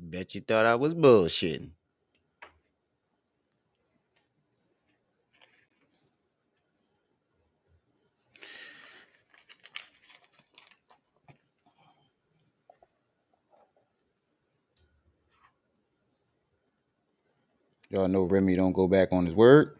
Bet you thought I was bullshitting. Y'all know Remy don't go back on his word.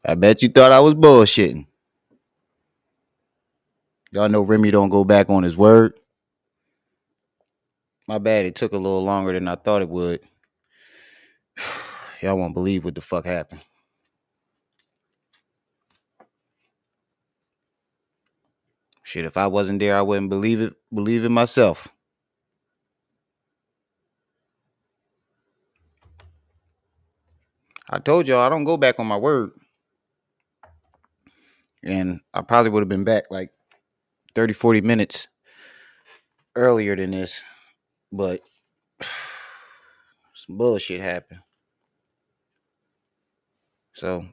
I bet you thought I was bullshitting. Y'all know Remy don't go back on his word. My bad, it took a little longer than I thought it would. Y'all won't believe what the fuck happened. Shit, if I wasn't there, I wouldn't believe it myself. I told y'all I don't go back on my word. And I probably would have been back like 30, 40 minutes earlier than this. But some bullshit happened. So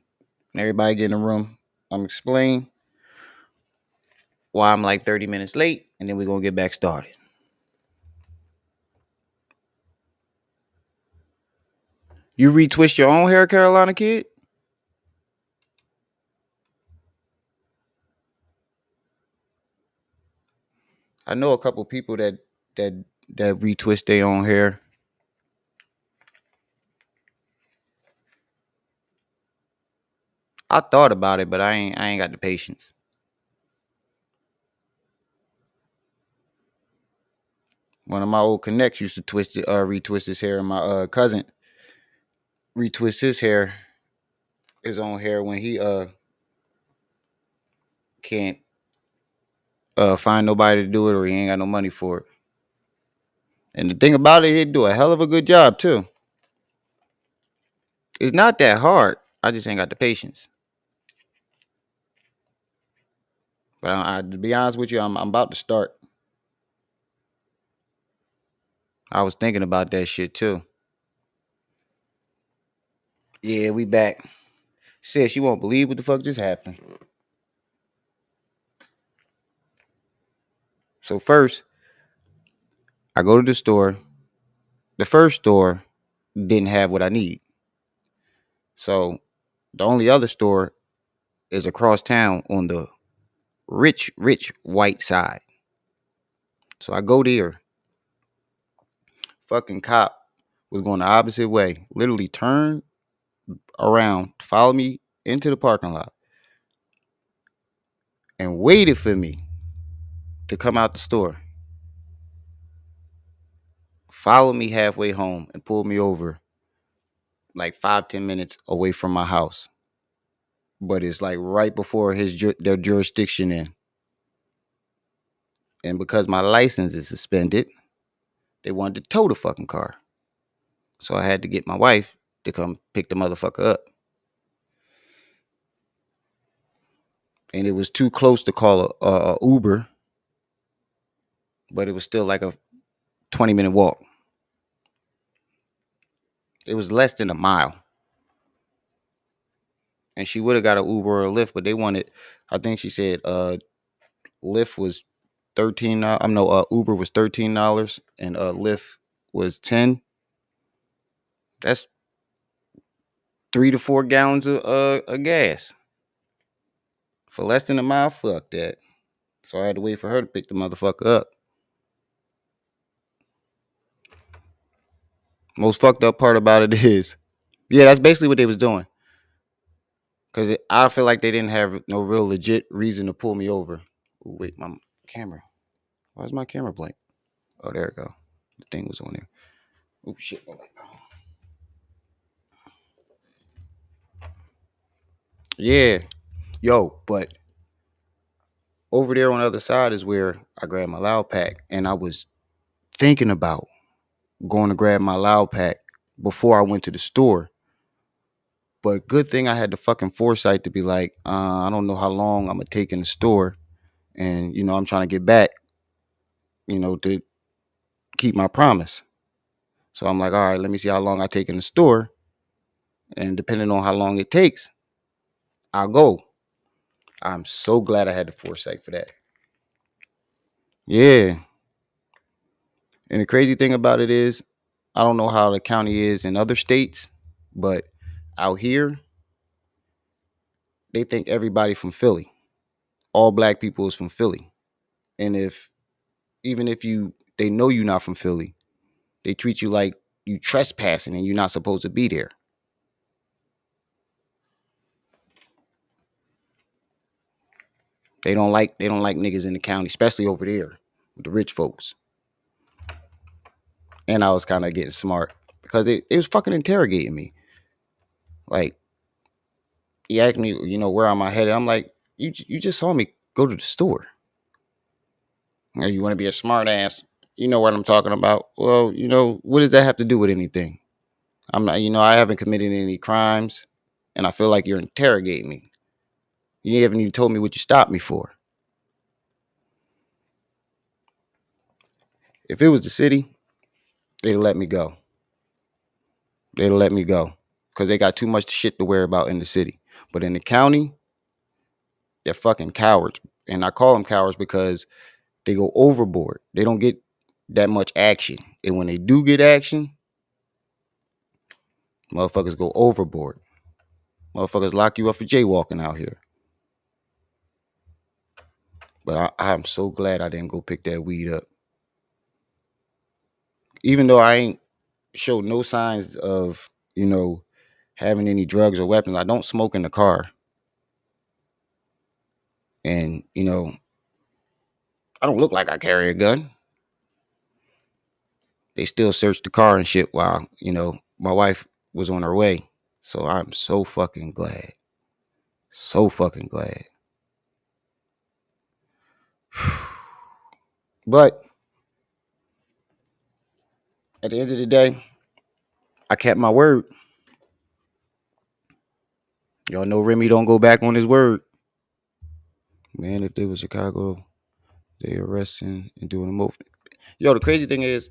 everybody get in the room. I'm explain why I'm like 30 minutes late, and then we're gonna get back started. You retwist your own hair, Carolina kid? I know a couple people that retwist their own hair. I thought about it, but I ain't got the patience. One of my old connects used to retwist his hair, and my cousin retwist his own hair when he can't find nobody to do it or he ain't got no money for it. And the thing about it, he'd do a hell of a good job too. It's not that hard. I just ain't got the patience. But to be honest with you, I'm about to start. I was thinking about that shit too. Yeah, we back. Sis, you won't believe what the fuck just happened. So first, I go to the store. The first store didn't have what I need. So the only other store is across town on the rich white side. So I go there. Fucking cop was going the opposite way. Literally turned around, followed me into the parking lot, and waited for me to come out the store. Followed me halfway home and pulled me over like 5-10 minutes away from my house. But it's like right before their jurisdiction in. And because my license is suspended, they wanted to tow the fucking car. So I had to get my wife to come pick the motherfucker up. And it was too close to call a Uber, but it was still like a 20-minute walk. It was less than a mile. And she would have got an Uber or a Lyft, but they wanted, I think she said Lyft was $13. Uber was $13 and Lyft was $10. That's 3 to 4 gallons of gas for less than a mile. Fuck that. So I had to wait for her to pick the motherfucker up. Most fucked up part about it is, yeah, that's basically what they was doing. Because I feel like they didn't have no real legit reason to pull me over. Ooh, wait, my camera. Why is my camera blank? Oh, there it go. The thing was on there. Oh, shit. Yeah. Yo, but over there on the other side is where I grabbed my loud pack. And I was thinking about going to grab my loud pack before I went to the store. But good thing I had the fucking foresight to be like, I don't know how long I'm gonna take in the store, and I'm trying to get back, to keep my promise. So I'm like, all right, let me see how long I take in the store, and depending on how long it takes, I'll go. I'm so glad I had the foresight for that. Yeah. And the crazy thing about it is, I don't know how the county is in other states, but out here, they think everybody from Philly, all black people is from Philly. And even if they know you're not from Philly, they treat you like you trespassing and you're not supposed to be there. They don't like niggas in the county, especially over there with the rich folks. And I was kind of getting smart because it was fucking interrogating me. Like, he asked me, where am I headed? I'm like, you just saw me go to the store. You want to be a smart ass? You know what I'm talking about. Well, what does that have to do with anything? I'm not, I haven't committed any crimes, and I feel like you're interrogating me. You haven't even told me what you stopped me for. If it was the city, they'd let me go. They'd let me go because they got too much shit to worry about in the city. But in the county, they're fucking cowards, and I call them cowards because they go overboard. They don't get that much action, and when they do get action, motherfuckers go overboard. Motherfuckers lock you up for jaywalking out here. But I'm so glad I didn't go pick that weed up. Even though I ain't showed no signs of, having any drugs or weapons. I don't smoke in the car. And, I don't look like I carry a gun. They still searched the car and shit while, my wife was on her way. So I'm so fucking glad. So fucking glad. But at the end of the day, I kept my word. Y'all know Remy don't go back on his word. Man, if they was Chicago, they arresting and doing a move. Yo, the crazy thing is,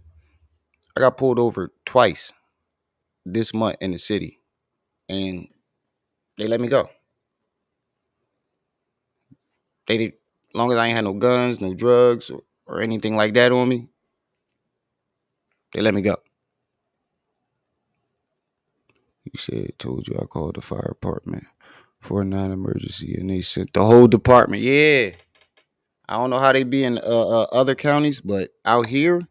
I got pulled over twice this month in the city, and they let me go. They did, as long as I ain't had no guns, no drugs, or anything like that on me, they let me go. He said, told you I called the fire department for a non-emergency, and they sent the whole department. Yeah. I don't know how they be in other counties, but out here,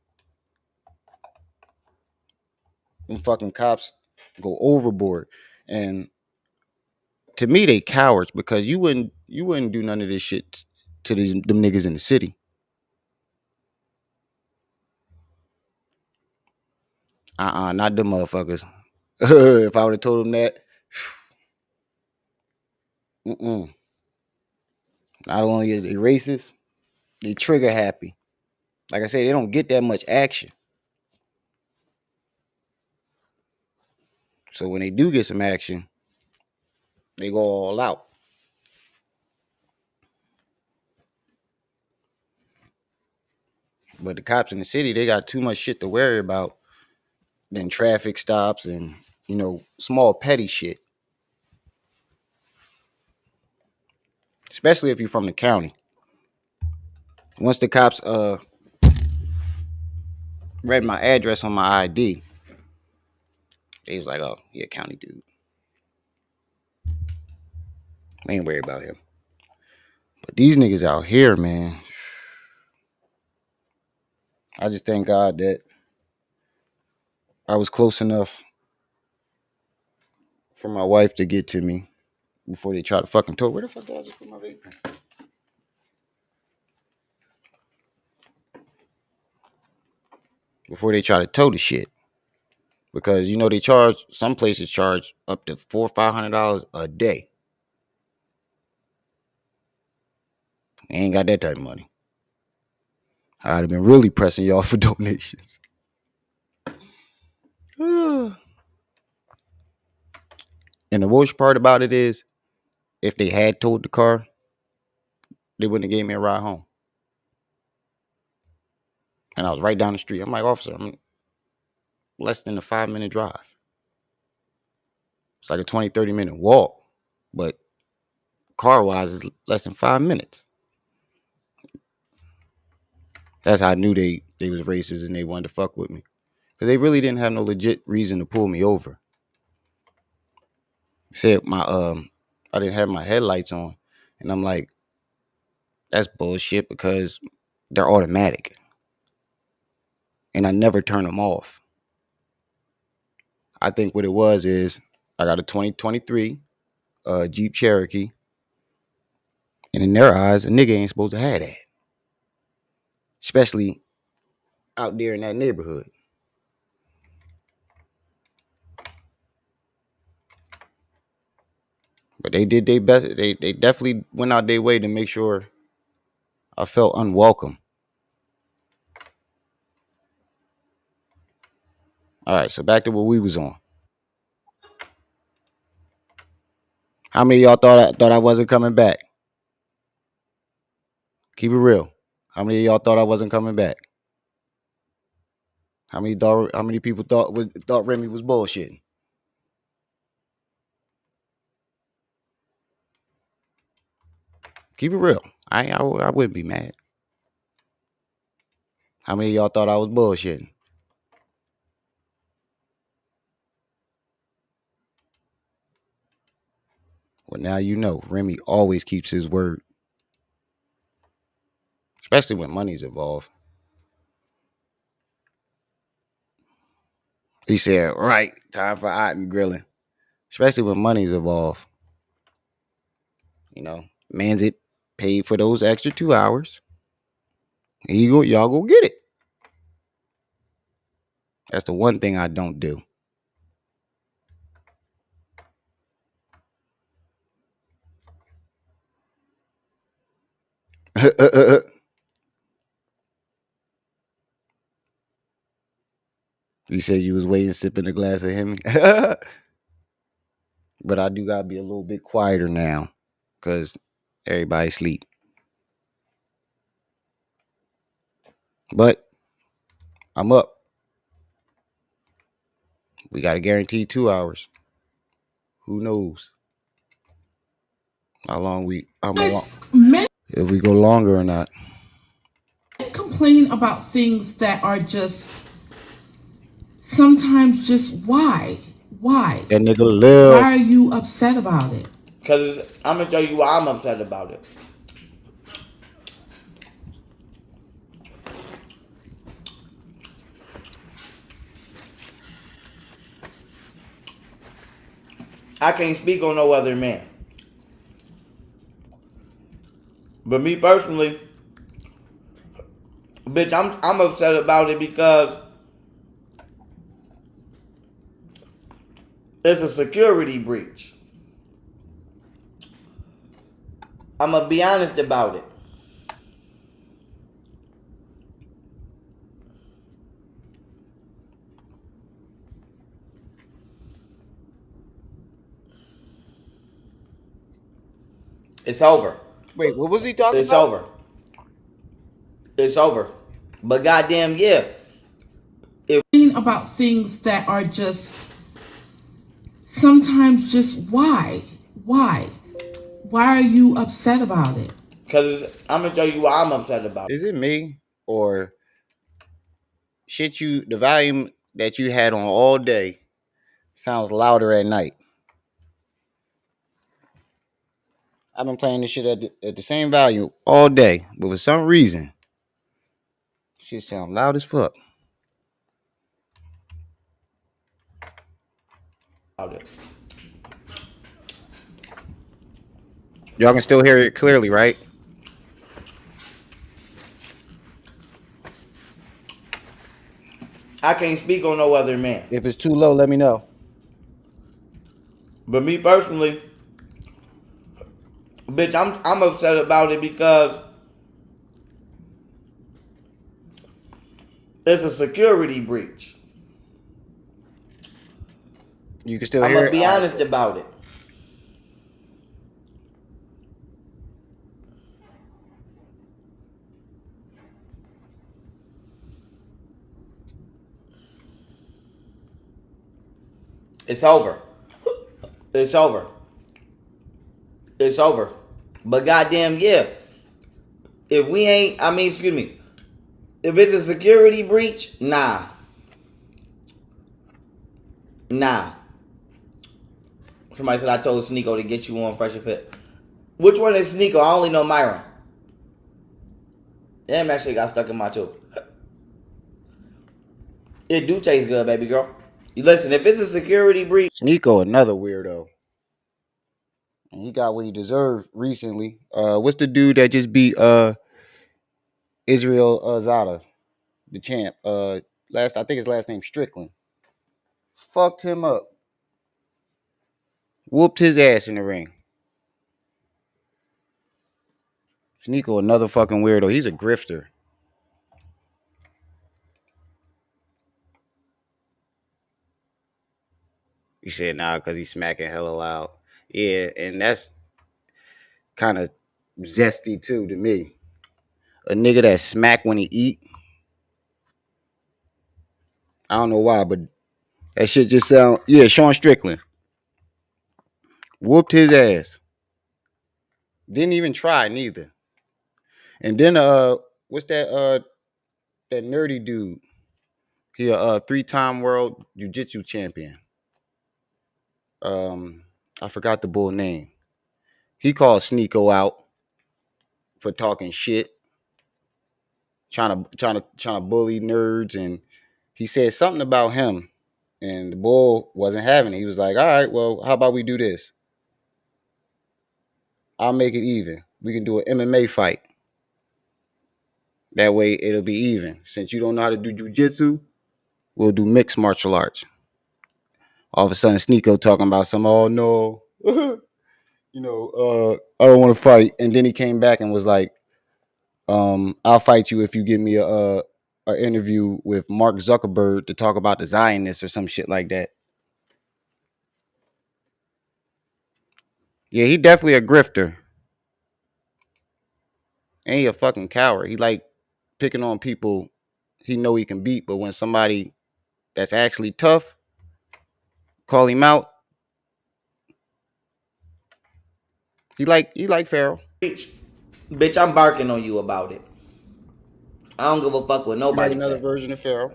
them fucking cops go overboard. And to me, they cowards because you wouldn't do none of this shit to them niggas in the city. Not them motherfuckers. If I would have told them that, mm-mm. Not only is they racist, they trigger happy. Like I say, they don't get that much action. So when they do get some action, they go all out. But the cops in the city, they got too much shit to worry about than traffic stops and, small petty shit. Especially if you're from the county. Once the cops read my address on my ID, they was like, oh, he a county dude. I ain't worried about him. But these niggas out here, man, I just thank God that I was close enough for my wife to get to me before they try to fucking tow. Where the fuck did I just put my vape? Before they try to tow the shit. Because they charge, some places charge up to $400-$500 a day. I ain't got that type of money. I'd have been really pressing y'all for donations. And the worst part about it is, if they had towed the car, they wouldn't have gave me a ride home. And I was right down the street. I'm like, officer, I'm less than a 5-minute drive. It's like a 20, 30-minute walk. But car wise, it's less than 5 minutes. That's how I knew they was racist and they wanted to fuck with me. Because they really didn't have no legit reason to pull me over. Said I didn't have my headlights on. And I'm like, that's bullshit because they're automatic. And I never turn them off. I think what it was is I got a 2023 Jeep Cherokee. And in their eyes, a nigga ain't supposed to have that. Especially out there in that neighborhood. But they did their best. They definitely went out their way to make sure I felt unwelcome. All right, so back to what we was on. How many of y'all thought I wasn't coming back? Keep it real. How many of y'all thought I wasn't coming back? How many people thought Remy was bullshitting? Keep it real. I wouldn't be mad. How many of y'all thought I was bullshitting? Well, now you know. Remy always keeps his word, especially when money's involved. He said, "Right, time for hot and grilling," especially when money's involved. You know, man's it paid for those extra 2 hours. Y'all go get it. That's the one thing I don't do. You said you was waiting, sipping a glass of Hemi. But I do gotta be a little bit quieter now, cause everybody sleep. But I'm up. We got to guarantee 2 hours. Who knows how long if we go longer or not. Complain about things that are just sometimes just why? That nigga live. Why are you upset about it? Because I'm going to tell you why I'm upset about it. I can't speak on no other man. But me personally, bitch, I'm upset about it because it's a security breach. I'm going to be honest about it. It's over. Wait, what was he talking It's about? over. It's over. But goddamn, yeah. About things that are just sometimes just why? Why are you upset about it? Because I'm going to tell you why I'm upset about it. Is it me or the volume that you had on all day sounds louder at night? I've been playing this shit at the same volume all day, but for some reason, shit sound loud as fuck. Y'all can still hear it clearly, right? I can't speak on no other man. If it's too low, let me know. But me personally, bitch, I'm upset about it because it's a security breach. You can still I'm hear going it? to be honest about it. It's over. It's over. It's over. But goddamn, yeah. If we ain't, I mean, excuse me. If it's a security breach, nah. Nah. Somebody said I told Sneeko to get you on Fresh and Fit. Which one is Sneeko? I only know Myron. Damn, that shit got stuck in my tooth. It do taste good, baby girl. You listen, if it's a security breach. Sneeko, another weirdo. And he got what he deserved recently. What's the dude that just beat Israel Zada, the champ? I think his last name Strickland. Fucked him up. Whooped his ass in the ring. Sneeko, another fucking weirdo. He's a grifter. He said, nah, because he's smacking hella loud. Yeah, and that's kind of zesty too to me. A nigga that smack when he eat. I don't know why, but that shit just sound. Yeah, Sean Strickland whooped his ass. Didn't even try neither. And then what's that nerdy dude? He a 3-time world jiu-jitsu champion. I forgot the bull name. He called Sneeko out for talking shit, trying to bully nerds, and he said something about him, and the bull wasn't having it. He was like, "All right, well, how about we do this? I'll make it even. We can do an MMA fight. That way, it'll be even. Since you don't know how to do jujitsu, we'll do mixed martial arts." All of a sudden, Sneeko talking about some, oh no, I don't want to fight. And then he came back and was like, I'll fight you if you give me a interview with Mark Zuckerberg to talk about the Zionists or some shit like that. Yeah, he definitely a grifter. And he a fucking coward. He like picking on people he know he can beat, but when somebody that's actually tough call him out, he like Pharaoh. Bitch, I'm barking on you about it. I don't give a fuck what He like nobody another say. version of Pharaoh.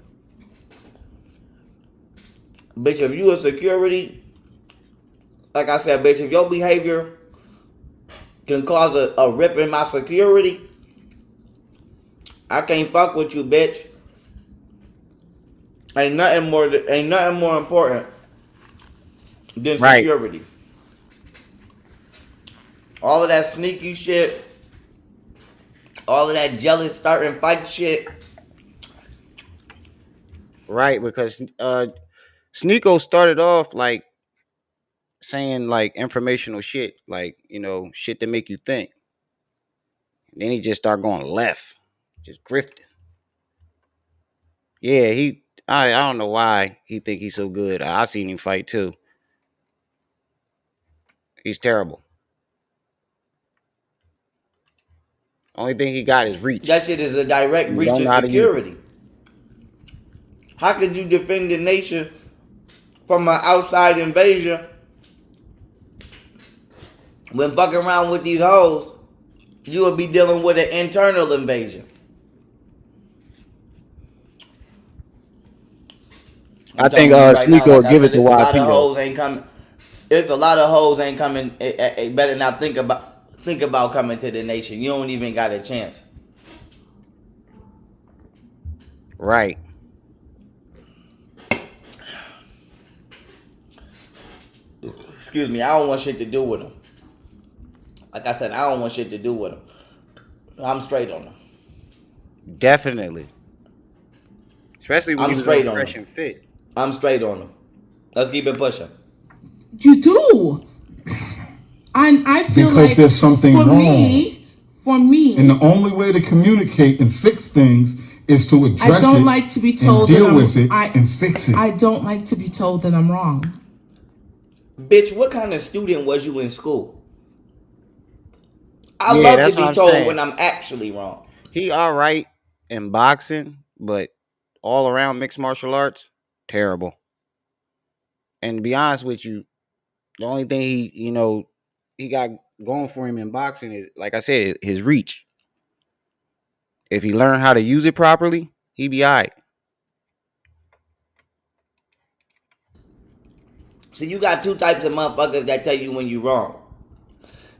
Bitch, if you a security, like I said, bitch, if your behavior can cause a rip in my security, I can't fuck with you, bitch. Ain't nothing more important than Right. security. All of that sneaky shit, all of that jealous starting fight shit. Right, because Sneeko started off like saying like informational shit, like, shit that make you think. Then he just started going left, just grifting. Yeah, I don't know why he think he's so good. I seen him fight too. He's terrible. Only thing he got is reach. That shit is a direct He breach don't of know how to use it. security. How could you defend the nation from an outside invasion when fucking around with these hoes? You would be dealing with an internal invasion. I'm I think telling you right now, Sneeko will like I give it said, to it's a lot of YP though. hoes ain't coming. It's a lot of hoes ain't coming. Better not think about coming to the nation. You don't even got a chance. Right. Excuse me, I don't want shit to do with them. Like I said, I don't want shit to do with them. I'm straight on them. Definitely. Especially when I'm he was on straight on Fresh them. and Fit. I'm straight on them. Let's keep it pushing. You do. I feel Because like there's something for wrong. me, And the only way to communicate and fix things is to address I don't it like to be told and deal that with it and fix it. I don't like to be told that I'm wrong. Bitch, what kind of student was you in school? I Yeah, love to that's what be I'm told saying. when I'm actually wrong. He all right in boxing, but all around mixed martial arts, terrible. And to be honest with you, the only thing he got going for him in boxing is, like I said, his reach. If he learned how to use it properly, he be all right. See, you got two types of motherfuckers that tell you when you wrong.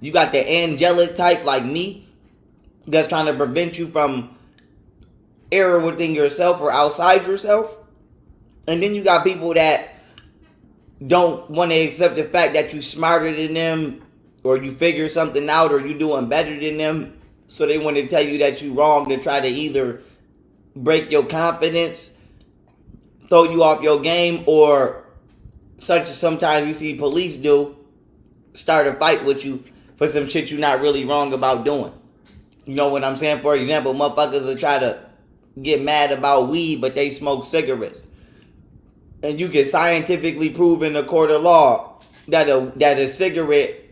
You got the angelic type like me that's trying to prevent you from error within yourself or outside yourself. And then you got people that don't want to accept the fact that you smarter than them or you figure something out or you doing better than them. So they want to tell you that you wrong to try to either break your confidence, throw you off your game, or such as sometimes you see police do, start a fight with you for some shit you're not really wrong about doing. You know what I'm saying? For example, motherfuckers will try to get mad about weed, but they smoke cigarettes. And you can scientifically prove in the court of law that a cigarette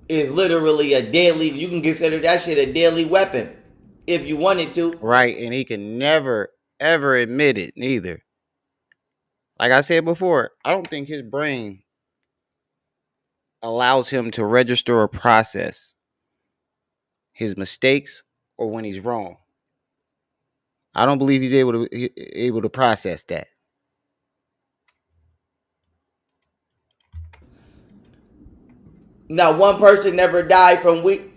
is literally a deadly, you can consider that shit a deadly weapon if you wanted to. Right? And he can never ever admit it neither. Like I said before, I don't think his brain allows him to register or process his mistakes or when he's wrong. I don't believe he's able to process that. Now, one person never died from weed.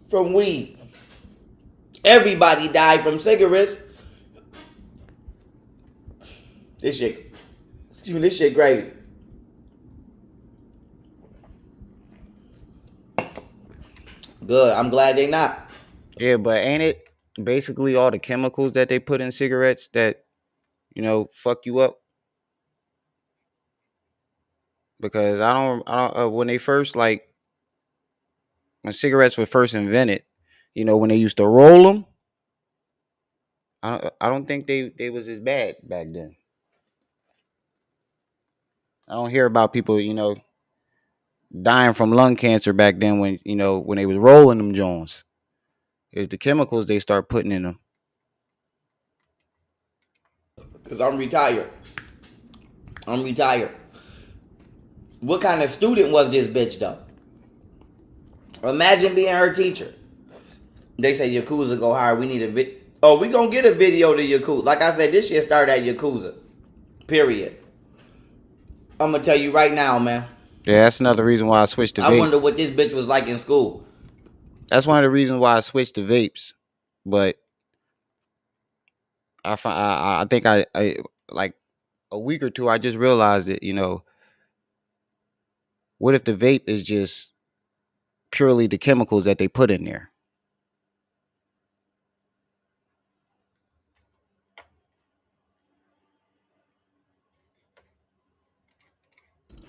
From weed. Everybody died from cigarettes. This shit, excuse me, this shit crazy. Good. I'm glad they not. Yeah, but ain't it basically all the chemicals that they put in cigarettes that fuck you up? Because I don't when they first when cigarettes were first invented, when they used to roll them, I don't think they was as bad back then. I don't hear about people dying from lung cancer back then when they was rolling them Jones. It's the chemicals they start putting in them. Because I'm retired. I'm retired. What kind of student was this bitch though? Imagine being her teacher. They say Yakuza go hard. We need a oh, we gonna get a video to Yakuza. Like I said, this shit started at Yakuza. Period. I'm gonna tell you right now, man. Yeah, that's another reason why I switched to I vape. wonder what this bitch was like in school. That's one of the reasons why I switched to vapes. But I think I like a week or two I just realized that what if the vape is just purely the chemicals that they put in there?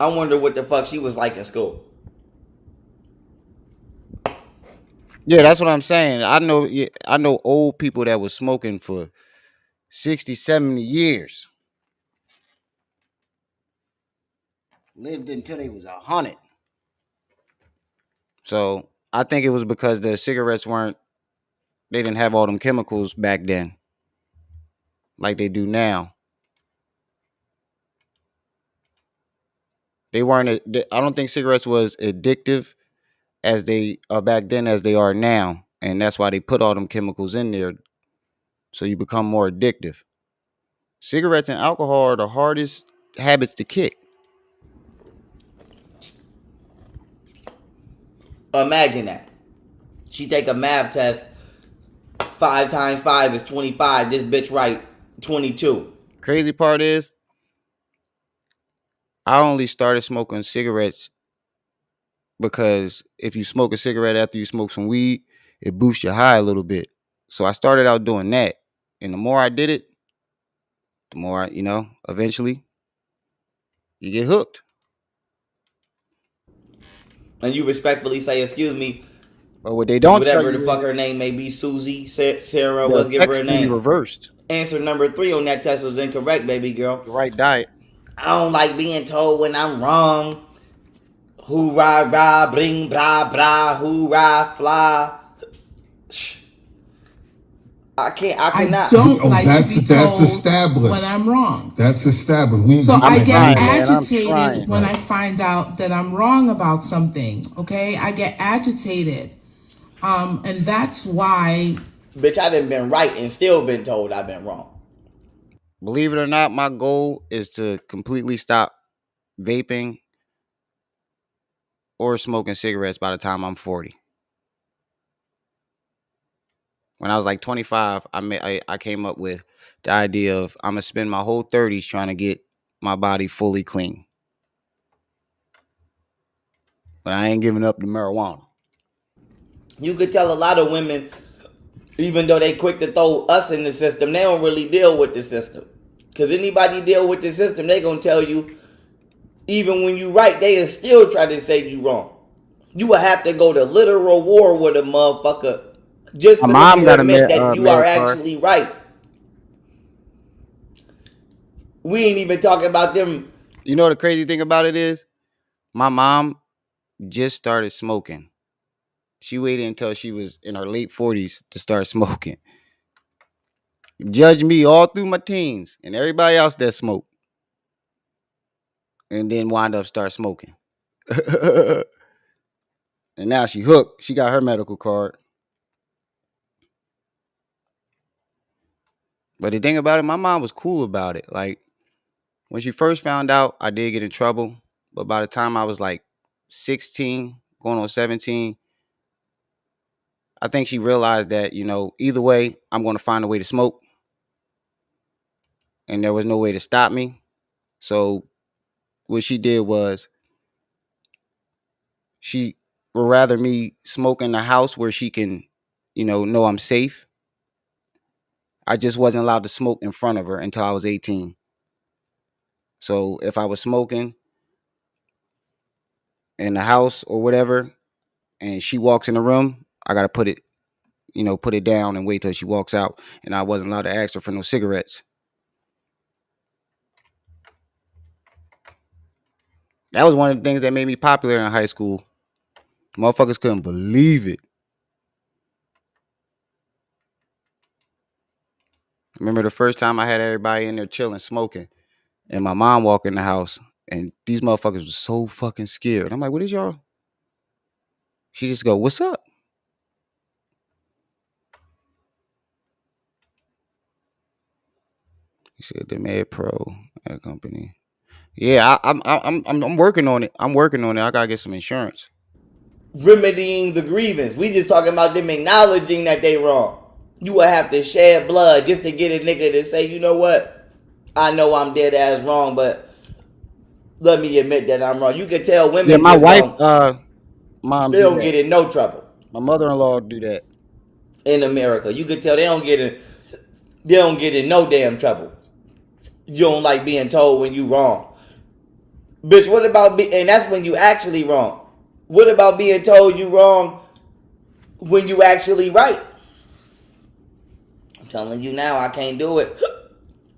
I wonder what the fuck she was like in school. Yeah, that's what I'm saying. I know. Yeah, I know old people that was smoking for 60, 70 years, lived until they was 100. So I think it was because the cigarettes they didn't have all them chemicals back then like they do now. They weren't. I don't think cigarettes was addictive as they are back then as they are now, and that's why they put all them chemicals in there so you become more addictive. Cigarettes and alcohol are the hardest habits to kick. Imagine that. She take a math test. 5 times 5 is 25. This bitch right 22. Crazy part is, I only started smoking cigarettes because if you smoke a cigarette after you smoke some weed, it boosts your high a little bit. So I started out doing that. And the more I did it, the more eventually you get hooked. And you respectfully say, excuse me, But what they don't tell whatever the you fuck is her name may be, Susie, Sarah, the let's give her effects a can be name. reversed. Answer number 3 on that test was incorrect, baby girl. The right diet. I don't like being told when I'm wrong. Hoorah, rah, bring, brah, brah, hoorah, fly. I I cannot. don't like to be That's told established. when I'm wrong. That's established. So I'm I get trying, man. I'm agitated trying. when I find out that I'm wrong about something. Okay, I get agitated, and that's why. Bitch, I done been right and still been told I've been wrong. Believe it or not, my goal is to completely stop vaping or smoking cigarettes by the time I'm 40. When I was like 25, I came up with the idea of I'm gonna spend my whole 30s trying to get my body fully clean. But I ain't giving up the marijuana. You could tell a lot of women, even though they quick to throw us in the system, they don't really deal with the system. Cause anybody deal with the system, they gonna tell you, even when you right, they still try to say you wrong. You will have to go to literal war with a motherfucker just My for them mom to got a admit that you are metal card. actually right. We ain't even talking about them. You know the crazy thing about it is, my mom just started smoking. She waited until she was in her late 40s to start smoking. Judged me all through my teens and everybody else that smoked, and then wind up start smoking. And now she hooked. She got her medical card. But the thing about it, my mom was cool about it. Like when she first found out, I did get in trouble. But by the time I was like 16, going on 17, I think she realized that, either way, I'm going to find a way to smoke. And there was no way to stop me. So what she did was she would rather me smoke in the house where she can, know I'm safe. I just wasn't allowed to smoke in front of her until I was 18. So if I was smoking in the house or whatever, and she walks in the room, I gotta put it down and wait till she walks out. And I wasn't allowed to ask her for no cigarettes. That was one of the things that made me popular in high school. Motherfuckers couldn't believe it. I remember the first time I had everybody in there chilling, smoking, and my mom walked in the house, and these motherfuckers was so fucking scared. I'm like, what is y'all? She just go, what's up? He said, the Med Pro at company. Yeah, I'm working on it. I'm working on it. I gotta get some insurance. Remedying the grievance. We just talking about them acknowledging that they wrong. You will have to shed blood just to get a nigga to say, you know what? I know I'm dead ass wrong, but let me admit that I'm wrong. You can tell Yeah, women my just wife, don't, mom they do don't that. get in no trouble My mother-in-law do that. in America. You can tell they don't get in no damn trouble. You don't like being told when you wrong. Bitch, what about and that's when you actually wrong. What about being told you wrong when you actually right? I'm telling you now, I can't do it.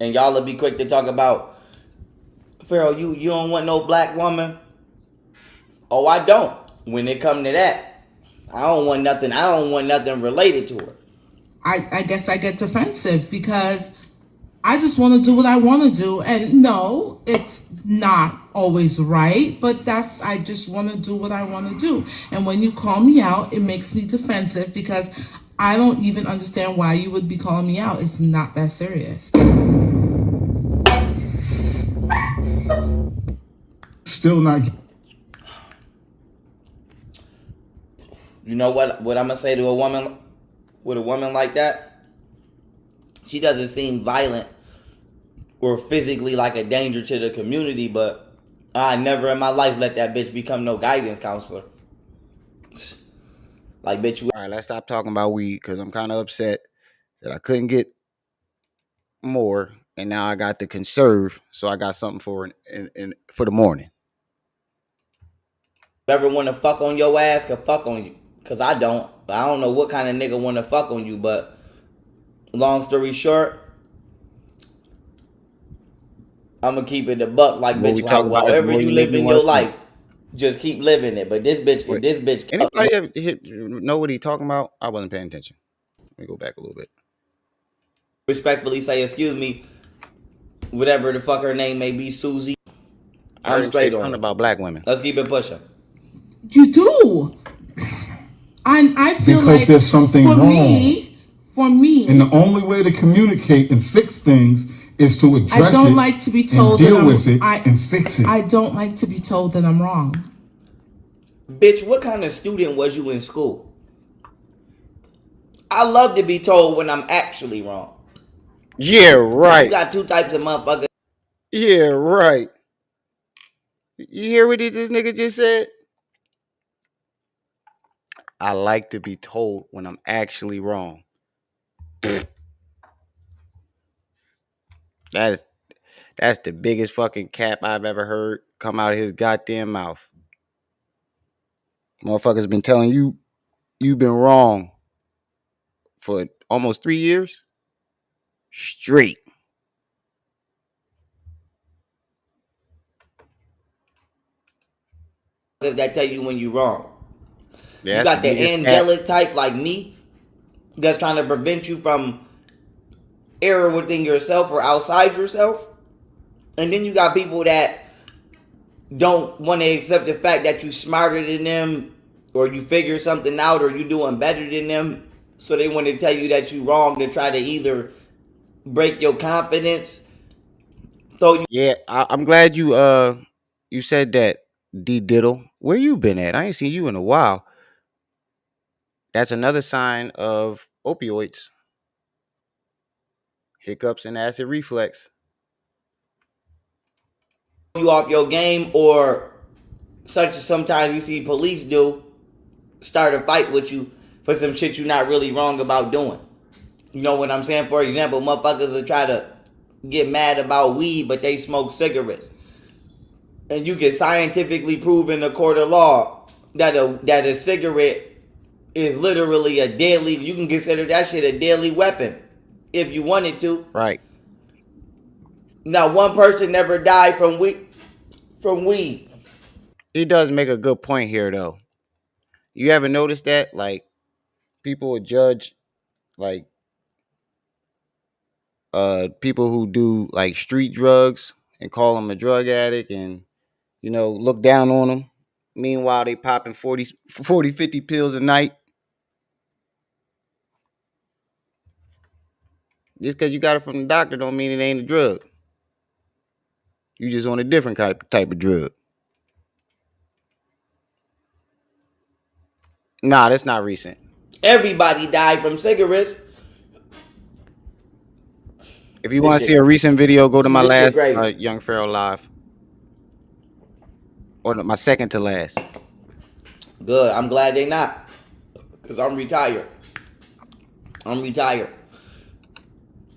And y'all will be quick to talk about, Pharaoh, you don't want no black woman? Oh, I don't. When it come to that, I don't want nothing. I don't want nothing related to her. I guess I get defensive because I just want to do what I want to do. And no, it's not always right, but I just want to do what I want to do. And when you call me out, it makes me defensive because I don't even understand why you would be calling me out. It's not that serious. Still not. You know what I'm gonna say to a woman with a woman like that? She doesn't seem violent or physically like a danger to the community, but I never in my life let that bitch become no guidance counselor. Like, bitch, you All right, let's stop talking about weed because I'm kind of upset that I couldn't get more, and now I got to conserve, so I got something for the morning. ever want to fuck on your ass can fuck on you. Cause I don't. I don't know what kind of nigga want to fuck on you, but long story short, I'm gonna keep it a buck. The Like, more we bitch, talk about it, the however more you you make live me in want your to smoke. life, just keep living it. But Wait, this bitch, anybody ever know what he talking about? I wasn't paying attention. Let me go back a little bit. Respectfully say, excuse me, whatever the fuck her name may be, Susie. I I'm heard him say straight on something it. about black women. Let's keep it pushing. You do. And I feel because like there's something for wrong. me, And the only way to communicate and fix things is to address I don't it like to be and told deal that with it I and fix it. don't like to be told that I'm wrong. Bitch, what kind of student was you in school? I love to be told when I'm actually wrong. Yeah, You right. got two types of motherfuckers. Yeah, right. You hear what this nigga just said? I like to be told when I'm actually wrong. That is that's the biggest fucking cap I've ever heard come out of his goddamn mouth. Motherfuckers been telling you you've been wrong for almost 3 years straight. That tell you when you're wrong. Yeah, You that's the got the biggest cap. angelic type like me that's trying to prevent you from error within yourself or outside yourself. And then you got people that don't want to accept the fact that you smarter than them or you figure something out or you doing better than them. So they want to tell you that you wrong to try to either break your confidence. So Yeah, I'm glad you said that, D Diddle. Where you been at? I ain't seen you in a while. That's another sign of opioids, hiccups, and acid reflux. you off your game or such as sometimes you see police do start a fight with you for some shit you're not really wrong about doing. You know what I'm saying? For example, motherfuckers will try to get mad about weed, but they smoke cigarettes. And you can scientifically prove in the court of law that a cigarette is literally a deadly. You can consider that shit a deadly weapon if you wanted to. Right. Now, one person never died from weed. From weed. He does make a good point here, though. You ever notice that? Like, people would judge, like, people who do, like, street drugs and call them a drug addict and, look down on them. Meanwhile, they popping 50 pills a night. Just because you got it from the doctor don't mean it ain't a drug. You just on a different type of drug. Nah, that's not recent. Everybody died from cigarettes. If you want to see a recent video, go to my This shit last great. Young Pharaoh live, or my second to last. Good. I'm glad they not. Because I'm retired.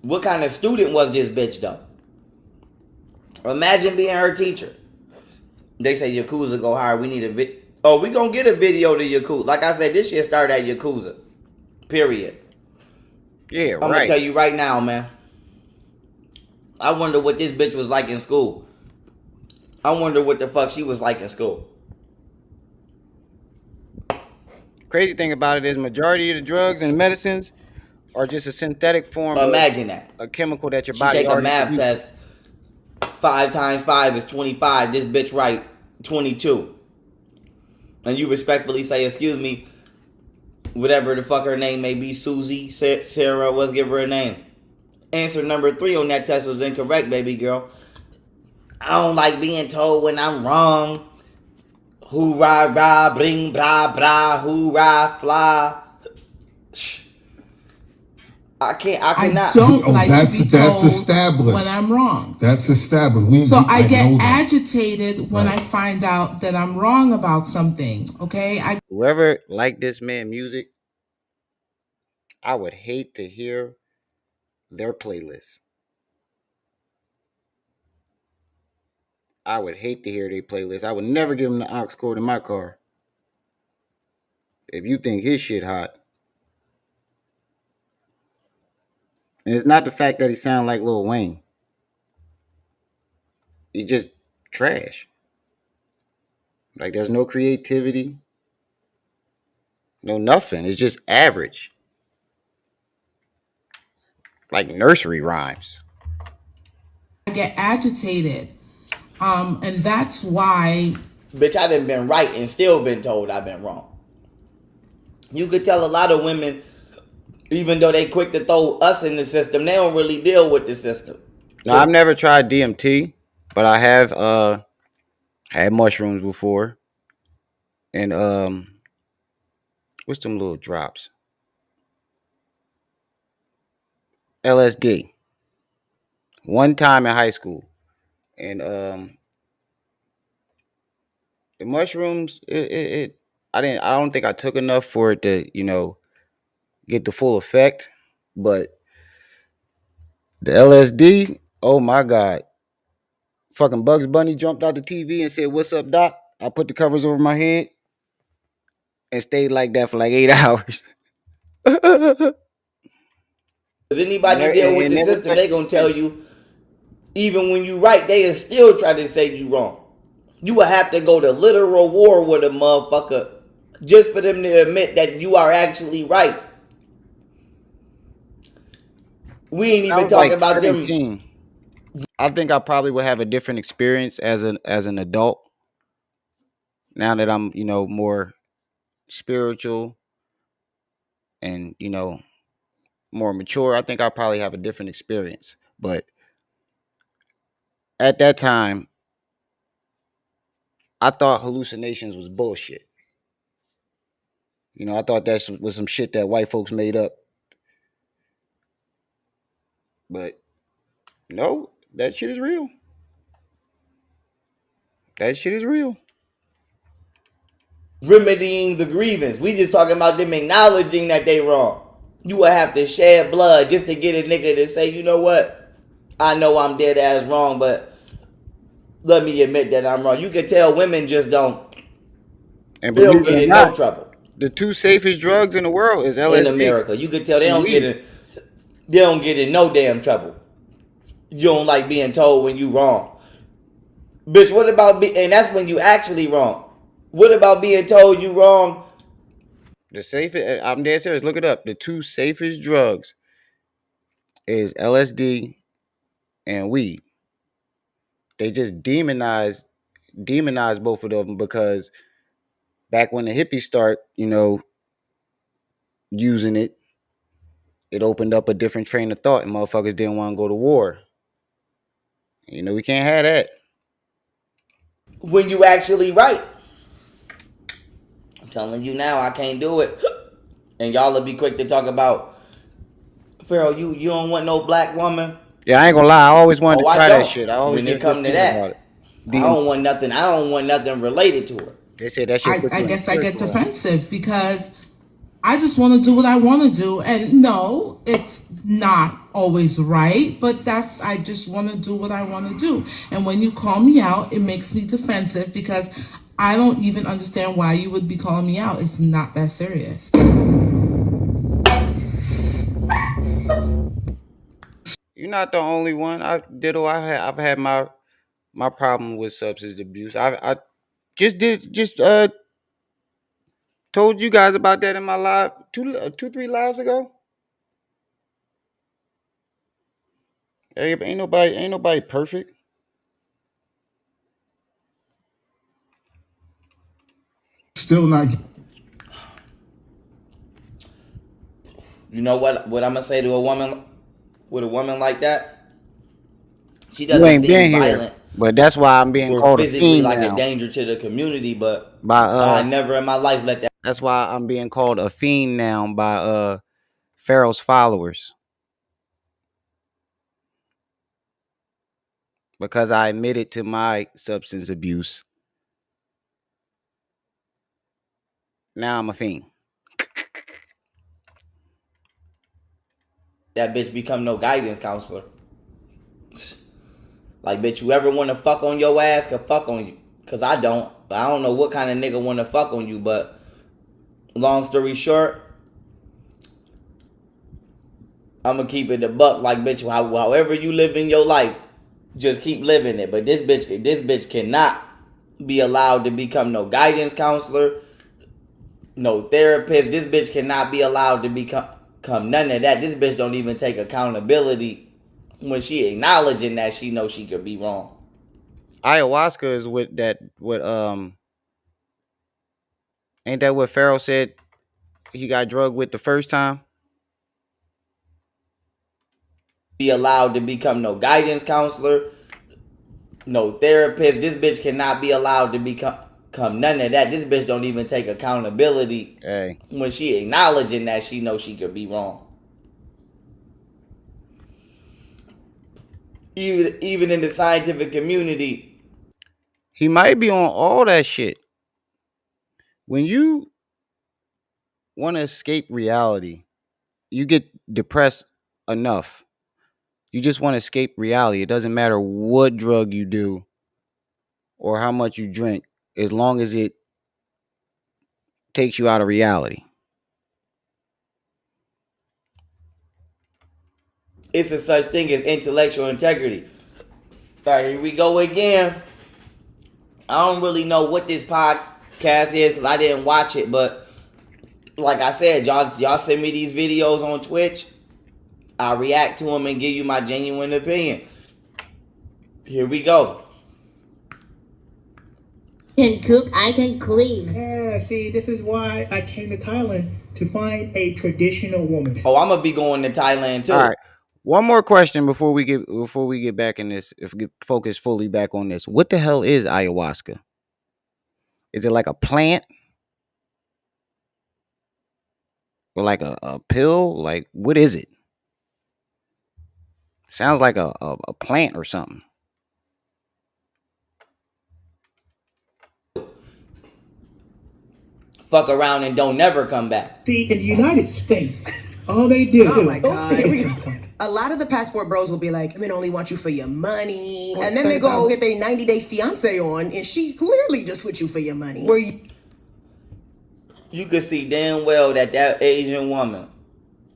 What kind of student was this bitch, though? Imagine being her teacher. They say Yakuza go hard. We need a vid. Oh, we gonna get a video to Yakuza. Like I said, this shit started at Yakuza. Period. Yeah, I'm gonna tell you right now, man. I wonder what this bitch was like in school. I wonder what the fuck she was like in school. Crazy thing about it is, majority of the drugs and medicines are just a synthetic form of Imagine that. a chemical that your She body take a already math produces. test. 5 times 5 is 25. This bitch write 22. And you respectfully say, excuse me, whatever the fuck her name may be, Susie, Sarah, let's give her a name. Answer number 3 on that test was incorrect, baby girl. I don't like being told when I'm wrong. Hoorah, rah, bring, brah, brah, hoorah, fly. I cannot. I don't like to be That's told established. when I'm wrong. That's established. So I get know that. agitated when I find out that I'm wrong about something. Okay, Whoever liked this man music, I would hate to hear their playlist. I would hate to hear their playlist. I would never give him the aux cord in my car. If you think his shit hot. And it's not the fact that he sound like Lil Wayne. He just trash. Like, there's no creativity. No nothing. It's just average. like nursery rhymes. I get agitated. And that's why. Bitch, I done been right and still been told I've been wrong. You could tell a lot of women, even though they quick to throw us in the system, they don't really deal with the system. Now I've never tried DMT, but I have had mushrooms before. And what's them little drops? LSD. One time in high school. And the mushrooms, I don't think I took enough for it to, get the full effect. But the LSD, oh my God. Fucking Bugs Bunny jumped out the TV and said, "What's up, Doc?" I put the covers over my head and stayed like that for like 8 hours. And Does anybody deal with the never system, touched they it gonna tell again. you, even when you right, they still try to say you wrong. You would have to go to literal war with a motherfucker just for them to admit that you are actually right. We ain't I even was talking like about them. 17. I think I probably would have a different experience as an adult. Now that I'm, more spiritual and, more mature, I think I probably have a different experience. But at that time, I thought hallucinations was bullshit. I thought that was some shit that white folks made up. But no, that shit is real. That shit is real. Remedying the grievance. We just talking about them acknowledging that they wrong. You would have to shed blood just to get a nigga to say, you know what? I know I'm dead ass wrong, but let me admit that I'm wrong. You can tell women just don't. And They don't believe it get or in not, no trouble the two safest drugs in the world is in LSD America. You can tell they and don't get weed. in. They don't get in no damn trouble. You don't like being told when you wrong, bitch. What about and that's when you actually wrong. What about being told you wrong? The safest, I'm dead serious. Look it up. The two safest drugs is LSD and weed. They just demonize both of them because back when the hippies start, using it, it opened up a different train of thought, and motherfuckers didn't want to go to war. We can't have that. When you actually right. I'm telling you now, I can't do it. And y'all will be quick to talk about Pharaoh. You don't want no black woman. Yeah, I ain't gonna lie. I always wanted Oh, to I try that don't. shit. I always When get it a good come to feeling about that, it. DMT. I don't want nothing related to her. They said that shit I, put I you in a guess I get spiritual realm. defensive because I just want to do what I want to do. And no, it's not always right, but I just want to do what I want to do. And when you call me out, it makes me defensive because I don't even understand why you would be calling me out. It's not that serious. You're not the only one. I've had my problem with substance abuse. I just told you guys about that in my live 3 lives ago. Hey, ain't nobody perfect. Still not. You know what? What I'm gonna say to a woman with a woman like that? She You doesn't ain't seem been here, violent but that's why I'm being or called a physically fiend like a now danger to the community, but by I never in my life let that. that's why I'm being called a fiend now by Pharaoh's followers because I admitted to my substance abuse. Now I'm a fiend. That bitch become no guidance counselor. Like, bitch, you ever want to fuck on your ass, can fuck on you. Cause I don't. I don't know what kind of nigga want to fuck on you, but long story short, I'm gonna keep it a buck. Like, bitch, however you live in your life, just keep living it. But this bitch cannot be allowed to become no guidance counselor, no therapist. This bitch cannot be allowed to become. come none of that. This bitch don't even take accountability when she acknowledging that she knows she could be wrong. Ayahuasca is what ain't that what Pharaoh said he got drugged with the first time? Be allowed to become no guidance counselor, no therapist. This bitch cannot be allowed to become none of that. This bitch don't even take accountability Hey. when she acknowledging that she knows she could be wrong. Even in the scientific community, He might be on all that shit. When you want to escape reality, you get depressed enough. You just want to escape reality. It doesn't matter what drug you do or how much you drink, as long as it takes you out of reality. it's a such thing as intellectual integrity. All right, here we go again. I don't really know what this podcast is because I didn't watch it, but like I said, y'all send me these videos on Twitch. I react to them and give you my genuine opinion. Here we go. Can cook, I can clean. Yeah, see, this is why I came to Thailand to find a traditional woman. Oh, I'm gonna be going to Thailand too. All right. One more question before we get back in this. If we get focus fully back on this, what the hell is ayahuasca? Is it like a plant or like a pill? Like what is it? Sounds like a plant or something. Fuck around and don't never come back. See, in the United States, all they do Oh my God. is complain. A lot of the passport bros will be like, women only want you for your money. And then they go get their 90-day fiance on, and she's clearly just with you for your money. Where You could see damn well that Asian woman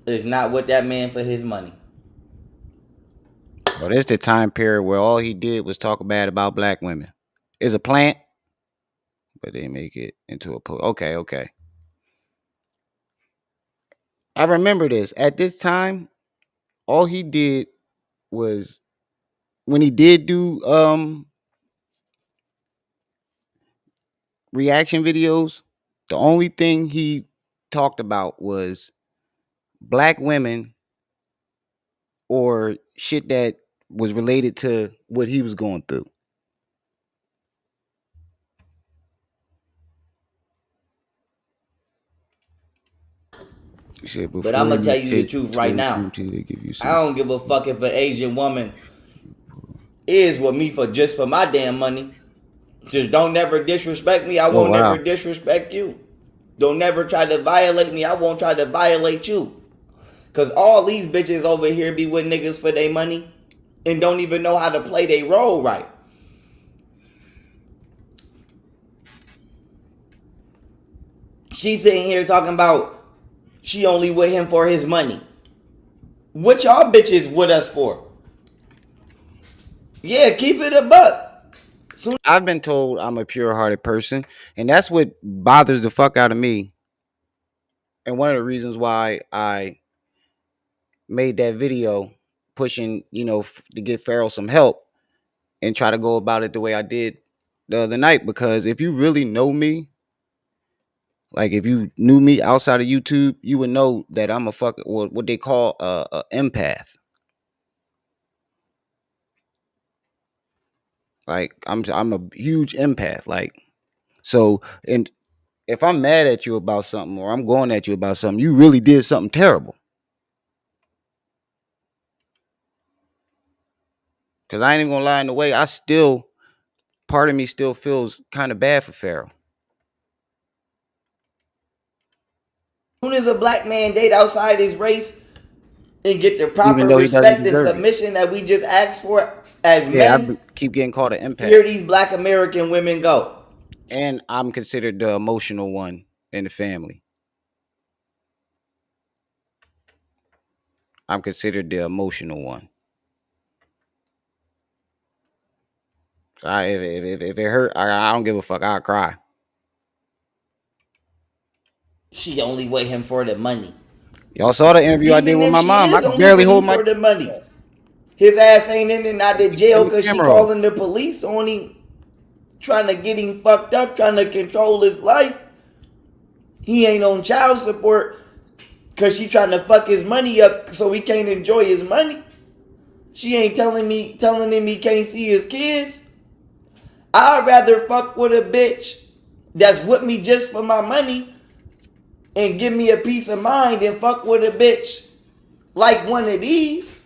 is not with that man for his money. Well, this the time period where all he did was talk bad about black women. It's a plant, but they make it into a okay. I remember this. At this time, all he did was when he did do reaction videos, the only thing he talked about was black women or shit that was related to what he was going through. But I'm gonna tell you the truth right now. I don't give a fuck if an Asian woman is with me for just for my damn money. Just don't never disrespect me. I won't never disrespect you. Don't never try to violate me. I won't try to violate you. Cause all these bitches over here be with niggas for their money and don't even know how to play their role right. She's sitting here talking about she only with him for his money. What y'all bitches with us for? Yeah, keep it a buck. I've been told I'm a pure-hearted person, and that's what bothers the fuck out of me. And one of the reasons why I made that video pushing, to get Pharaoh some help and try to go about it the way I did the other night. Because if you really know me, like if you knew me outside of YouTube, you would know that I'm a fucking what they call a empath. Like I'm a huge empath. Like so, and if I'm mad at you about something or I'm going at you about something, you really did something terrible. Cause I ain't even gonna lie, in the way part of me still feels kind of bad for Pharaoh. As soon as a black man date outside his race and get the proper Even though he doesn't respect and deserve it. submission that we just asked for as Yeah, men, I keep getting called an empath. here these black American women go. And I'm considered the emotional one in the family. I'm considered the emotional one. If it hurt, I don't give a fuck. I'll cry. She only with him for the money. Y'all saw the interview I did Even with if my she mom. I is could only barely with hold him my for the money, his ass ain't in and out of jail because she camera off. calling the police on him, trying to get him fucked up, trying to control his life. He ain't on child support because she trying to fuck his money up so he can't enjoy his money. She ain't telling him he can't see his kids. I'd rather fuck with a bitch that's with me just for my money and give me a peace of mind than fuck with a bitch like one of these.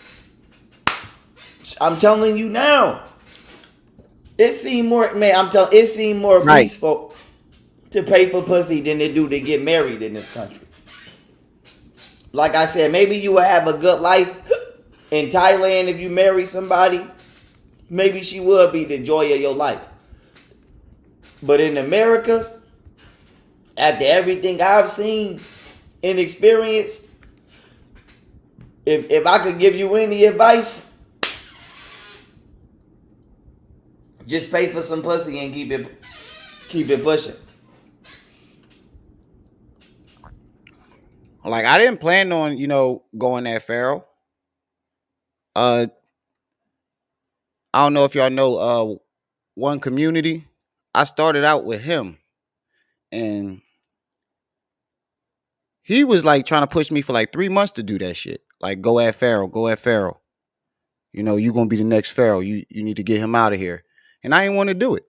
I'm telling you now. It seemed more, man, it seemed more Right. peaceful to pay for pussy than it do to get married in this country. Like I said, maybe you will have a good life in Thailand if you marry somebody. Maybe she would be the joy of your life. But in America, after everything I've seen and experienced, if I could give you any advice, just pay for some pussy and keep it pushing. Like I didn't plan on, going at Pharaoh. Uh I don't know if y'all know one community. I started out with him and he was like trying to push me for like 3 months to do that shit. Like go at Pharaoh, go at Pharaoh. You gonna be the next Pharaoh. You need to get him out of here. And I didn't want to do it.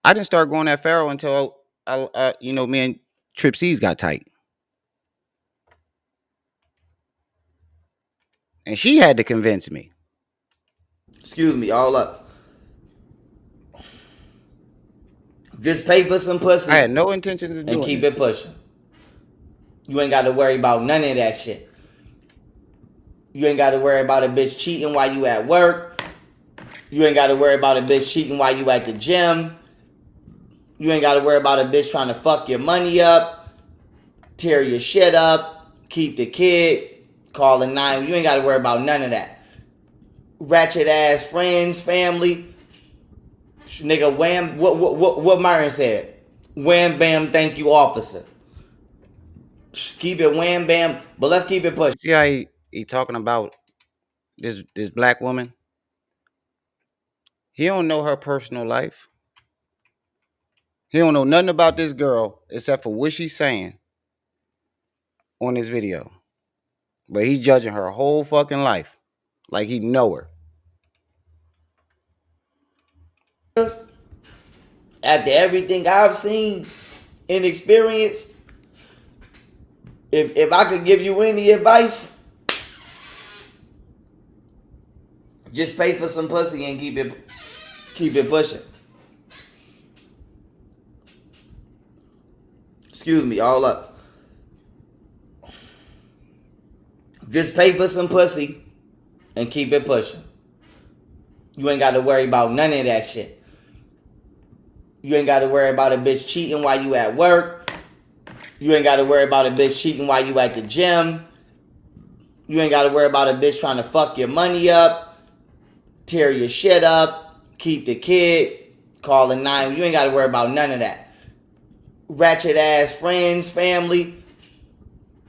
I didn't start going at Pharaoh until me and Trip C's got tight. And she had to convince me. Excuse me, all up. Just pay for some pussy I had no intentions of and doing keep it. it pushing. You ain't got to worry about none of that shit. You ain't got to worry about a bitch cheating while you at work. You ain't got to worry about a bitch cheating while you at the gym. You ain't got to worry about a bitch trying to fuck your money up, tear your shit up, keep the kid, calling 9. You ain't got to worry about none of that. Ratchet ass friends, family. Nigga, wham, what Myron said. Wham, bam, thank you, officer. Keep it wham, bam, but let's keep it pushing. See how he talking about this black woman? He don't know her personal life. He don't know nothing about this girl except for what she's saying on this video. But he's judging her whole fucking life. Like he know her. After everything I've seen and experienced, if I could give you any advice, just pay for some pussy and keep it pushing. Excuse me, all up. Just pay for some pussy and keep it pushing. You ain't got to worry about none of that shit. You ain't got to worry about a bitch cheating while you at work. You ain't got to worry about a bitch cheating while you at the gym. You ain't got to worry about a bitch trying to fuck your money up, tear your shit up, keep the kid, calling 9. You ain't got to worry about none of that. Ratchet ass friends, family.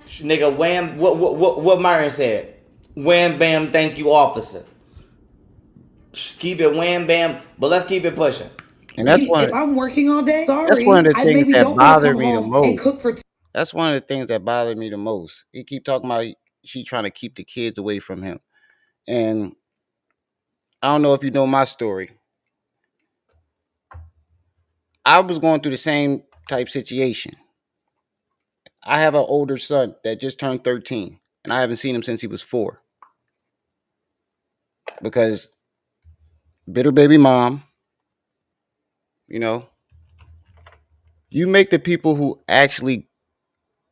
Nigga, wham, what Myron said. Wham, bam, thank you, officer. Keep it wham, bam, but let's keep it pushing. And that's If I'm working all day, that's one sorry, of the I things maybe that don't want to bothered come me the home and most. cook for That's one of the things that bothered me the most. He keep talking about she trying to keep the kids away from him. And I don't know if you know my story. I was going through the same type situation. I have an older son that just turned 13, and I haven't seen him since he was 4. Because bitter baby mom, you know, you make the people who actually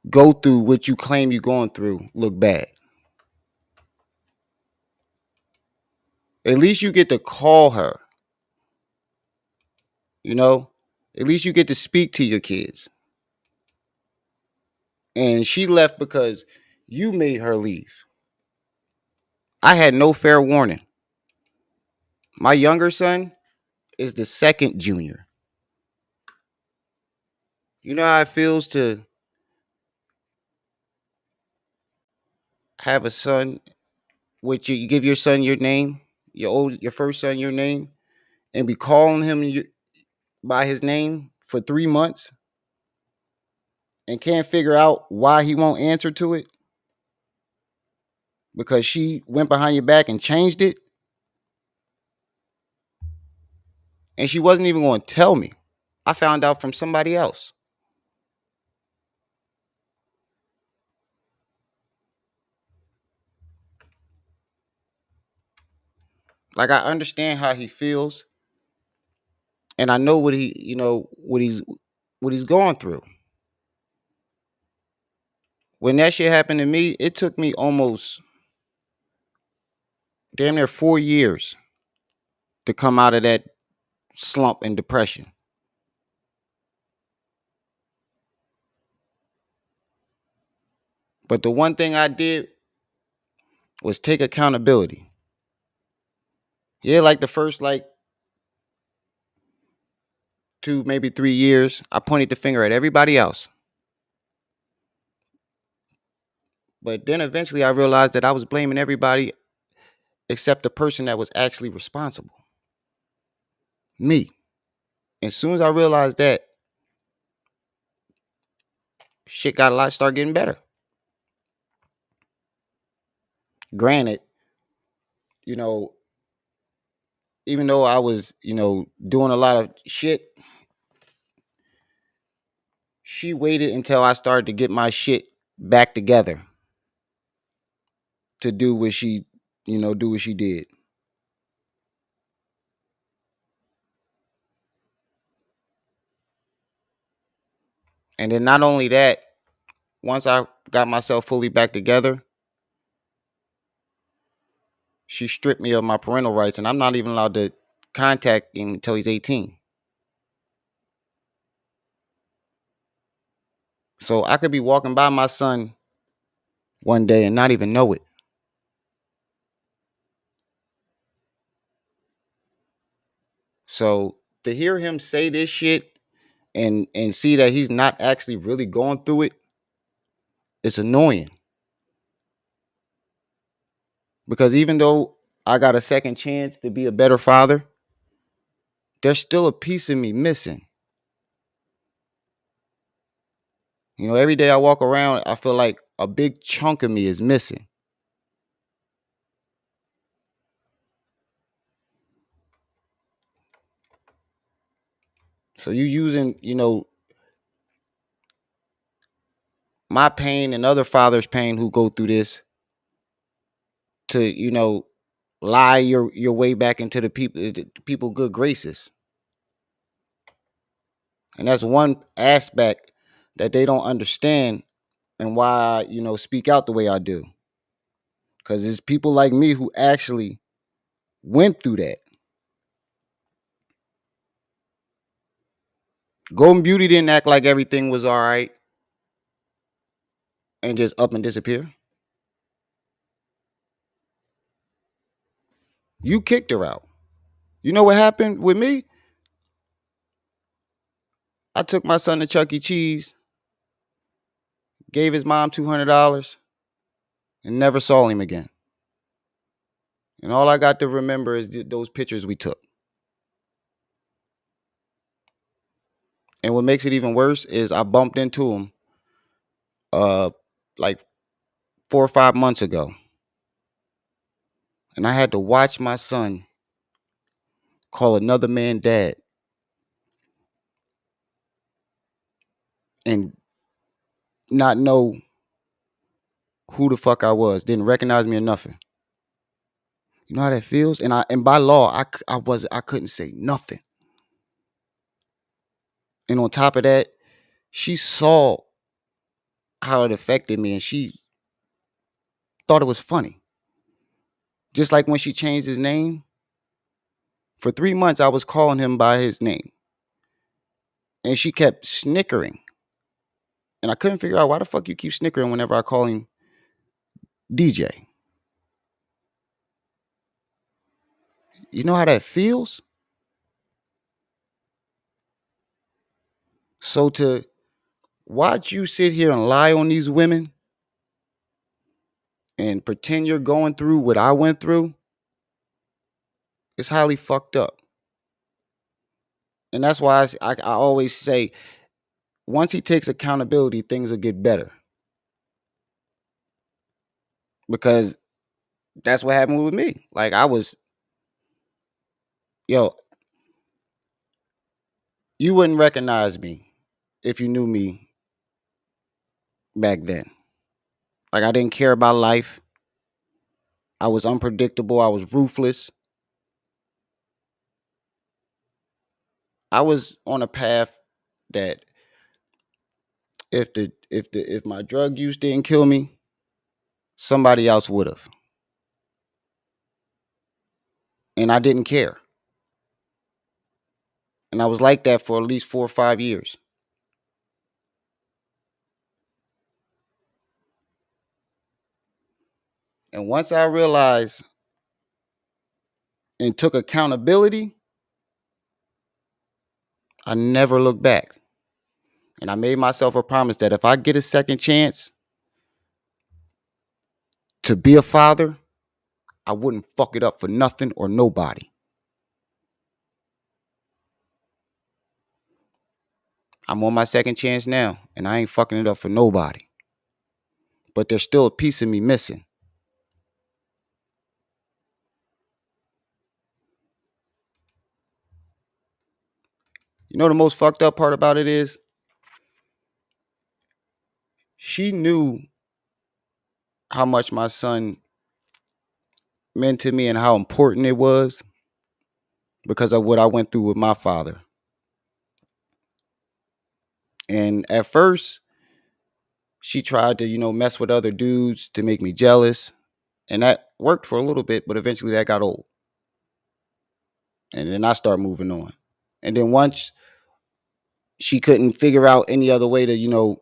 go through what you claim you're going through look bad. At least you get to call her, you know? At least you get to speak to your kids. And she left because you made her leave. I had no fair warning. My younger son is the second junior. You know how it feels to have a son, which you give your son your name, your first son your name, and be calling him by his name for 3 months and can't figure out why he won't answer to it because she went behind your back and changed it, and she wasn't even going to tell me. I found out from somebody else. Like, I understand how he feels, and I know what he's going through. When that shit happened to me, it took me almost damn near 4 years to come out of that slump and depression. But the one thing I did was take accountability. Yeah, like the first 2, maybe 3 years, I pointed the finger at everybody else. But then eventually I realized that I was blaming everybody except the person that was actually responsible. Me. As soon as I realized that, shit got a lot start getting better. Granted, you know, even though I was, doing a lot of shit, she waited until I started to get my shit back together to do what she did. And then not only that, once I got myself fully back together, she stripped me of my parental rights, and I'm not even allowed to contact him until he's 18. So I could be walking by my son one day and not even know it. So to hear him say this shit and see that he's not actually really going through it, it's annoying. Because even though I got a second chance to be a better father, there's still a piece of me missing. Every day I walk around, I feel like a big chunk of me is missing. So you using, my pain and other fathers' pain who go through this to, lie your way back into the people good graces. And that's one aspect that they don't understand and why I, speak out the way I do. Because it's people like me who actually went through that. Golden Beauty didn't act like everything was all right and just up and disappear. You kicked her out. You know what happened with me? I took my son to Chuck E. Cheese, gave his mom $200, and never saw him again. And all I got to remember is those pictures we took. And what makes it even worse is I bumped into him like 4 or 5 months ago. And I had to watch my son call another man dad and not know who the fuck I was, didn't recognize me or nothing. You know how that feels? And by law, I couldn't say nothing. And on top of that, she saw how it affected me and she thought it was funny. Just like when she changed his name, for 3 months I was calling him by his name. And she kept snickering. And I couldn't figure out why the fuck you keep snickering whenever I call him DJ. You know how that feels? So to watch you sit here and lie on these women and pretend you're going through what I went through, it's highly fucked up. And that's why I always say, once he takes accountability, things will get better. Because that's what happened with me. Like yo, you wouldn't recognize me if you knew me back then. Like, I didn't care about life. I was unpredictable. I was ruthless. I was on a path that if my drug use didn't kill me, somebody else would have. And I didn't care. And I was like that for at least 4 or 5 years. And once I realized and took accountability, I never looked back. And I made myself a promise that if I get a second chance to be a father, I wouldn't fuck it up for nothing or nobody. I'm on my second chance now, and I ain't fucking it up for nobody. But there's still a piece of me missing. You know the most fucked up part about it is, she knew how much my son meant to me and how important it was because of what I went through with my father. And at first, she tried to, mess with other dudes to make me jealous. And that worked for a little bit, but eventually that got old. And then I start moving on. And then once she couldn't figure out any other way to,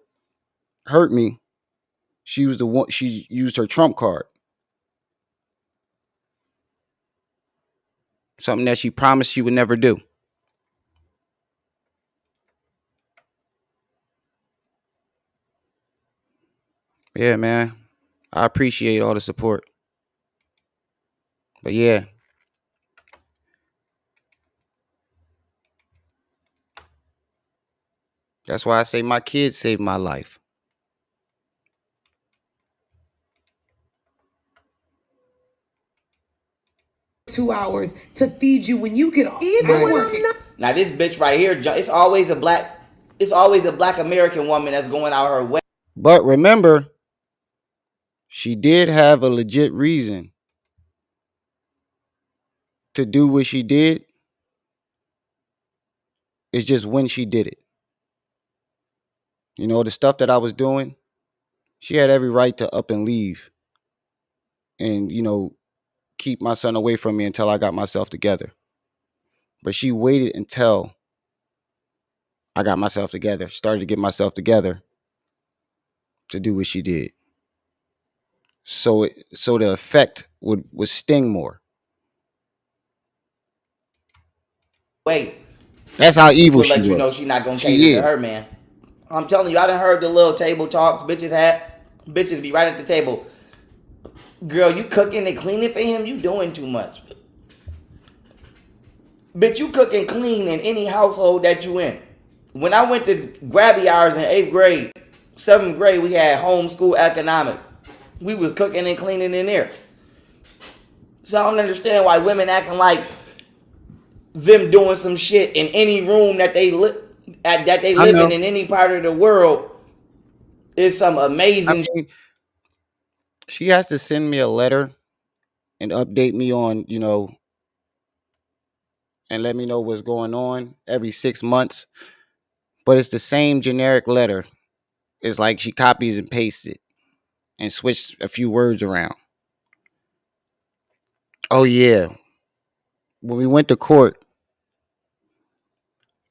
hurt me, she used her trump card. Something that she promised she would never do. Yeah, man. I appreciate all the support. But yeah. That's why I say my kids saved my life. 2 hours to feed you when you get off. Even when I'm not. Now this bitch right here, it's always a black American woman that's going out her way. But remember, she did have a legit reason to do what she did. It's just when she did it. The stuff that I was doing, she had every right to up and leave and, keep my son away from me until I got myself together. But she waited until I got myself together, started to get myself together to do what she did. So the effect would sting more. Wait. That's how evil To she let you know was. she's not gonna She cater to is. her man. I'm telling you, I done heard the little table talks bitches had. Bitches be right at the table. Girl, you cooking and cleaning for him? You doing too much. Bitch, you cook and clean in any household that you in. When I went to grabby hours in 8th grade, 7th grade, we had homeschool economics. We was cooking and cleaning in there. So I don't understand why women acting like them doing some shit in any room that they live in any part of the world is some amazing. She has to send me a letter and update me on, and let me know what's going on every 6 months. But it's the same generic letter. It's like she copies and pastes it and switches a few words around. Oh yeah. When we went to court,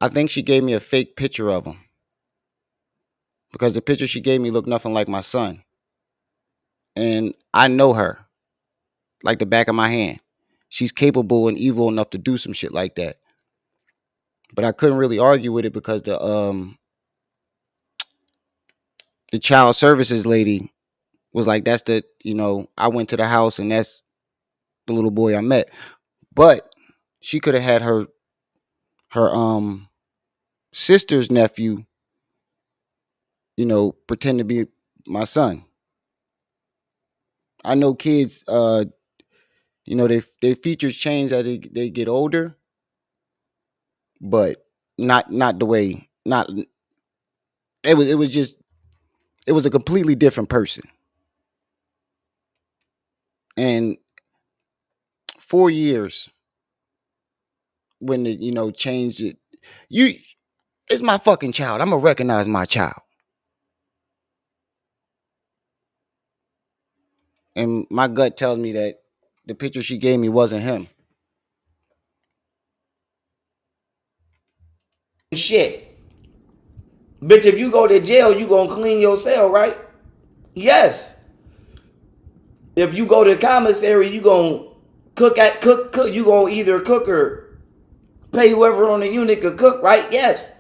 I think she gave me a fake picture of him. Because the picture she gave me looked nothing like my son. And I know her like the back of my hand. She's capable and evil enough to do some shit like that. But I couldn't really argue with it because the child services lady was like, that's the, I went to the house and that's the little boy I met. But she could have had her sister's nephew, pretend to be my son. I know kids, their features change as they get older, but not the way, not it was just, it was a completely different person. And 4 years when it, changed it, you it's my fucking child. I'm gonna recognize my child. And my gut tells me that the picture she gave me wasn't him. Shit. Bitch, if you go to jail, you gonna clean your cell, right? Yes. If you go to commissary, you gonna cook. You gonna either cook or pay whoever on the unit could cook, right? Yes.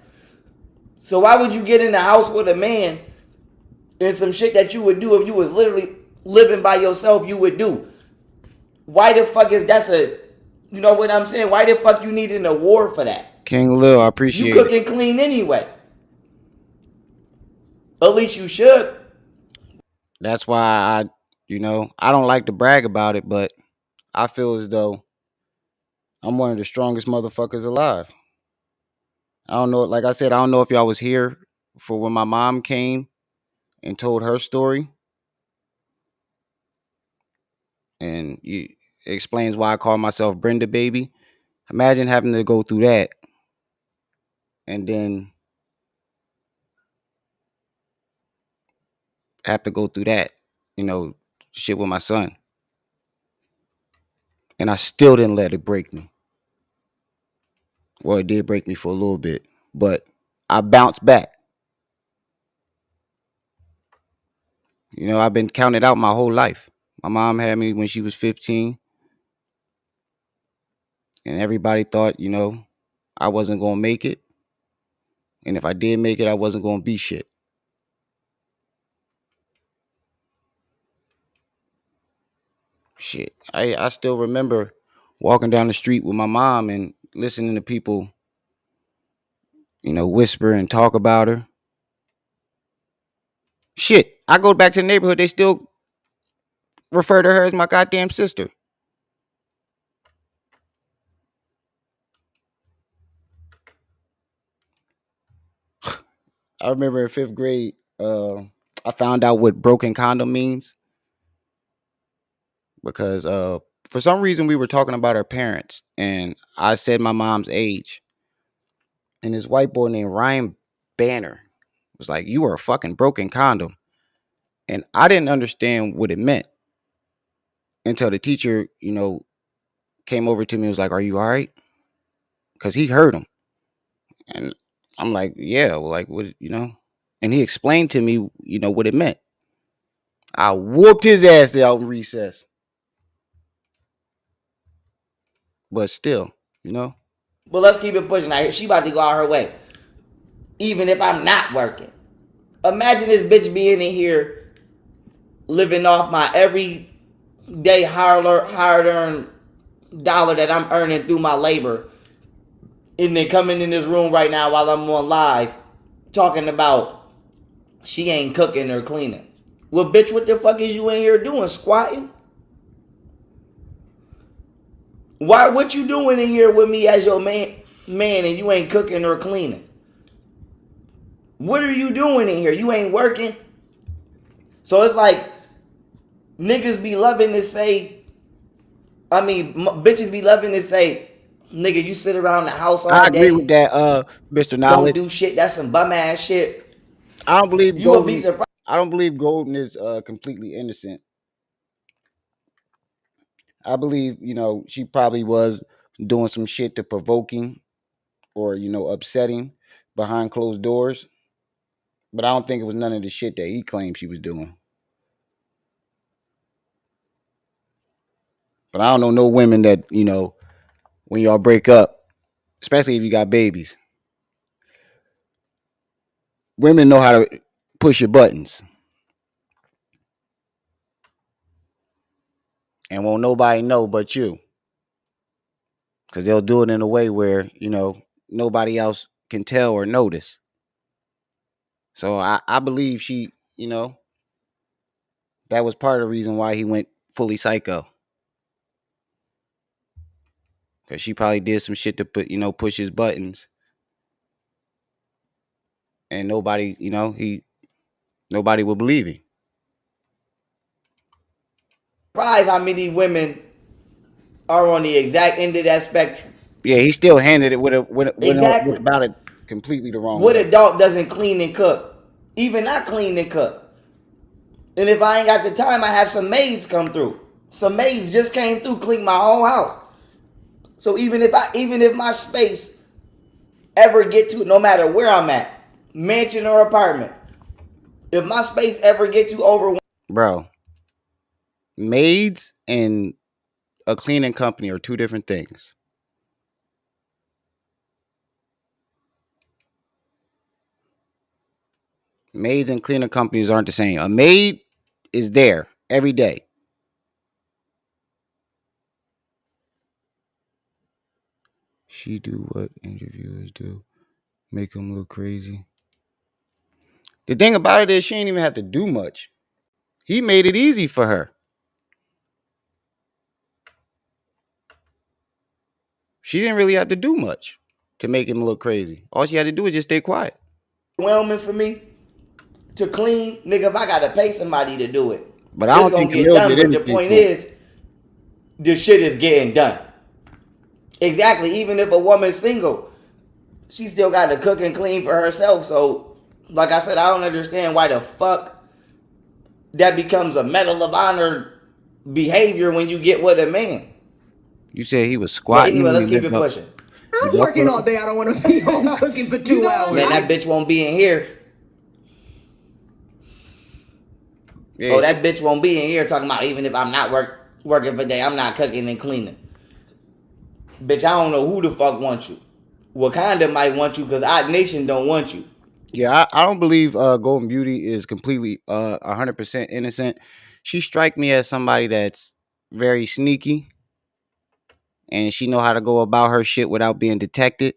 So why would you get in the house with a man and some shit that you would do if you was literally living by yourself? You would do. Why the fuck is that's a? You know what I'm saying? Why the fuck you need an award for that? King Lil, I You appreciate cook it. and clean anyway. At least you should. That's why I don't like to brag about it, but I feel as though I'm one of the strongest motherfuckers alive. I don't know, like I said, I don't know if y'all was here for when my mom came and told her story, and it explains why I call myself Brenda Baby. Imagine having to go through that and then have to go through that, you know, shit with my son. And I still didn't let it break me. Well, it did break me for a little bit, but I bounced back. I've been counted out my whole life. My mom had me when she was 15, and everybody thought, I wasn't going to make it. And if I did make it, I wasn't going to be shit. Shit. I still remember walking down the street with my mom and listening to people, whisper and talk about her. Shit. I go back to the neighborhood, they still refer to her as my goddamn sister. I remember in 5th grade, I found out what broken condom means because for some reason we were talking about our parents, and I said my mom's age, and this white boy named Ryan Banner was like, "You are a fucking broken condom," and I didn't understand what it meant until the teacher, came over to me and was like, "Are you all right?" Because he heard him, and I'm like, "Yeah." Well, like, what? And he explained to me, what it meant. I whooped his ass out in recess, but still, you know. But let's keep it pushing. She about to go out her way. Even if I'm not working. Imagine this bitch being in here living off my everyday hard earned dollar that I'm earning through my labor. And then coming in this room right now while I'm on live talking about she ain't cooking or cleaning. Well, bitch, what the fuck is you in here doing? Squatting? Why? What you doing in here with me as your man and you ain't cooking or cleaning? What are you doing in here? You ain't working? So it's like niggas be loving to say, bitches be loving to say, nigga, you sit around the house I all agree with day, that, Mr. don't Knowledge. do shit. That's some bum ass shit. I don't believe You will be Golden. surprised. I don't believe Golden is completely innocent. I believe she probably was doing some shit to provoking or upsetting behind closed doors, but I don't think it was none of the shit that he claimed she was doing. But I don't know no women that when y'all break up, especially if you got babies, women know how to push your buttons. and won't nobody know but you, because they'll do it in a way where nobody else can tell or notice. So I believe that was part of the reason why he went fully psycho, because she probably did some shit to push his buttons, and nobody will believe him. Surprised how many women are on the exact end of that spectrum. Yeah, he still handed it with Exactly. about it completely the wrong What way. adult doesn't clean and cook? Even I clean and cook. And if I ain't got the time, I have some maids come through. Some maids just came through, clean my whole house. So even if my space ever get to, no matter where I'm at, mansion or apartment, if my space ever get to over, Bro, maids and a cleaning company are two different things. Maids and cleaning companies aren't the same. A maid is there every day. She do what interviewers do, make them look crazy. The thing about it is she ain't even have to do much. He made it easy for her. She didn't really have to do much to make him look crazy. All she had to do was just stay quiet. overwhelming for me to clean, nigga, if I gotta pay somebody to do it, But I it's don't gonna think get Camille done. did But the anything point to him. is, the shit is getting done. Exactly. Even if a woman's single, she still got to cook and clean for herself. So, like I said, I don't understand why the fuck that becomes a medal of honor behavior when you get with a man. You said he was But squatting anyway, when he let's keep it lift up. pushing. I'm working all day. I don't want to be home cooking for 2 hours. Man, that bitch won't be in here. Yeah, Oh, that bitch won't be in here talking about even if I'm not working for day, I'm not cooking and cleaning. Bitch, I don't know who the fuck wants you. Wakanda might want you because our nation don't want you. yeah. I don't believe Golden Beauty is completely 100% innocent. She strike me as somebody that's very sneaky, and she know how to go about her shit without being detected.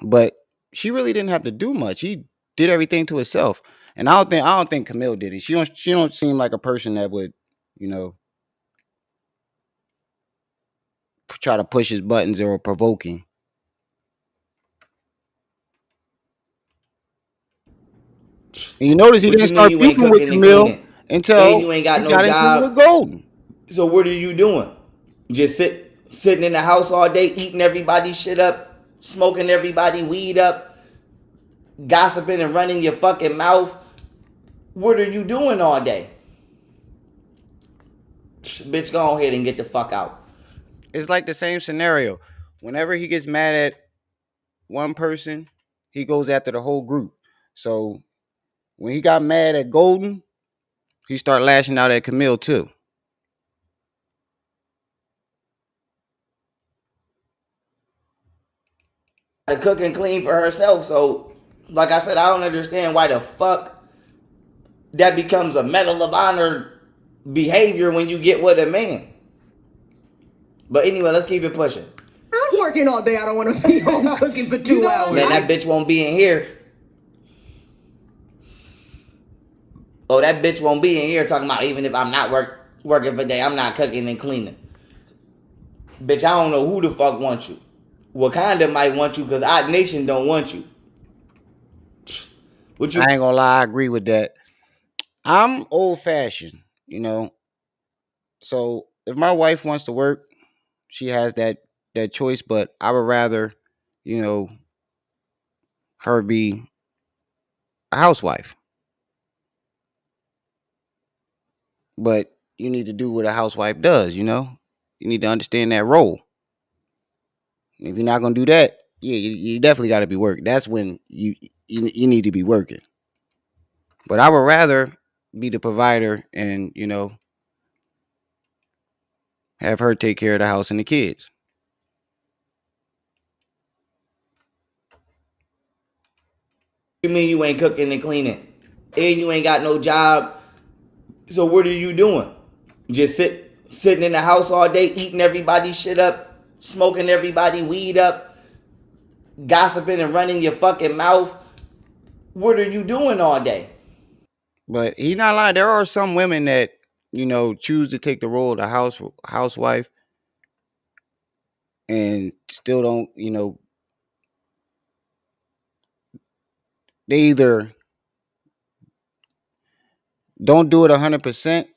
But she really didn't have to do much. She did everything to herself, and I don't think Camille did it. She don't seem like a person that would, you know, try to push his buttons or provoke him. And you notice he What didn't you mean start you ain't feuding with cooking and Camille cleaning? And until you ain't got he no got into it with job. Golden. So what are you doing? Just sitting in the house all day, eating everybody's shit up, smoking everybody weed up, gossiping and running your fucking mouth. What are you doing all day? Bitch, go ahead and get the fuck out. It's like the same scenario. Whenever he gets mad at one person, he goes after the whole group. So when he got mad at Golden, he started lashing out at Camille too. To cook and clean for herself. So, like I said, I don't understand why the fuck that becomes a medal of honor behavior when you get with a man. But anyway, let's keep it pushing. I'm working all day. I don't want to be home cooking for 2 hours. Man, that bitch won't be in here. Oh, that bitch won't be in here talking about even if I'm not working for day, I'm not cooking and cleaning. Bitch, I don't know who the fuck wants you. Wakanda might want you because our nation don't want you. What you I ain't gonna lie, I agree with that. I'm old fashioned, you know. So if my wife wants to work, she has that choice. But I would rather, you know, her be a housewife. But you need to do what a housewife does, you know. You need to understand that role. If you're not gonna do that, yeah, you definitely got to be working. That's when you need to be working. But I would rather be the provider and have her take care of the house and the kids. mean you ain't cooking and cleaning? And you ain't got no job. So what are you doing? Just sitting in the house all day, eating everybody's shit up, smoking everybody weed up, gossiping and running your fucking mouth. What are you doing all day? But he's not lying. There are some women that choose to take the role of the housewife and still don't. They either don't do it 100%,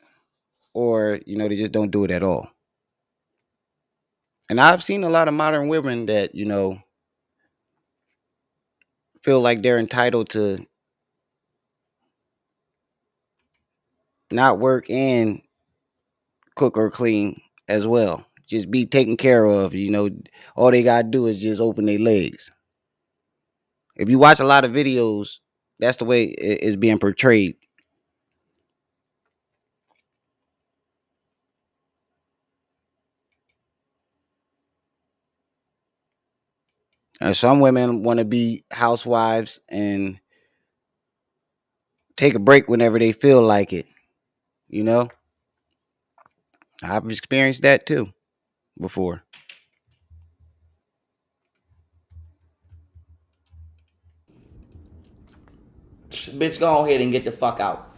or they just don't do it at all. And I've seen a lot of modern women that feel like they're entitled to not work and cook or clean as well. Just be taken care of. All they gotta do is just open their legs. If you watch a lot of videos, that's the way it's being portrayed. And some women want to be housewives and take a break whenever they feel like it. You know, I've experienced that too before. Bitch, go ahead and get the fuck out.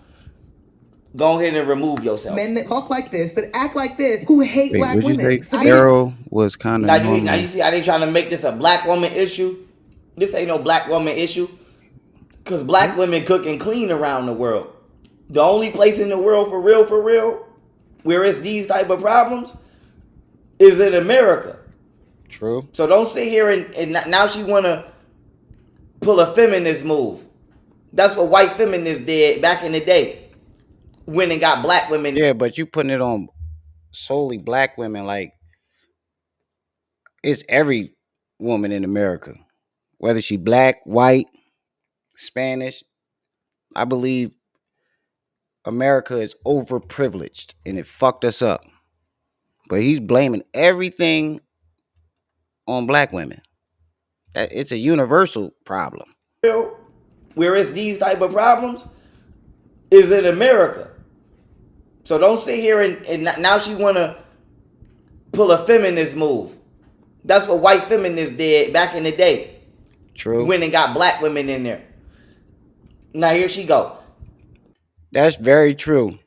Go ahead and remove yourself. Men that talk like this, that act like this, who hate Wait, black would you say women. Pharaoh was kind of Now you normal? see how they trying to make this a black woman issue? This ain't no black woman issue. Cause black women cook and clean around the world. The only place in the world for real, where it's these type of problems is in America. True. So don't sit here and now she wanna pull a feminist move. That's what white feminists did back in the day. Went and got black women. Yeah, but you putting it on solely black women, like it's every woman in America, whether she black, white, Spanish. I believe America is overprivileged and it fucked us up. But he's blaming everything on black women. It's a universal problem. Where it's these type of problems is in America. So don't sit here and now she wanna pull a feminist move. That's what white feminists did back in the day. True. Went and got black women in there. Now here she go. That's very true.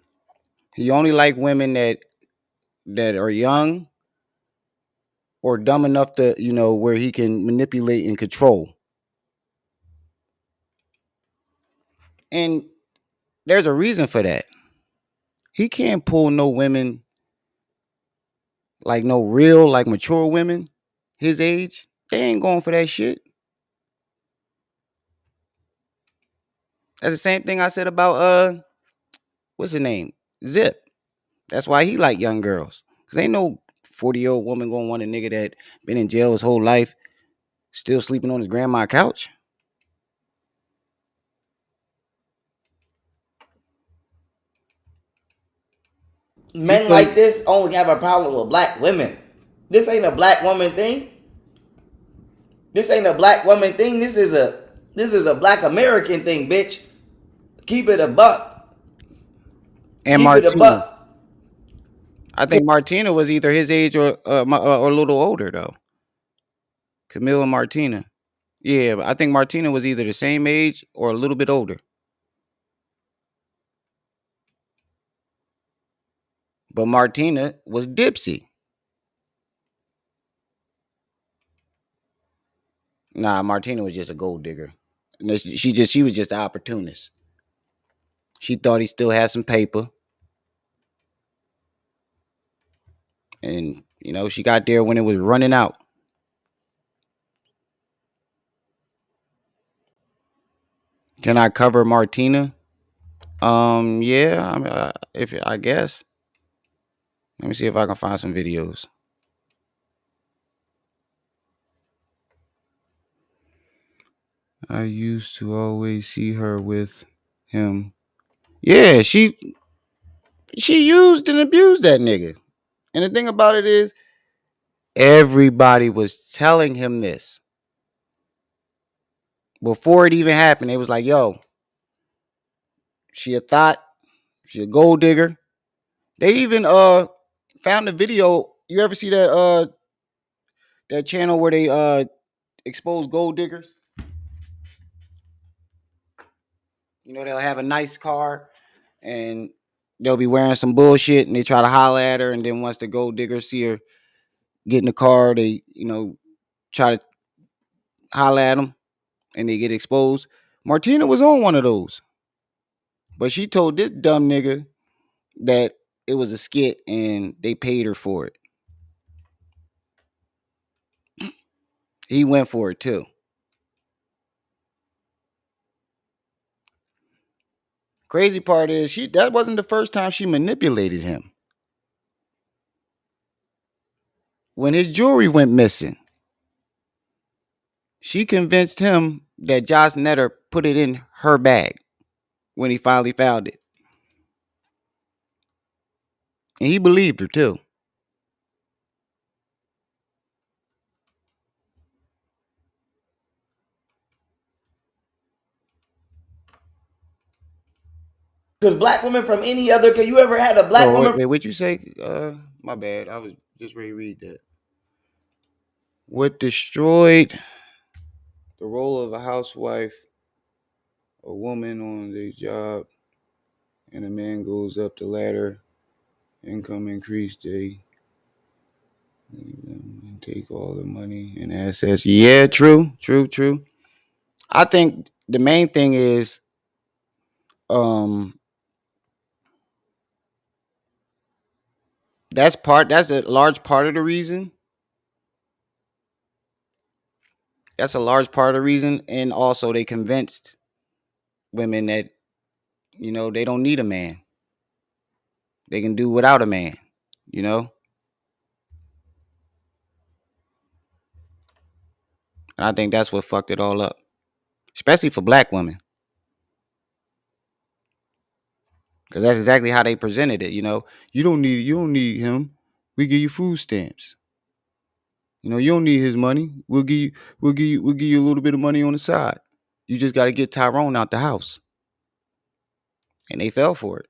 He only like women that are young or dumb enough to, where he can manipulate and control. And there's a reason for that. He can't pull no women, like no real, like mature women his age. They ain't going for that shit. That's the same thing I said about what's his name? Zip. That's why he like young girls. Cause ain't no 40-year-old woman gonna want a nigga that been in jail his whole life, still sleeping on his grandma's couch. He Men like put this only have a problem with black women. This ain't a black woman thing. This ain't a black woman thing. This is a black American thing, bitch. Keep it a buck. and Keep it a Martina. buck. I think Martina was either his age or or a little older though. Camille and Martina. Yeah, but I think Martina was either the same age or a little bit older. But Martina was Dipsy. Nah, Martina was just a gold digger. And she was just an opportunist. She thought he still had some paper. And she got there when it was running out. Can I cover Martina? Yeah, I mean, if I guess. Let me see if I can find some videos. I used to always see her with him. Yeah, she used and abused that nigga. And the thing about it is, everybody was telling him this before it even happened. They was like, "Yo, she a thought, she a gold digger. They even found the video. You ever see that channel where they expose gold diggers? You know, they'll have a nice car and they'll be wearing some bullshit and they try to holler at her, and then once the gold diggers see her get in the car, they, try to holler at them and they get exposed. Martina was on one of those, but she told this dumb nigga that it was a skit and they paid her for it. He went for it too. Crazy part is that wasn't the first time she manipulated him. When his jewelry went missing, she convinced him that Josh Netter put it in her bag when he finally found it. And he believed her too. Because black women from any other, can you ever had a black Oh, woman? wait, what'd you say? My bad. I was just ready to read that. What destroyed the role of a housewife, a woman on the job, and a man goes up the ladder, income increase, they take all the money and assets. Yeah, true. I think the main thing is um that's a large part of the reason. That's a large part of the reason. And also they convinced women that, they don't need a man. They can do without a man, you know? And I think that's what fucked it all up. Especially for black women. Because that's exactly how they presented it, You don't need him. We give you food stamps. You don't need his money. We'll give you a little bit of money on the side. You just gotta get Tyrone out the house. And they fell for it.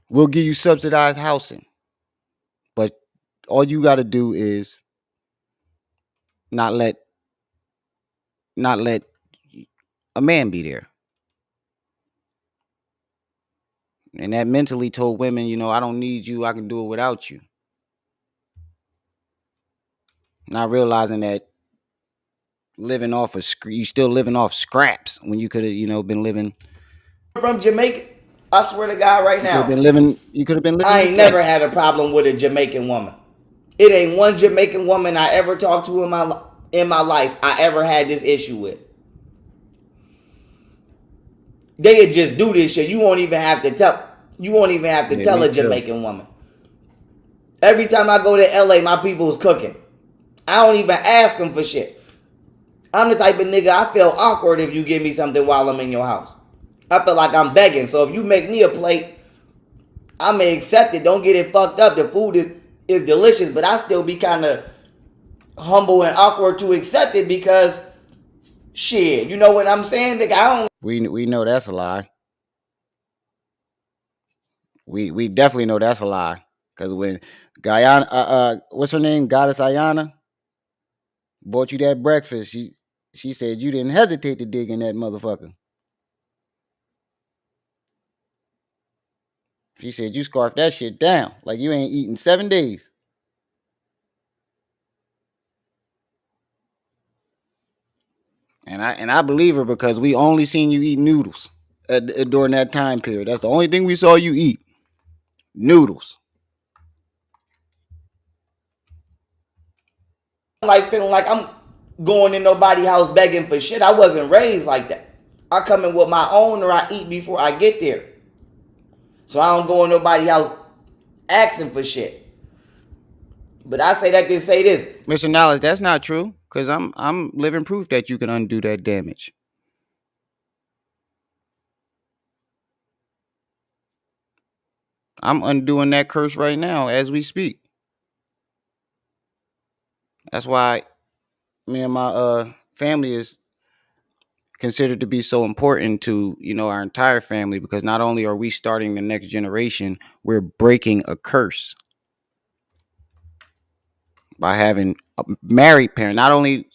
We'll give you subsidized housing. But all you gotta do is not let not let a man be there. And that mentally told women, I don't need you. I can do it without you. Not realizing that you still living off scraps when you could have, been living. From Jamaica, I swear to God, right You could have now, been living. You could have been living I with ain't that. never had a problem with a Jamaican woman. It ain't one Jamaican woman I ever talked to in my life I ever had this issue with. They just do this shit. You won't even have to tell. You won't even have to Yeah, tell me a too. Jamaican woman. Every time I go to LA, my people's cooking. I don't even ask them for shit. I'm the type of nigga, I feel awkward if you give me something while I'm in your house. I feel like I'm begging. So if you make me a plate, I may accept it. Don't get it fucked up. The food is delicious, but I still be kind of humble and awkward to accept it because shit, you know what I'm saying? Nigga, I don't. We know that's a lie. We definitely know that's a lie. Because when Guyana, what's her name, Goddess Ayana, bought you that breakfast, she said you didn't hesitate to dig in that motherfucker. She said you scarfed that shit down like you ain't eaten 7 days. And I believe her because we only seen you eat noodles during that time period. That's the only thing we saw you eat. Noodles. Like feeling like I'm going in nobody's house begging for shit. I wasn't raised like that. I come in with my own or I eat before I get there. So I don't go in nobody's house asking for shit. But I say that to say this. Mr. Knowledge, that's not true. Cause I'm living proof that you can undo that damage. I'm undoing that curse right now as we speak. That's why me and my family is considered to be so important to, our entire family, because not only are we starting the next generation, we're breaking a curse by having a married parent, not only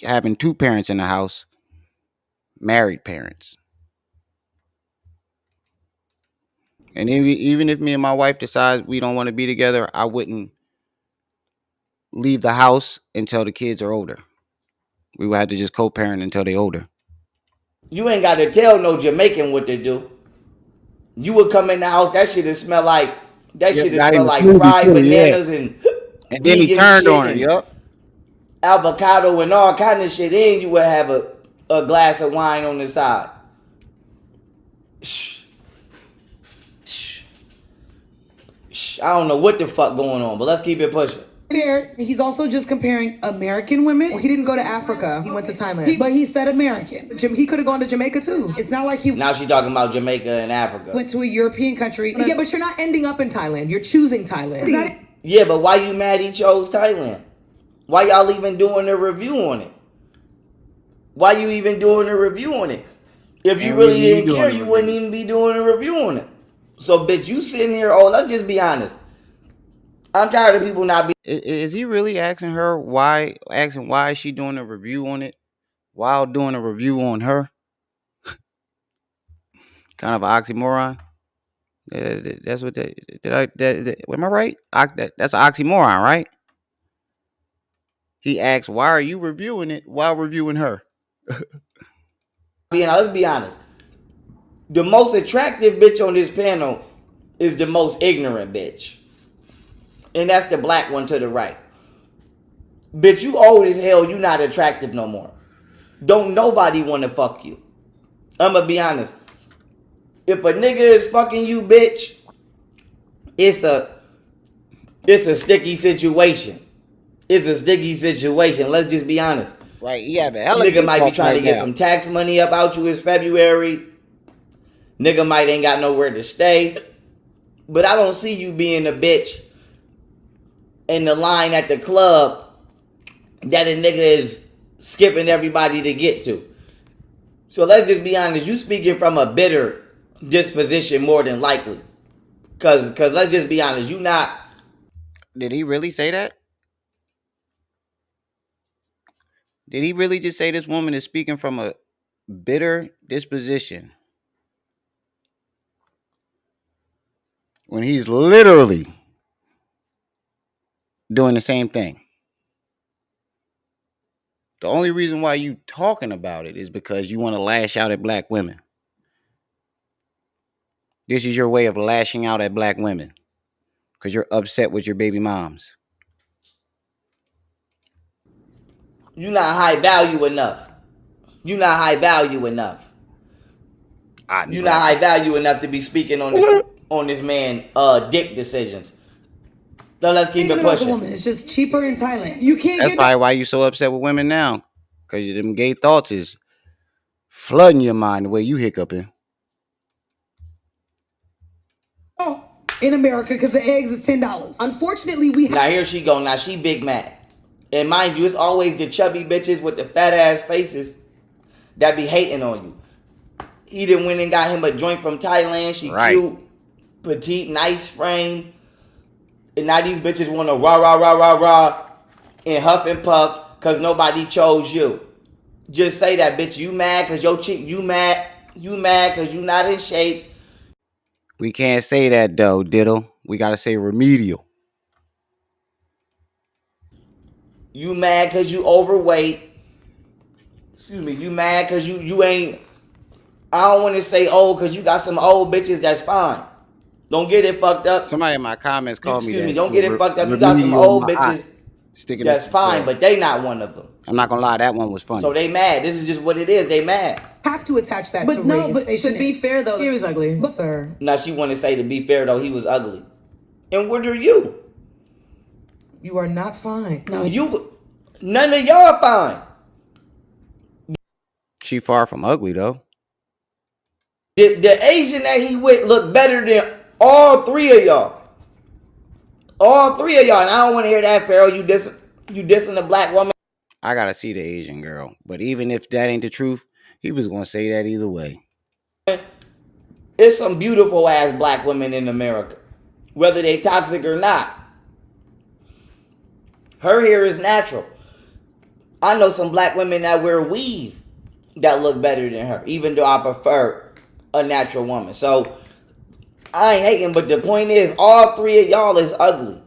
having two parents in the house, married parents. And even if me and my wife decide we don't want to be together, I wouldn't leave the house until the kids are older. We would have to just co-parent until they're older. You ain't got to tell no Jamaican what to do. You would come in the house, that shit would smell like fried bananas and And then he vegan turned shit on her. and Yup. avocado and all kind of shit. And you would have a glass of wine on the side. Shh. Shh. Shh. I don't know what the fuck going on, but let's keep it pushing. There, he's also just comparing American women. Well, he didn't go to Africa. He went to Thailand. But he said American. He could have gone to Jamaica too. It's not like he Now she's talking about Jamaica and Africa. went to a European country. Yeah, but you're not ending up in Thailand. You're choosing Thailand. Yeah, but why you mad he chose Thailand? Why y'all even doing a review on it? Why you even doing a review on it? If you really didn't care, you wouldn't even be doing a review on it. So, bitch, you sitting here, let's just be honest. I'm tired of people not being... Is he really asking her why is she doing a review on it while doing a review on her? Kind of an oxymoron. That's what am I right? That's an oxymoron, right? He asks, why are you reviewing it while reviewing her? Let's be honest. The most attractive bitch on this panel is the most ignorant bitch. And that's the black one to the right. Bitch, you old as hell, you not attractive no more. Don't nobody want to fuck you. I'ma be honest. If a nigga is fucking you, bitch, it's a sticky situation. It's a sticky situation. Let's just be honest. Right, yeah, the hell nigga might be trying to get some tax money up out you. It's February. Nigga might ain't got nowhere to stay. But I don't see you being a bitch in the line at the club that a nigga is skipping everybody to get to. So let's just be honest. You speaking from a bitter disposition more than likely. Cause let's just be honest. You not... Did he really say that? Did he really just say this woman is speaking from a bitter disposition? When he's literally doing the same thing. The only reason why you talking about it is because you want to lash out at black women. This is your way of lashing out at black women because you're upset with your baby moms. You're not high value enough. You're not high value enough. You're not high value enough to be speaking on this man dick decisions. No, let's keep it pushing. Woman, it's just cheaper in Thailand. You can't. That's probably why you so upset with women now, because them gay thoughts is flooding your mind the way you hiccuping. Oh, in America, because the eggs is $10. Unfortunately, Now here she go. Now she big mad. And mind you, it's always the chubby bitches with the fat ass faces that be hating on you. He done went and got him a joint from Thailand. She cute, petite, nice frame. And now these bitches want to rah and huff and puff because nobody chose you. Just say that, bitch. You mad because your chick, you mad because you not in shape. We can't say that though, Diddle. We got to say remedial. You mad because you overweight. Excuse me. You mad because you ain't... I don't want to say old because you got some old bitches that's fine. Don't get it fucked up. Somebody in my comments called me that. Excuse me. Don't get it fucked up. You got some old bitches that's fine, but they not one of them. I'm not going to lie. That one was funny. So they mad. This is just what it is. They mad. Have to attach that to race. But to be fair, though, he was ugly, sir. Now she want to say, to be fair, though, he was ugly. And what are you? You are not fine. No, none of y'all fine. She far from ugly, though. The Asian that he with look better than all three of y'all. All three of y'all. And I don't want to hear that, Pharaoh. You dissing the black woman. I gotta see the Asian girl. But even if that ain't the truth, he was gonna say that either way. There's some beautiful ass black women in America, whether they toxic or not. Her hair is natural. I know some black women that wear weave that look better than her, even though I prefer a natural woman. So I ain't hating, but the point is, all three of y'all is ugly.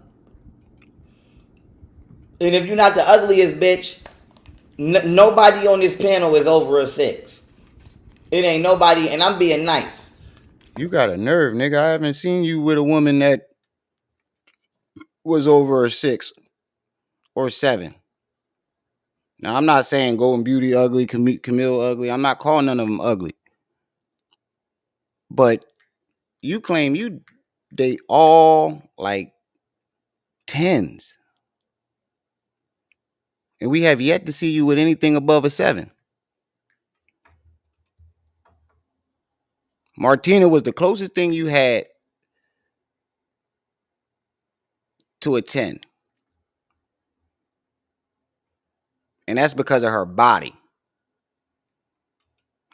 And if you're not the ugliest bitch, nobody on this panel is over a 6. It ain't nobody, and I'm being nice. You got a nerve, nigga. I haven't seen you with a woman that was over a 6 or 7. Now, I'm not saying Golden Beauty ugly, Camille ugly. I'm not calling none of them ugly. But you claim they all like 10s. And we have yet to see you with anything above a 7. Martina was the closest thing you had to a 10. And that's because of her body.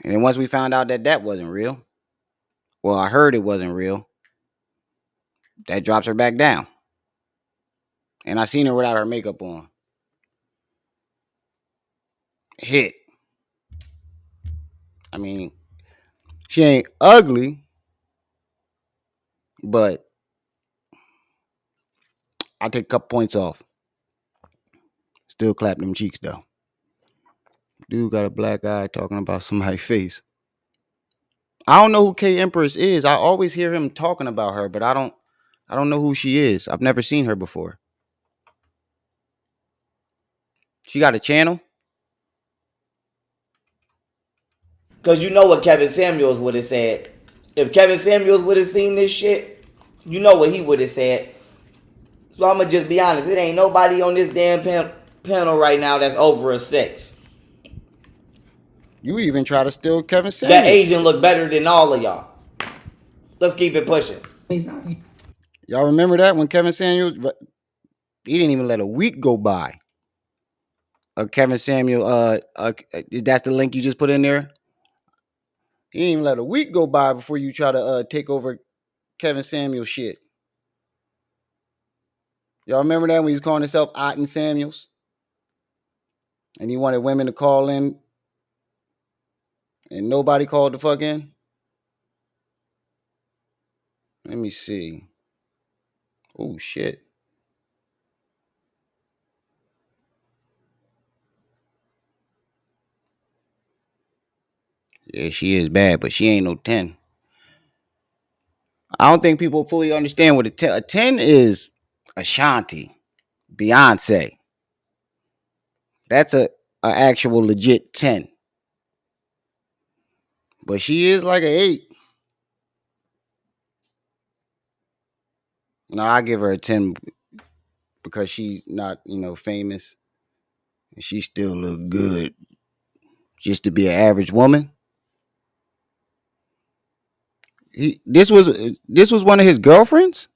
And then once we found out that that wasn't real, well, I heard it wasn't real, that drops her back down. And I seen her without her makeup on. Hit. I mean, she ain't ugly, but I take a couple points off. Still clap them cheeks though. Dude got a black eye talking about somebody's face. I don't know who K Empress is. I always hear him talking about her, but I don't know who she is. I've never seen her before. She got a channel? Because you know what Kevin Samuels would have said. If Kevin Samuels would have seen this shit, you know what he would have said. So I'm going to just be honest. It ain't nobody on this damn panel right now that's over a 6. You even try to steal Kevin Samuels. That Asian look better than all of y'all. Let's keep it pushing. Y'all remember that when Kevin Samuels, he didn't even let a week go by. Kevin Samuel, that's the link you just put in there. He didn't even let a week go by before you try to take over Kevin Samuel shit. Y'all remember that when he was calling himself Otten Samuels? And he wanted women to call in and nobody called the fuck in? Let me see. Oh, shit. Yeah, she is bad, but she ain't no 10. I don't think people fully understand what a 10 is. Ashanti, Beyonce. That's a actual legit 10. But she is like an 8. No, I give her a 10 because she's not, famous. And she still look good. Just to be an average woman. This was one of his girlfriends?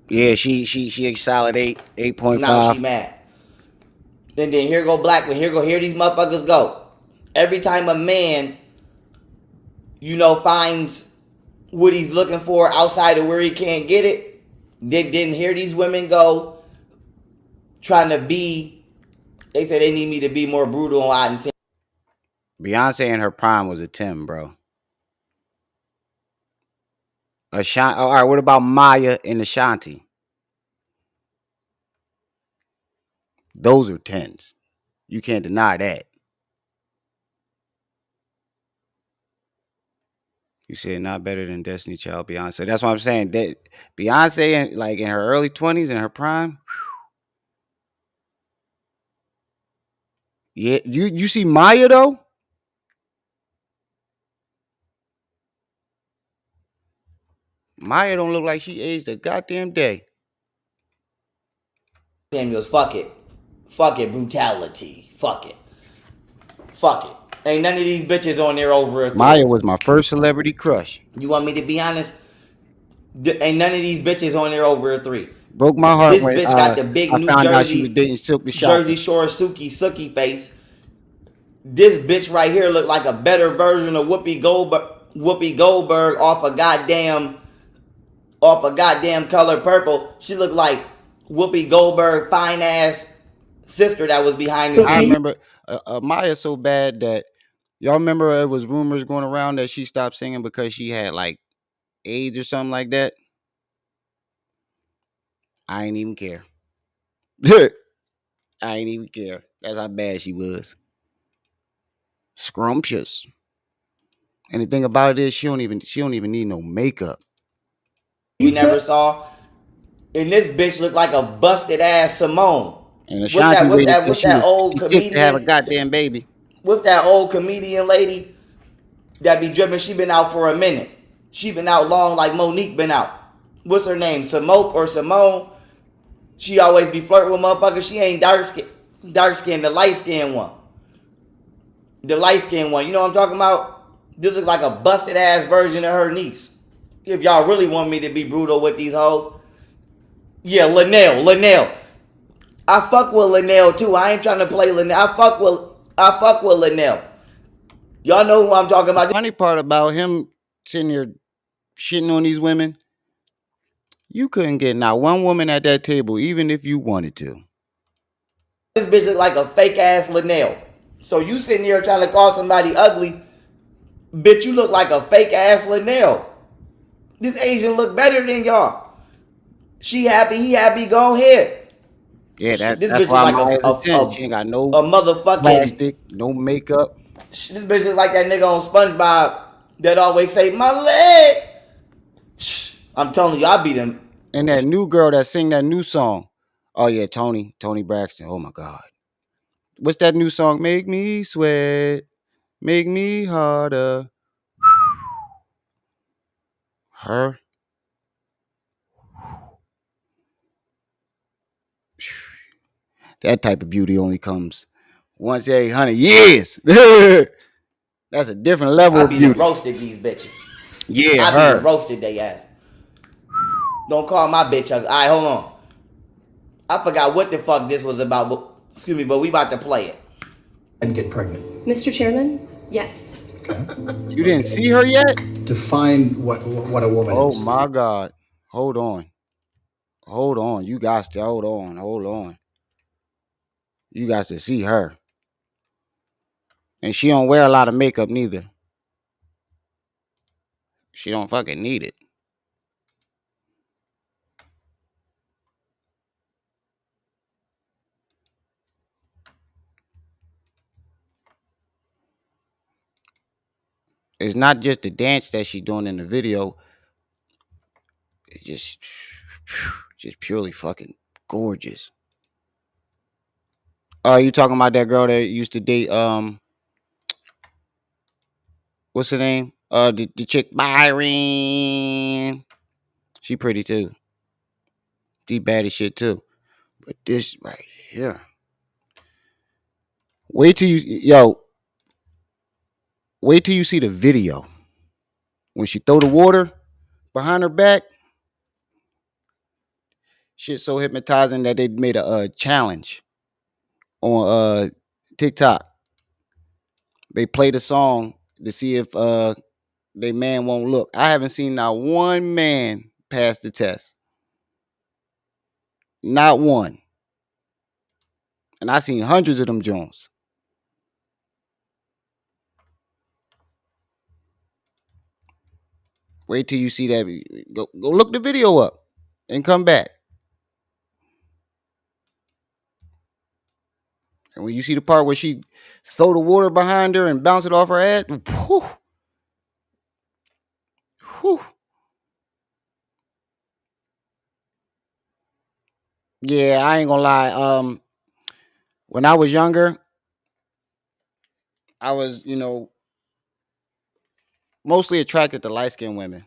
Yeah, she a solid 8.5. Now she mad. Then here go Blackman. Here these motherfuckers go. Every time a man, finds what he's looking for outside of where he can't get it, didn't hear these women go trying to be. They say they need me to be more brutal and intense. Beyonce in her prime was a 10, bro. Ashanti. All right, what about Maya and Ashanti? Those are 10s. You can't deny that. You said not better than Destiny Child, Beyonce. That's what I'm saying. That Beyonce, in her early 20s, in her prime. Yeah, you see Maya though. Maya don't look like she aged a goddamn day. Samuels, fuck it, brutality, fuck it. Ain't none of these bitches on there over a 3. Maya was my first celebrity crush. You want me to be honest? Ain't none of these bitches on there over a 3. Broke my heart This when bitch got the big I New found out she was Jersey, dating Silk the Jersey Shocker. Shore Suki face. This bitch right here look like a better version of Whoopi Goldberg off a goddamn Color Purple. She looked like Whoopi Goldberg fine ass sister that was behind the So I can scenes. you remember Maya so bad that y'all remember it was rumors going around that she stopped singing because she had like AIDS or something like that. I ain't even care. I ain't even care. That's how bad she was. Scrumptious. And the thing about it is she don't even need no makeup. We never saw. And this bitch looked like a busted ass Simone. And Ashanti What's waited that? till What's that old she's sick to have a comedian? goddamn baby. What's that old comedian lady that be dripping? She been out for a minute. She been out long like Monique been out. What's her name? Simope or Simone? She always be flirting with motherfuckers. She ain't dark skin, the light skin one. The light skin one. You know what I'm talking about? This is like a busted ass version of her niece. If y'all really want me to be brutal with these hoes. Yeah, Linnell. I fuck with Linnell too. I ain't trying to play Linnell. I fuck with Linnell. Y'all know who I'm talking The about. funny part about him sitting there shitting on these women, you couldn't get not one woman at that table, even if you wanted to. This bitch look like a fake ass Linnell. So you sitting here trying to call somebody ugly, bitch, you look like a fake ass Linnell. This Asian look better than y'all. She happy, he happy, go ahead. Yeah, This that's bitch is why like Maya's a 10. She ain't got no a motherfucking. plastic, no makeup. This bitch is like that nigga on SpongeBob that always say my leg. I'm telling you, I beat him. And that new girl that sing that new song. Oh yeah, Tony Braxton. Oh my God. What's that new song? Make me sweat, make me harder. Her. That type of beauty only comes once every 100 years. That's a different level I of be done beauty. roasted these bitches. Yeah, I be done her. roasted they ass. Don't call my bitch ugly. Alright, hold on. I forgot what the fuck this was about, but excuse me, but we about to play it. And get pregnant. Mr. Chairman, yes. Okay. You didn't see her yet? Define what a woman Oh is. my God. Hold on. Hold on. You guys to hold on. Hold on. You got to see her. And she don't wear a lot of makeup neither. She don't fucking need it. It's not just the dance that she doing in the video. It's just purely fucking gorgeous. You talking about that girl that used to date what's her name? The chick Byron. She pretty too. She bad as shit too. But this right here. Wait till wait till you see the video. When she throw the water behind her back, shit so hypnotizing that they made a challenge on TikTok. They played a song to see if they man won't look. I haven't seen not one man pass the test. Not one. And I seen hundreds of them Jones. Wait till you see that. Go look the video up and come back. And when you see the part where she throw the water behind her and bounce it off her ass, whew, whew. Yeah, I ain't gonna lie. When I was younger, I was, mostly attracted to light skinned women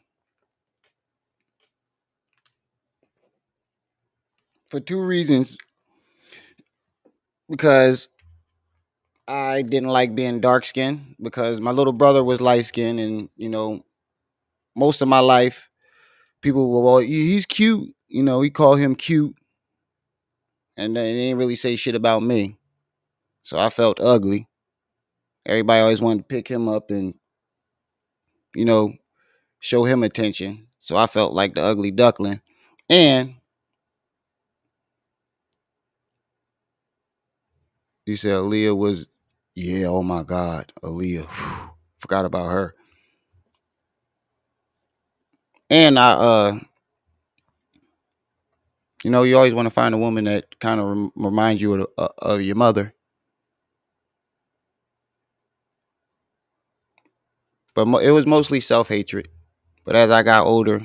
for two reasons. Because I didn't like being dark skinned because my little brother was light skinned, and most of my life people were, well, he's cute. He called him cute, and they didn't really say shit about me. So I felt ugly. Everybody always wanted to pick him up and you know show him attention. So I felt like the ugly duckling. And you said Aaliyah was, yeah, oh my God, Aaliyah. Forgot about her. And you always want to find a woman that kind of reminds you of your mother. But it was mostly self hatred. But as I got older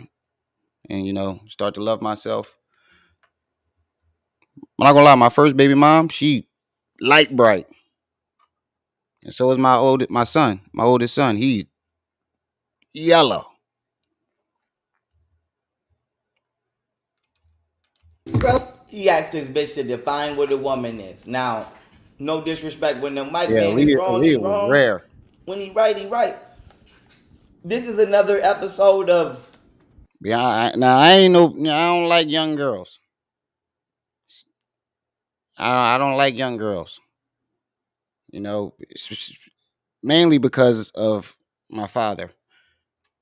and start to love myself, I'm not gonna lie, my first baby mom, she light bright, and so is my oldest son. He's yellow. He asked this bitch to define what a woman is. Now, no disrespect, when the white Yeah, man is wrong, he Aaliyah was wrong. rare. When he right, he right. This is another episode of Yeah, now I ain't no. I don't like young girls. I don't like young girls. Mainly because of my father.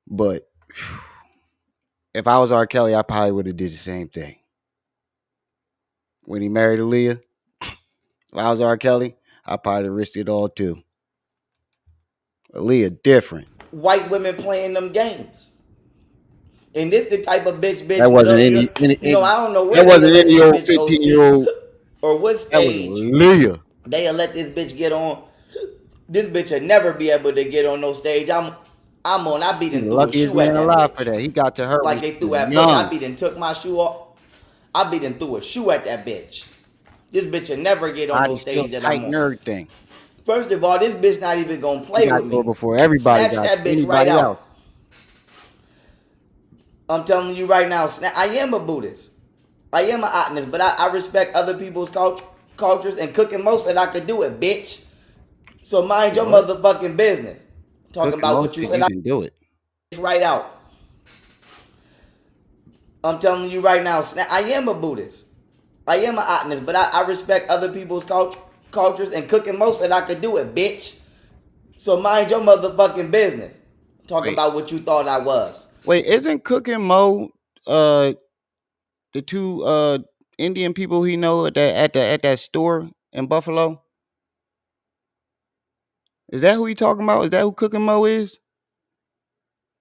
But if I was R. Kelly, I probably would have did the same thing. When he married Aaliyah, if I was R. Kelly, I probably risked it all too. Aaliyah different. white women playing them games. And this the type of bitch, That wasn't I don't know that where they'll wasn't let any this old bitch go 15-year speak old. or what That was stage Aaliyah. they'll let this bitch get on. This bitch will never be able to get on no stage. I beat He's and the threw a luckiest shoe at man that alive for bitch. that. He got to her when Like she they threw was at Push. I young. beat and took my shoe off. I beat and threw a shoe at that bitch. This bitch will never get on no Body still stage that tight I'm and on. everything. First of all, this bitch not even gonna He play got with to her me. before everybody Snatch got that bitch right anybody else. out. I'm telling you right now, I am a Buddhist. I am an Atnist, but I respect other people's cultures, and cooking most and I could do it, bitch. So mind your What? motherfucking business. Talking Cooking about what most you shit, said, you can do it. right out. I'm telling you right now, I am a Buddhist. I am an Atnist, but I respect other people's cultures, and cooking most and I could do it, bitch. So mind your motherfucking business. Talking Wait, about what you thought I was. isn't Cooking Mo uh the two Indian people he know at that store in Buffalo? Is that who he talking about? Is that who Cooking Mo is?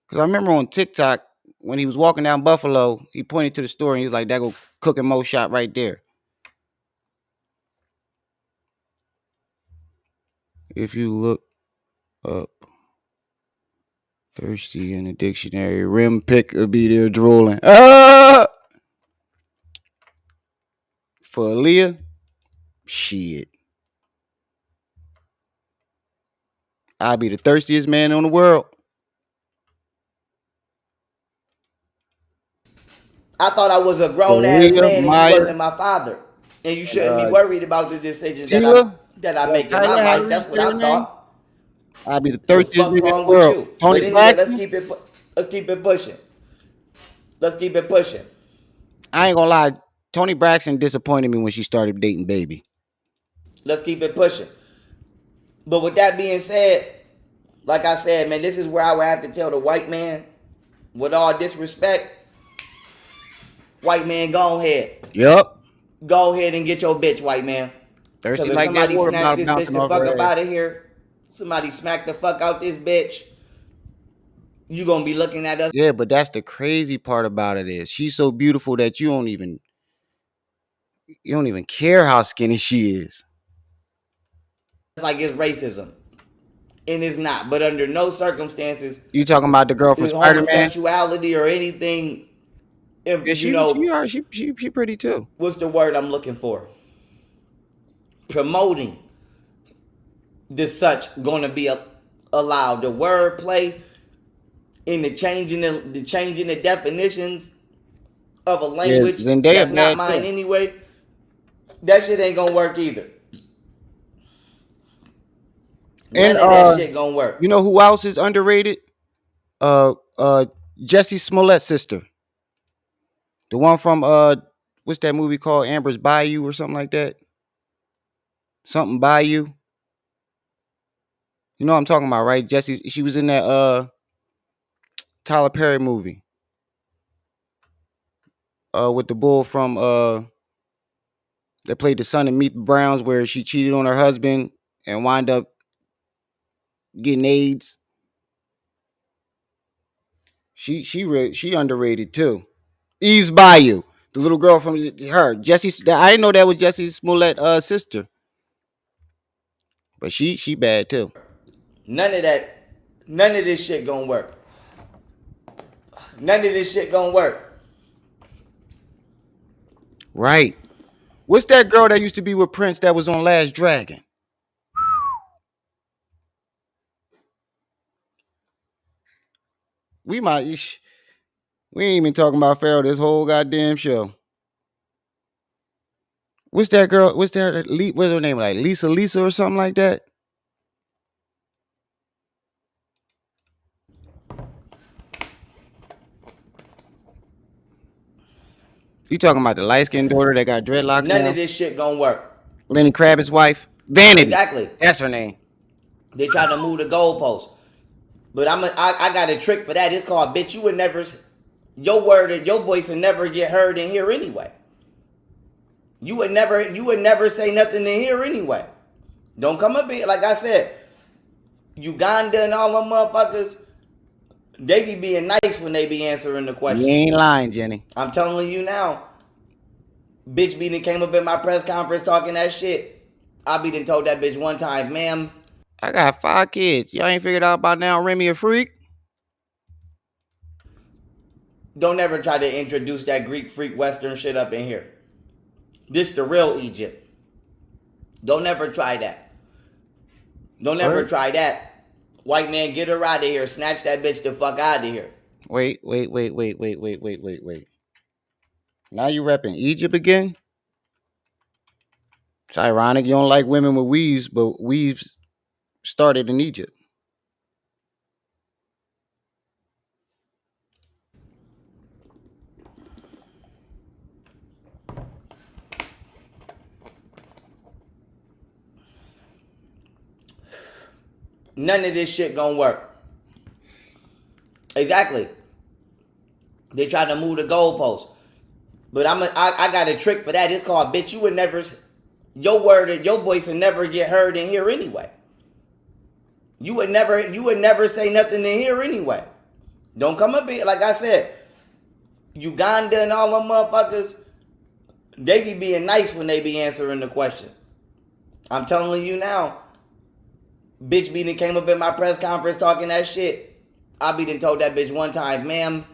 Because I remember on TikTok when he was walking down Buffalo, he pointed to the store and he was like, "That go Cooking Mo shop right there." If you look up thirsty in the dictionary, rim pick will be there drooling. Ah! For Aaliyah, shit. I'd be the thirstiest man in the world. I thought I was a grown ass Aaliyah, man and you Maya, wasn't my father. And you and shouldn't be worried about the decisions that I Tila, that I make in my Tyler, life. however you That's say what her I name. thought. I'd be the The thirstiest fuck nigga in wrong the with world. you? Tony But anyway, let's Braxton. keep it pushing. Let's keep it pushing. I ain't gonna lie. Tony Braxton disappointed me when she started dating Baby. Let's keep it pushing. But with that being said, like I said, man, this is where I would have to tell the white man, with all disrespect, white man, go ahead. Yup. Go ahead and get your bitch, white man. Because Thirsty if like that somebody water snatch bottle this bitch bouncing the off fuck her up ass. out of here, somebody smack the fuck out this bitch, you gonna be looking at us Yeah, but that's the crazy part about it is she's so beautiful that you don't even care how skinny she is. like it's racism. And it's not. But under no circumstances You talking about the girl from is Spider Man? homosexuality or anything, Yeah, if she pretty too. what's the word I'm looking for? Promoting this such gonna be allowed. The wordplay in the changing the definitions of a Yeah, language Zendaya that's not bad mine too. anyway, that shit ain't gonna work either. And None of that shit gonna work. you know who else is underrated? Uh, uh, Jesse Smollett's sister, the one from what's that movie called? Amber's Bayou or something like that. Something Bayou. You know what I'm talking about, right? Jesse. She was in that Tyler Perry movie. With the bull from that played the son of Meet the Browns, where she cheated on her husband and wind up getting AIDS. She underrated too. Eve's Bayou, the little girl from her Jesse. I didn't know that was Jesse Smollett sister, but she bad too. None of that. None of this shit gonna work. None of this shit gonna work. Right. What's that girl that used to be with Prince that was on Last Dragon? We might. We ain't even talking about Pharaoh this whole goddamn show. What's that girl? What's her name? Like Lisa or something like that? You talking about the light skinned daughter that got dreadlocks None now? of this shit gonna work. Lenny Kravitz's wife? Vanity. Exactly. That's her name. They tried to move the goalpost. But I got a trick for that. It's called bitch. You would never, your word and your voice would never get heard in here anyway. You would never say nothing in here anyway. Don't come up here. Like I said, Uganda and all them motherfuckers, they be being nice when they be answering the question. You ain't lying, Jenny. I'm telling you now. Bitch be done came up in my press conference talking that shit. I be done told that bitch one time, ma'am, I got 5 kids. Y'all ain't figured out by now Remy a freak? don't ever try to introduce that Greek freak Western shit up in here. This the real Egypt. Don't ever try that. Don't ever try that. White man, get her out of here. Snatch that bitch the fuck out of here. Wait. Now you repping Egypt again? It's ironic you don't like women with weaves, but weaves started in Egypt. None of this shit gonna work. Exactly. They tried to move the goalpost. But I got a trick for that. It's called bitch. You would never, your word and your voice would never get heard in here anyway. You would never say nothing in here anyway. Don't come up here. Like I said, Uganda and all them motherfuckers, they be being nice when they be answering the question. I'm telling you now. Bitch be done came up in my press conference talking that shit. I be done told that bitch one time, ma'am,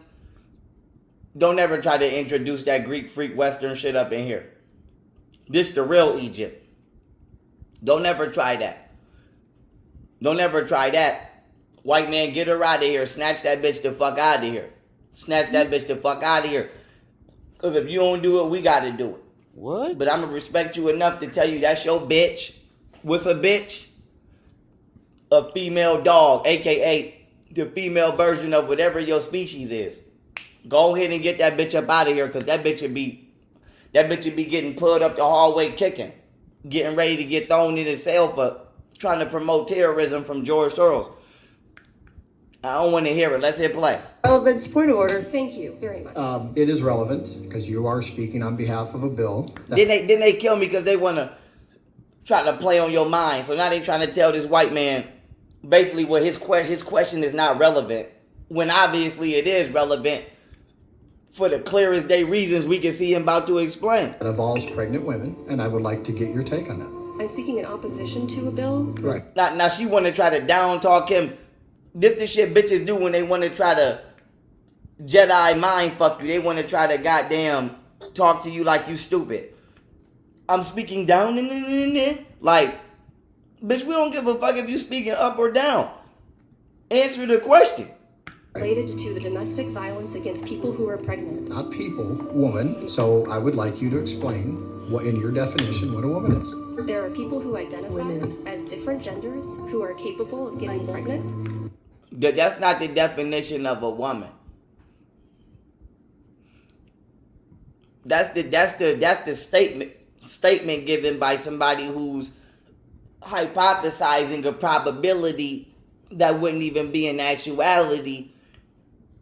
don't ever try to introduce that Greek freak Western shit up in here. This the real Egypt. Don't ever try that. Don't ever try that. White man, get her out of here. Snatch that bitch the fuck out of here. Snatch that bitch the fuck out of here. Because if you don't do it, we got to do it. What? But I'm going to respect you enough to tell you that's your bitch. What's a bitch? A female dog, a.k.a. the female version of whatever your species is. Go ahead and get that bitch up out of here, because that bitch would be getting pulled up the hallway kicking, getting ready to get thrown in the cell for trying to promote terrorism from George Soros. I don't want to hear it. Let's hit play. Relevance, point of order. Thank you very much. It is relevant because you are speaking on behalf of a bill. Then they kill me because they want to try to play on your mind. So now they trying to tell this white man basically what his question is not relevant, when obviously it is relevant for the clearest day reasons we can see him about to explain. That involves pregnant women, and I would like to get your take on that. I'm speaking in opposition to a bill. Right. Now she want to try to down talk him. This the shit bitches do when they want to try to Jedi mind fuck you. They want to try to goddamn talk to you like you stupid. I'm speaking down like, bitch, we don't give a fuck if you speaking up or down. Answer the question. Related to the domestic violence against people who are pregnant. Not people, woman. So I would like you to explain what, in your definition, what a woman is. There are people who identify Women. as different genders who are capable of getting pregnant. That's not the definition of a woman. That's the statement given by somebody who's hypothesizing a probability that wouldn't even be in actuality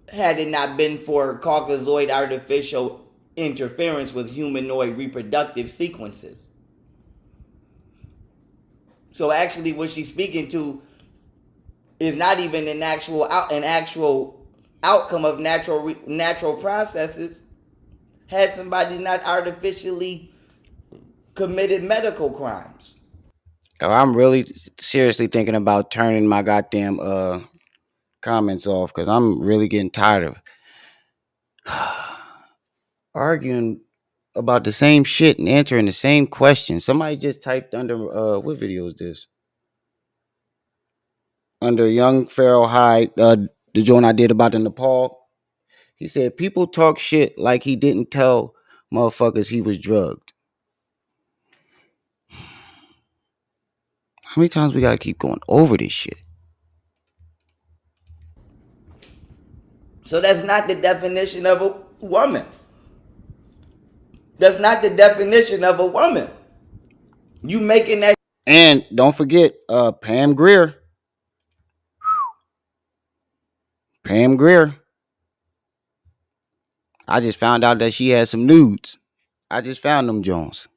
had it not been for Caucasoid artificial interference with humanoid reproductive sequences. So actually what she's speaking to is not even an actual outcome of natural processes had somebody not artificially committed medical crimes. Oh, I'm really seriously thinking about turning my goddamn comments off because I'm really getting tired of arguing about the same shit and answering the same question. Somebody just typed under what video is this? Under young Pharaoh Hyde, the joint I did about the Nepal. He said people talk shit like he didn't tell motherfuckers he was drugged. How many times we gotta keep going over this shit? So that's not the definition of a woman. That's not the definition of a woman. You making that. And don't forget, Pam Grier. Pam Grier. I just found out that she has some nudes. I just found them Jones.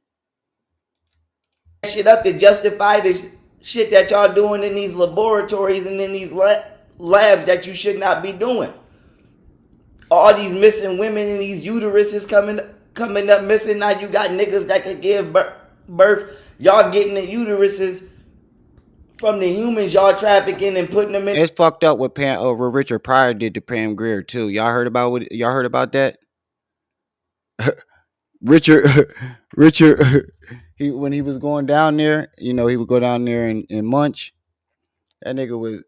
Shit up to justify the shit that y'all doing in these laboratories and in these labs that you should not be doing. All these missing women and these uteruses coming up missing. Now you got niggas that could give birth. Y'all getting the uteruses from the humans y'all trafficking and putting them in. It's fucked up what Richard Pryor did to Pam Grier too. Y'all heard about that? Richard, when he was going down there, he would go down there and munch. That nigga was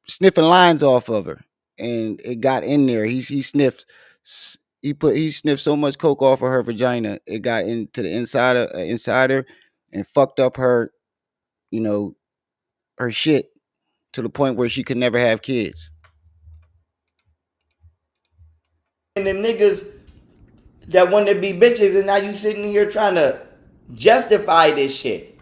sniffing lines off of her, and it got in there. He sniffed so much coke off of her vagina, it got into the inside her, and fucked up her, her shit to the point where she could never have kids. And the niggas that want to be bitches, and now you sitting here trying to justify this shit.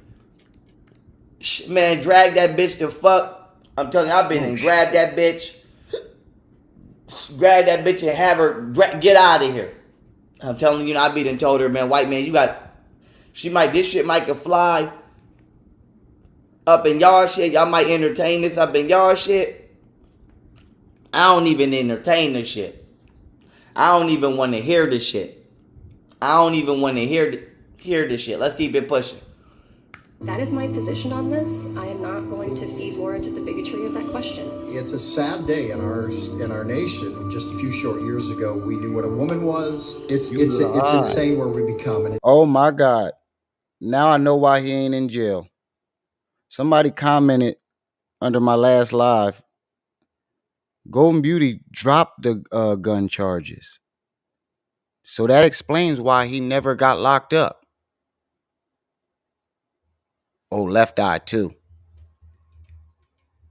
Man, drag that bitch to fuck. I'm telling you, I've been and grabbed that bitch. Grab that bitch and have her get out of here. I'm telling you, I be done told her, man, white man, this shit might could fly up in y'all shit. Y'all might entertain this up in y'all shit. I don't even entertain this shit. I don't even want to hear this shit. I don't even want to hear this shit. Let's keep it pushing. That is my position on this. I am not going to feed more into the bigotry of that question. It's a sad day in our nation. Just a few short years ago, we knew what a woman was. It's insane where we become. And oh my God! Now I know why he ain't in jail. Somebody commented under my last live. Golden Beauty dropped the gun charges, so that explains why he never got locked up. Oh, Left Eye too.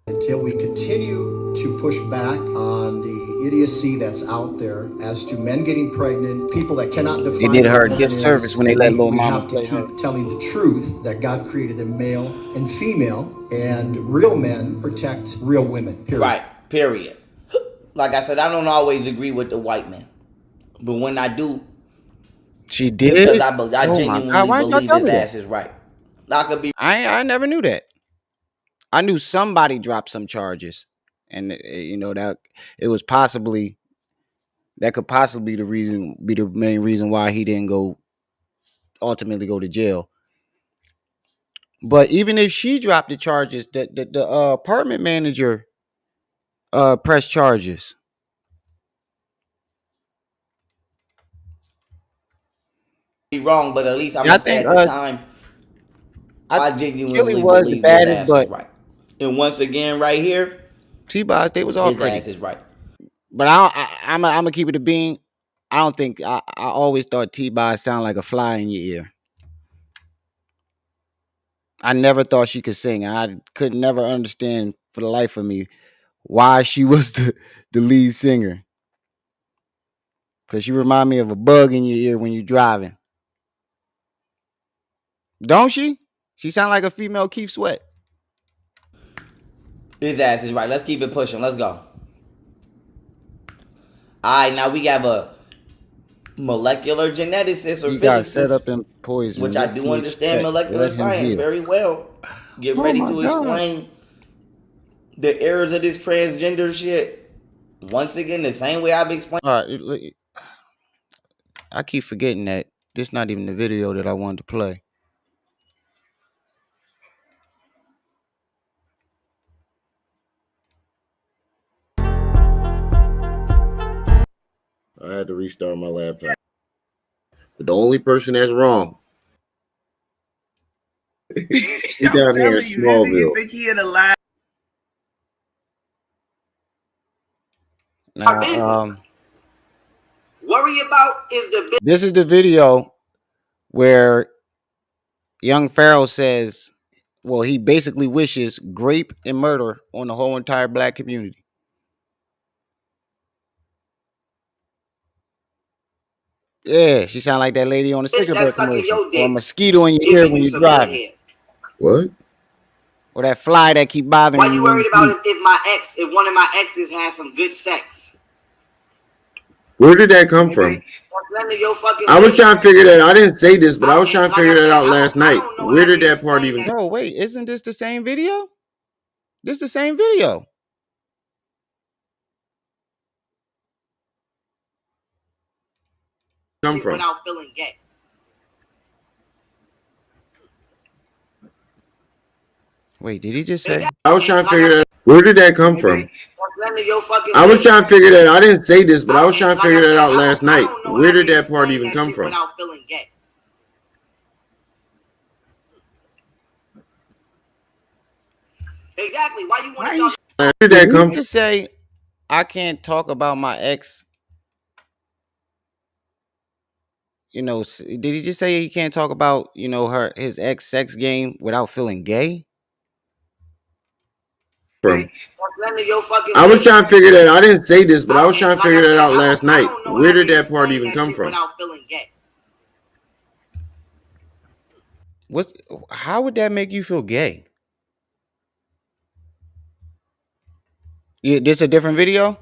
until we continue to push back on the idiocy that's out there as to men getting pregnant, people that cannot define. They did her a what disservice when they let Lil Mama play her. We have to keep telling the truth that God created them male and female, and real men protect real women. Period. Right. Period. Like I said, I don't always agree with the white man, but when I do, she did. Because I genuinely believe his ass is right. I never knew that. I knew somebody dropped some charges, and that it was possibly that could possibly be the main reason why he didn't ultimately go to jail. But even if she dropped the charges, the apartment manager pressed charges. Be wrong, but at least I'm gonna say at the time, I genuinely was believe the his baddest, ass but is right. And once again, right here, T-Boz, they was all his pretty. ass is right. But I'm gonna keep it a bean. I don't think I always thought T-Boz sound like a fly in your ear. I never thought she could sing. I could never understand for the life of me why she was the lead singer. Cause she remind me of a bug in your ear when you're driving. Don't she? She sound like a female Keith Sweat. His ass is right. Let's keep it pushing. Let's go. Alright, now we have a molecular geneticist or He got set physicist, up in poison. which I What do do you understand expect? molecular Let him science heal. very well. Get Oh ready my to God. explain the errors of this transgender shit. Once again, the same way I've explained. All right, I keep forgetting that this not even the video that I wanted to play. I had to restart my laptop. But the only person that's wrong, he down here in Smallville. Think he in a lie? Now, Worry about is the this is the video where young Pharaoh says, well, he basically wishes grape and murder on the whole entire black community. Yeah, she sound like that lady on the bitch cigarette that's sucking commercial, your or a dick, mosquito in your ear giving when you you're some good driving, head. What? or that fly that keep bothering Why you you when you worried about sleep. if one of my exes has some good sex? Where did that come from? That's none of your fucking I was business. trying to figure that. I didn't say this, but I was trying to Like I figure that said, out last I night. don't know Where how did to that part explain even that. No, wait, isn't this the same video? This the same video. come from? Without feeling gay. Wait, did he just say? I was trying to figure that. Where did that come from? That's none of your fucking I was business. trying to figure that. I didn't say this, but I was trying to Like I figure that said, out last I night. don't know Where how did to that part explain even that come shit from? without feeling gay. Exactly. Why you want to talk? Where did Did that he come from? just say I can't talk about my ex? You know, did he just say he can't talk about, you know, his ex sex game without feeling gay? From? That's none of your fucking I was business. trying to figure that. I didn't say this, but I was trying to Like I figure that said, out last I night. don't know Where how did to that part explain even that come shit from? without feeling gay. What? How would that make you feel gay? Yeah, this a different video.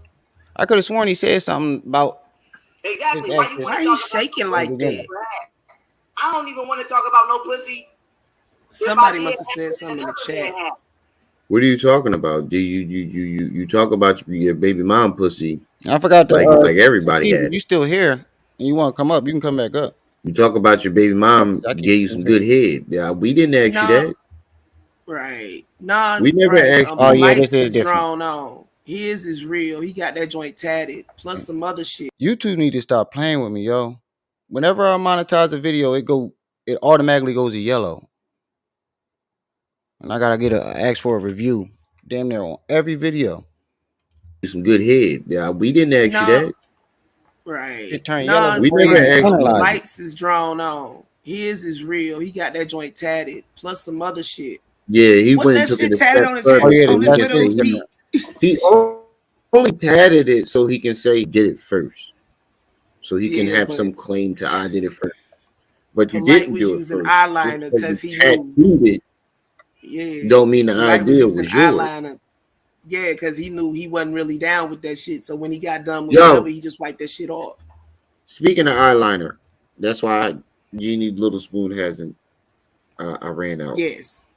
I could have sworn he said something about his Exactly. Why ex you at want Why to he talk about shaking the like beginning. that? I don't even want to talk about no pussy. Somebody must have said something in the chat. What are you talking about? Do you talk about your baby mom pussy I forgot to. like everybody Steve, if had you it? still here and you want to come up, you can come back up. You talk about your baby mom I keep gave you some good head. Yeah, we didn't ask you No, that. right. Nah, We never Bryce. asked Oh The you. yeah, this lights is is different. drawn on. His is real. He got that joint tatted. Plus some other shit. YouTube need to stop playing with me, yo. Whenever I monetize a video, it automatically goes to yellow, and I gotta ask for a review. Damn near on every video, Some good head. Yeah, we didn't ask you Nah, that. right. it turned yellow Nah, We before you never even Bryce. asked The you. analyze it. lights is drawn on. His is real. He got that joint tatted. Plus some other shit. Yeah, he What's went and that took it shit a tatted step on his Oh further yeah, the so on he his that's can shit is widow's say peak? different. he only tatted it so he can say did it first. So he can Yeah, have but some claim to I did it first. But you Polite didn't was do it using first. Just eyeliner because you because he knew. tattooed it Yeah, don't mean the Polite was idea using was yours. eyeliner. Yeah, because he knew he wasn't really down with that shit. So when he got done with whatever, Yo, he just wiped that shit off. speaking of eyeliner, that's why Genie Little Spoon hasn't. I ran out. Yes.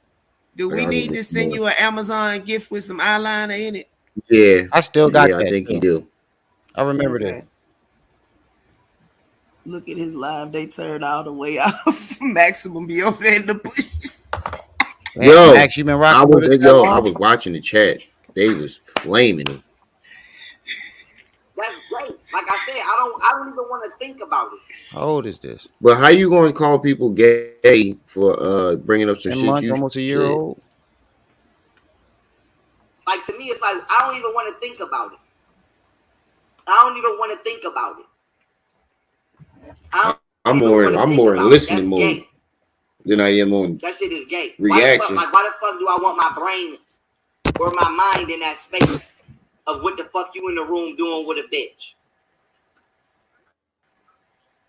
Do I we gotta go need get to some send more. you an Amazon gift with some eyeliner in it? Yeah, I still got yeah, I that think you too. do. I remember this. Okay. Look at his live. They turned all the way off. Maximum be over there in the bush. Damn, Yo, Max, you been rocking with us that I long? was watching the chat. They was flaming it. That's great. Like I said, I don't even want to think about it. How old is this? But how you going to call people gay for bringing up some 10 shit months, you almost a year said? old. Like to me, it's like I don't even want to think about it. I don't even want to think about it. I'm more in listening mode than I am on that shit is gay. reaction. Why the fuck do I want my brain or my mind in that space of what the fuck you in the room doing with a bitch?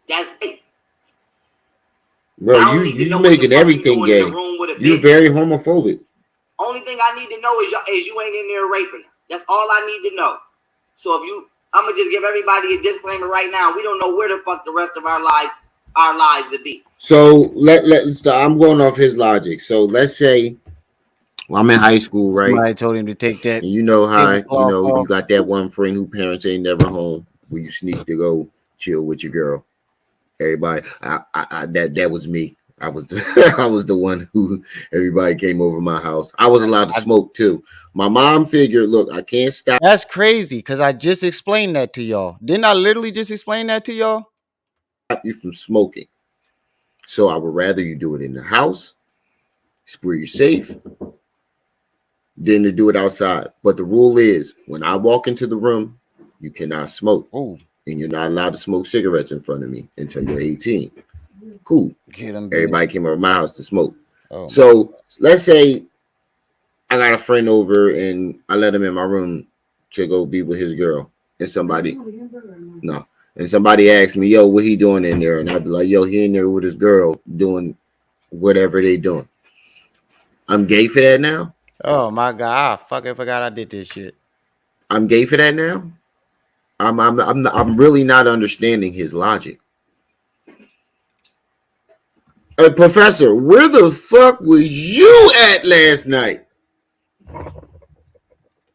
That's gay. Bro, you making everything gay. You're very homophobic. Only thing I need to know is you ain't in there raping her. That's all I need to know. So I'm gonna just give everybody a disclaimer right now. We don't know where the fuck the rest of our lives would be. So I'm going off his logic. So let's say, well, I'm in high school, right? Somebody told him to take that. And you know how you got that one friend who parents ain't never home, where you sneak to go chill with your girl. Everybody, that was me. I was the one who everybody came over my house. I was allowed to smoke too. My mom figured, look, I can't stop. That's crazy because I just explained that to y'all. Didn't I literally just explain that to y'all? Stop you from smoking. So I would rather you do it in the house, where you're safe, than to do it outside. But the rule is, when I walk into the room, you cannot smoke. Ooh. And you're not allowed to smoke cigarettes in front of me until you're 18. Cool. Everybody came over my house to smoke. Oh, so let's say I got a friend over and I let him in my room to go be with his girl. And somebody asked me, yo, what he doing in there? And I'd be like, yo, he in there with his girl doing whatever they doing. I'm gay for that now? Oh my God. I fucking forgot I did this shit. I'm gay for that now? I'm really not understanding his logic. Professor, where the fuck was you at last night?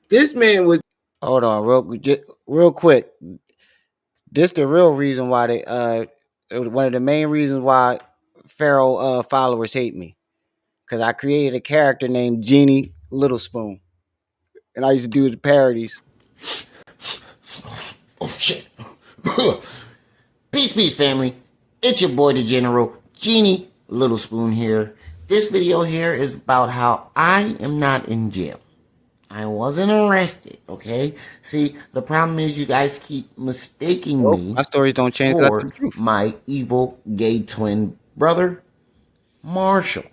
This man was. Hold on, real quick. This the real reason why it was one of the main reasons why Pharaoh followers hate me, because I created a character named Genie Littlespoon, and I used to do the parodies. Oh shit. Peace, family. It's your boy, the General, Genie Littlespoon here. This video here is about how I am not in jail. I wasn't arrested, okay? See, the problem is you guys keep mistaking me my stories don't change for my evil gay twin brother, Marshall,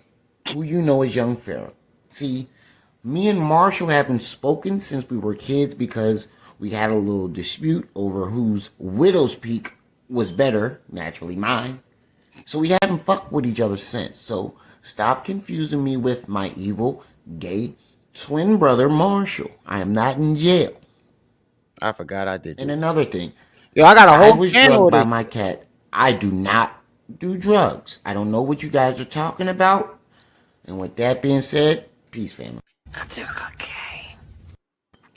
who you know as young Pharaoh. See, me and Marshall haven't spoken since we were kids because we had a little dispute over whose widow's peak was better, naturally mine. So we haven't fucked with each other since. So stop confusing me with my evil gay twin brother Marshall. I am not in jail. I forgot I did. And another thing, yo, I got a whole I was drugged by my cat. I do not do drugs. I don't know what you guys are talking about. And with that being said, peace, family. I do cocaine.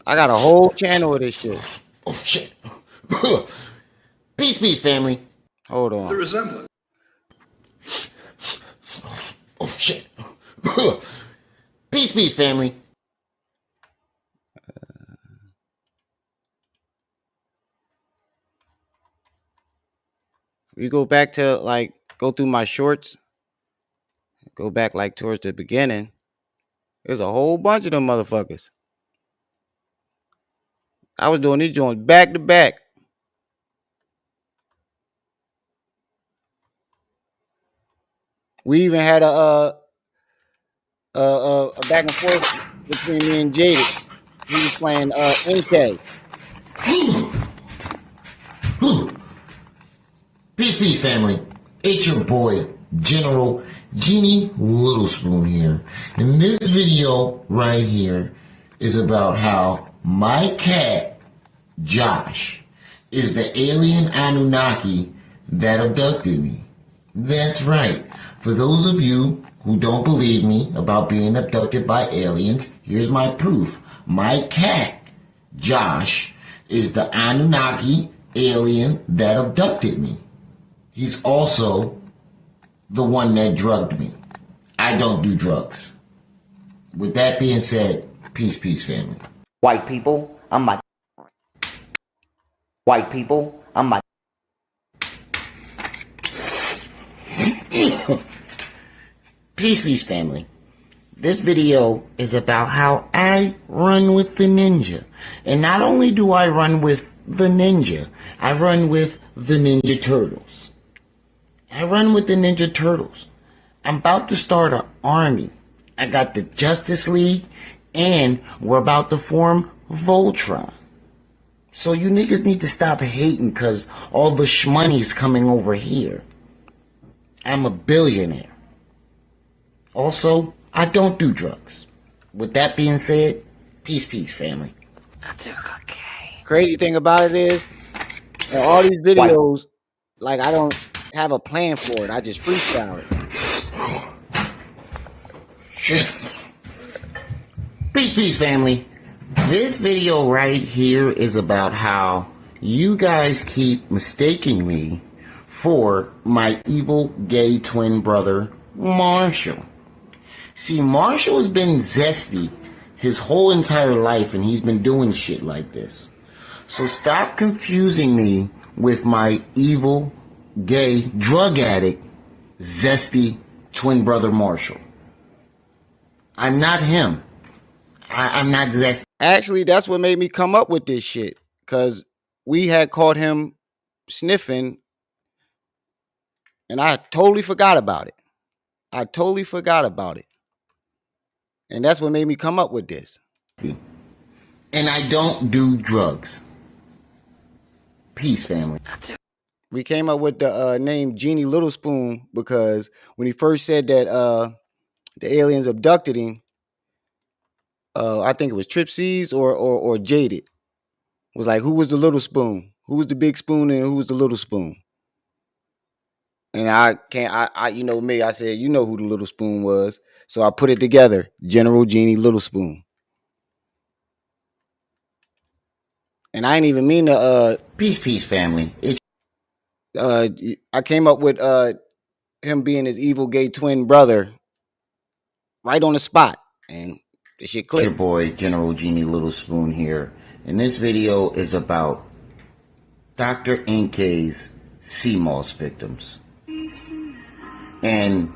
I got a whole channel of this shit. Oh shit. Peace, family. Hold on. The resemblance. Oh shit. Peace, family. You go back to go through my shorts, go back towards the beginning. There's a whole bunch of them motherfuckers. I was doing these joints back to back. We even had a back and forth between me and Jaded. He was playing NK. Peace, family. It's your boy, General Genie Littlespoon here. And this video right here is about how my cat, Josh, is the alien Anunnaki that abducted me. That's right. For those of you who don't believe me about being abducted by aliens, here's my proof. My cat, Josh, is the Anunnaki alien that abducted me. He's also the one that drugged me. I don't do drugs. With that being said, peace, family. White people, I'm my. White people, I'm my. Peace, family. This video is about how I run with the ninja. And not only do I run with the ninja, I run with the Ninja Turtles. I run with the Ninja Turtles. I'm about to start an army. I got the Justice League, and we're about to form Voltron. So you niggas need to stop hating because all the shmoney's coming over here. I'm a billionaire. Also, I don't do drugs. With that being said, peace, family. Crazy thing about it is, in all these videos, like I don't have a plan for it. I just freestyle it. Peace, family. This video right here is about how you guys keep mistaking me for my evil gay twin brother, Marshall. See, Marshall has been zesty his whole entire life, and he's been doing shit like this. So stop confusing me with my evil, gay, drug addict, zesty twin brother Marshall. I'm not him. I'm not zesty. Actually, that's what made me come up with this shit. Because we had caught him sniffing, and I totally forgot about it. And that's what made me come up with this. And I don't do drugs. Peace, family. We came up with the name Genie Little Spoon because when he first said that the aliens abducted him, I think it was Tripsies or Jaded. It was like, who was the little spoon? Who was the big spoon and who was the little spoon? And I you know me, I said, you know who the little spoon was. So I put it together, General Genie Little Spoon. And I didn't even mean to Peace, family. I came up with him being his evil gay twin brother right on the spot. And this shit clicked. Your boy, General Genie Little Spoon here. And this video is about Dr. Nk's sea moss victims. And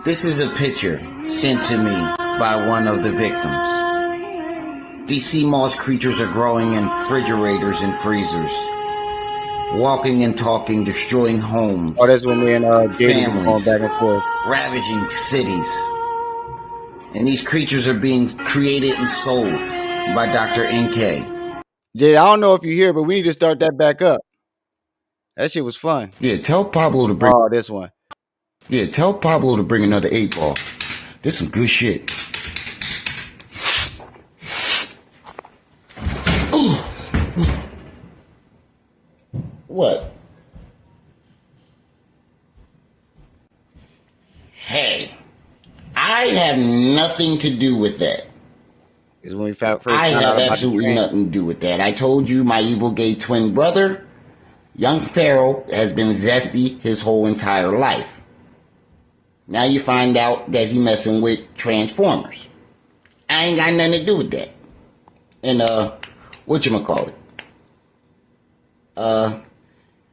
this is a picture sent to me by one of the victims. These sea moss creatures are growing in refrigerators and freezers, walking and talking, destroying homes. Oh, that's when me and Jada families, going back and forth, ravaging cities. And these creatures are being created and sold by Dr. NK. Jada, I don't know if you hear, but we need to start that back up. That shit was fun. Yeah, tell Pablo to bring. Oh, this one. Yeah, tell Pablo to bring another 8-ball. This is some good shit. What? Hey, I have nothing to do with that. Is when we first I found have out about absolutely nothing to do with that. I told you my evil gay twin brother, young Pharaoh, has been zesty his whole entire life. Now you find out that he messing with Transformers. I ain't got nothing to do with that. And whatchamacallit?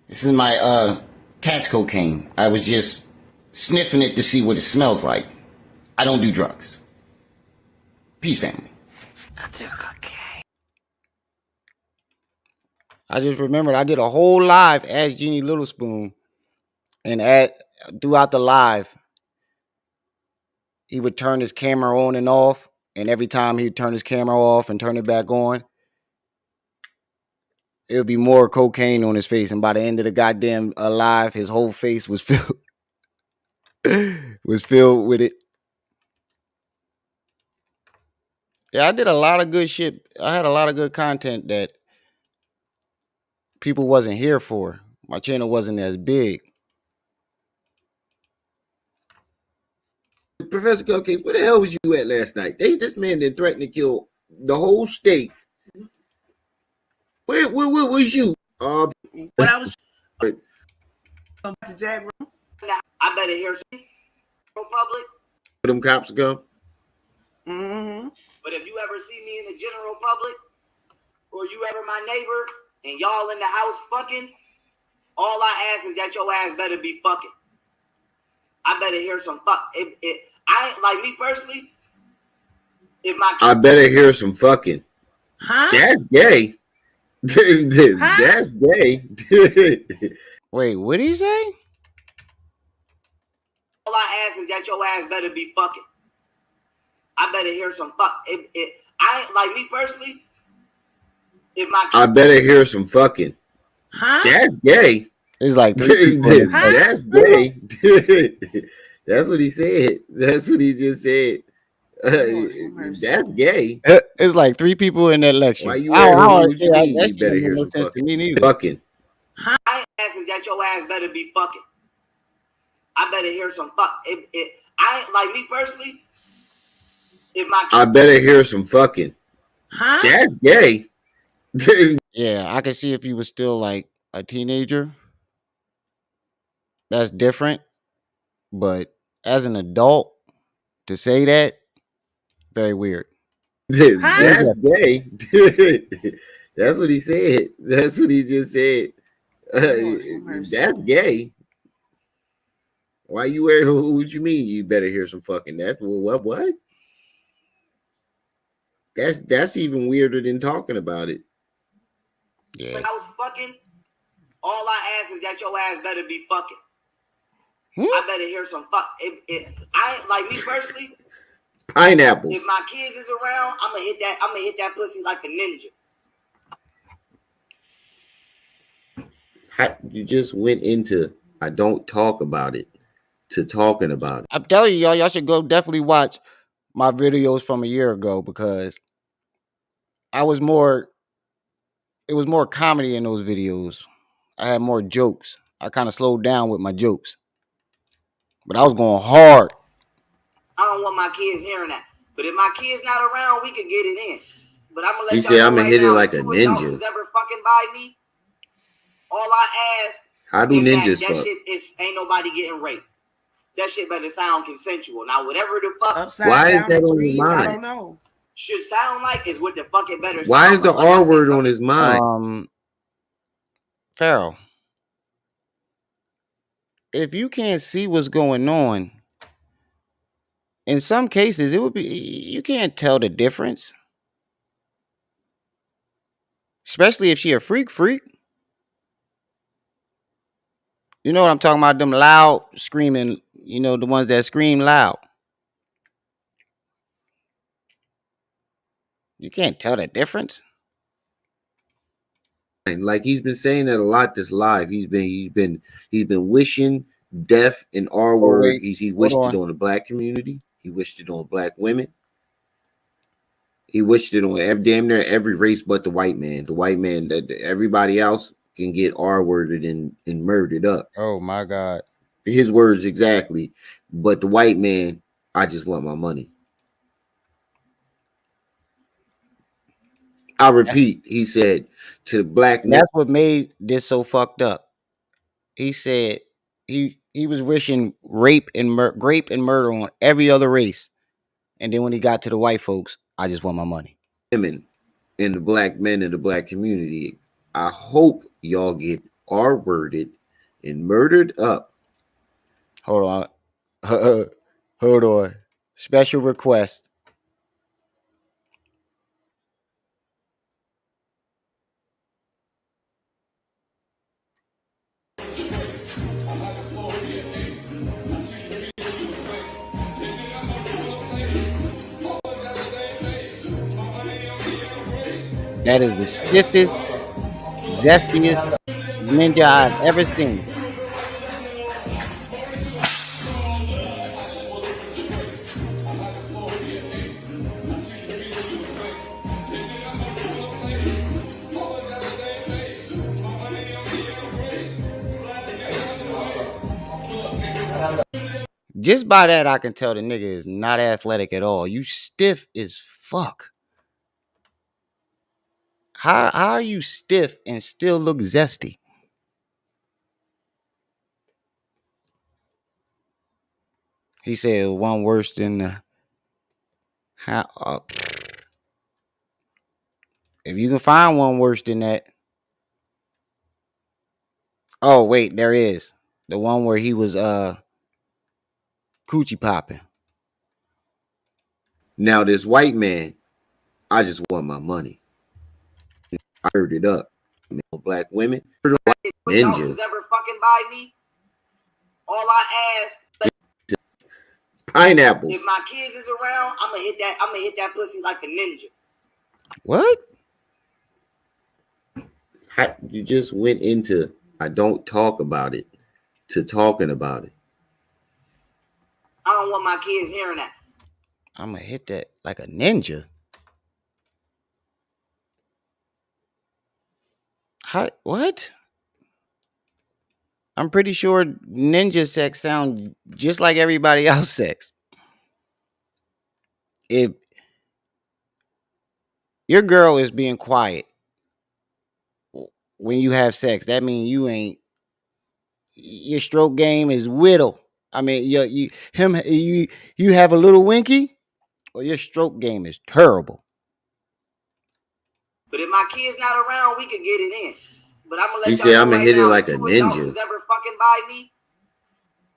This is my cat's cocaine. I was just sniffing it to see what it smells like. I don't do drugs. Peace, family. I just remembered I did a whole live as Genie Little Spoon, and throughout the live, he would turn his camera on and off, and every time he'd turn his camera off and turn it back on, it would be more cocaine on his face. And by the end of the goddamn live, his whole face was filled with it. Yeah, I did a lot of good shit. I had a lot of good content that people wasn't here for. My channel wasn't as big. Professor Cupcakes, where the hell was you at last night? This man that threatened to kill the whole state. Where was you? When I was to Jack room, I better hear some public. Where them cops go? Mm-hmm. But if you ever see me in the general public, or you ever my neighbor, and y'all in the house fucking, all I ask is that your ass better be fucking. I better hear some fuck. I like me personally. If my I better hear some fucking. Huh? That's gay. That's gay. Wait, what did he say? All I ask is that your ass better be fucking. I better hear some fuck. I like me personally. If my I better hear some fucking. That's gay. It's like 3 people in the That's gay. That's what he said. That's what he just said. That's gay. It's like 3 people in that lecture. Why you what you mean? That You shit better don't make hear no some sense to fucking. me neither. Fucking. I ask is that your ass better be fucking. I better hear some fuck. I like me personally. If my I better hear some fucking. That's gay. Yeah, I can see if you was still like a teenager. That's different. But as an adult, to say that, very weird. That's gay. That's what he said. That's what he just said. That's gay. Why you wear? What you mean? You better hear some fucking. That's what? That's even weirder than talking about it. Yeah. When I was fucking, all I ask is that your ass better be fucking. I better hear some fuck. I like me personally. Pineapples. If my kids is around, I'm gonna hit that pussy like a ninja. You just went into I don't talk about it to talking about it. I'm telling you, y'all should go definitely watch my videos from a year ago because it was more comedy in those videos. I had more jokes. I kind of slowed down with my jokes. But I was going hard. I don't want my kids hearing that. But if my kid's not around, we could get it in. But I'm gonna let He y'all said know I'm gonna right hit it now, like a two adults ninja. is ever fucking by me. All I ask How do is ninjas that fuck? shit is ain't nobody getting raped. That shit better sound consensual. Now, whatever the fuck. Why is that on your mind? I don't know. Should sound like is what the fuck it better sound. Why is the like R word on his mind? Pharaoh, if you can't see what's going on, in some cases it would be you can't tell the difference. Especially if she a freak. You know what I'm talking about? Them loud screaming, the ones that scream loud. You can't tell the difference. Like he's been saying that a lot this live. He's been wishing death and R word. He wished it on the black community. He wished it on black women. He wished it on damn near every race but the white man. The white man that everybody else can get R worded and murdered up. Oh my God. His words exactly. But the white man, I just want my money. I repeat, he said to the black man. That's what made this so fucked up. He said he was wishing rape and murder on every other race. And then when he got to the white folks, I just want my money. Women and the black men in the black community, I hope y'all get R worded and murdered up. Hold on. Hold on. Special request. That is the stiffest, zestiest ninja I've ever seen. Just by that, I can tell the nigga is not athletic at all. You stiff as fuck. How are you stiff and still look zesty? He said one worse than the how. If you can find one worse than that. Oh wait, there is the one where he was coochie popping. Now this white man, I just want my money. I heard it up. Black women, ninjas. Ever fucking by me? All I ask Pineapples. If my kids is around, I'm gonna hit that pussy like a ninja. What? You just went into I don't talk about it to talking about it. I don't want my kids hearing that. I'm gonna hit that like a ninja. How? What? I'm pretty sure ninja sex sound just like everybody else sex. If your girl is being quiet when you have sex, that means your stroke game is whittle. I mean, you have a little winky, or your stroke game is terrible. But if my kid's not around, we can get it in. But I'm gonna let He y'all said know I'm gonna right hit it now, like if a two adults ninja. is ever fucking by me,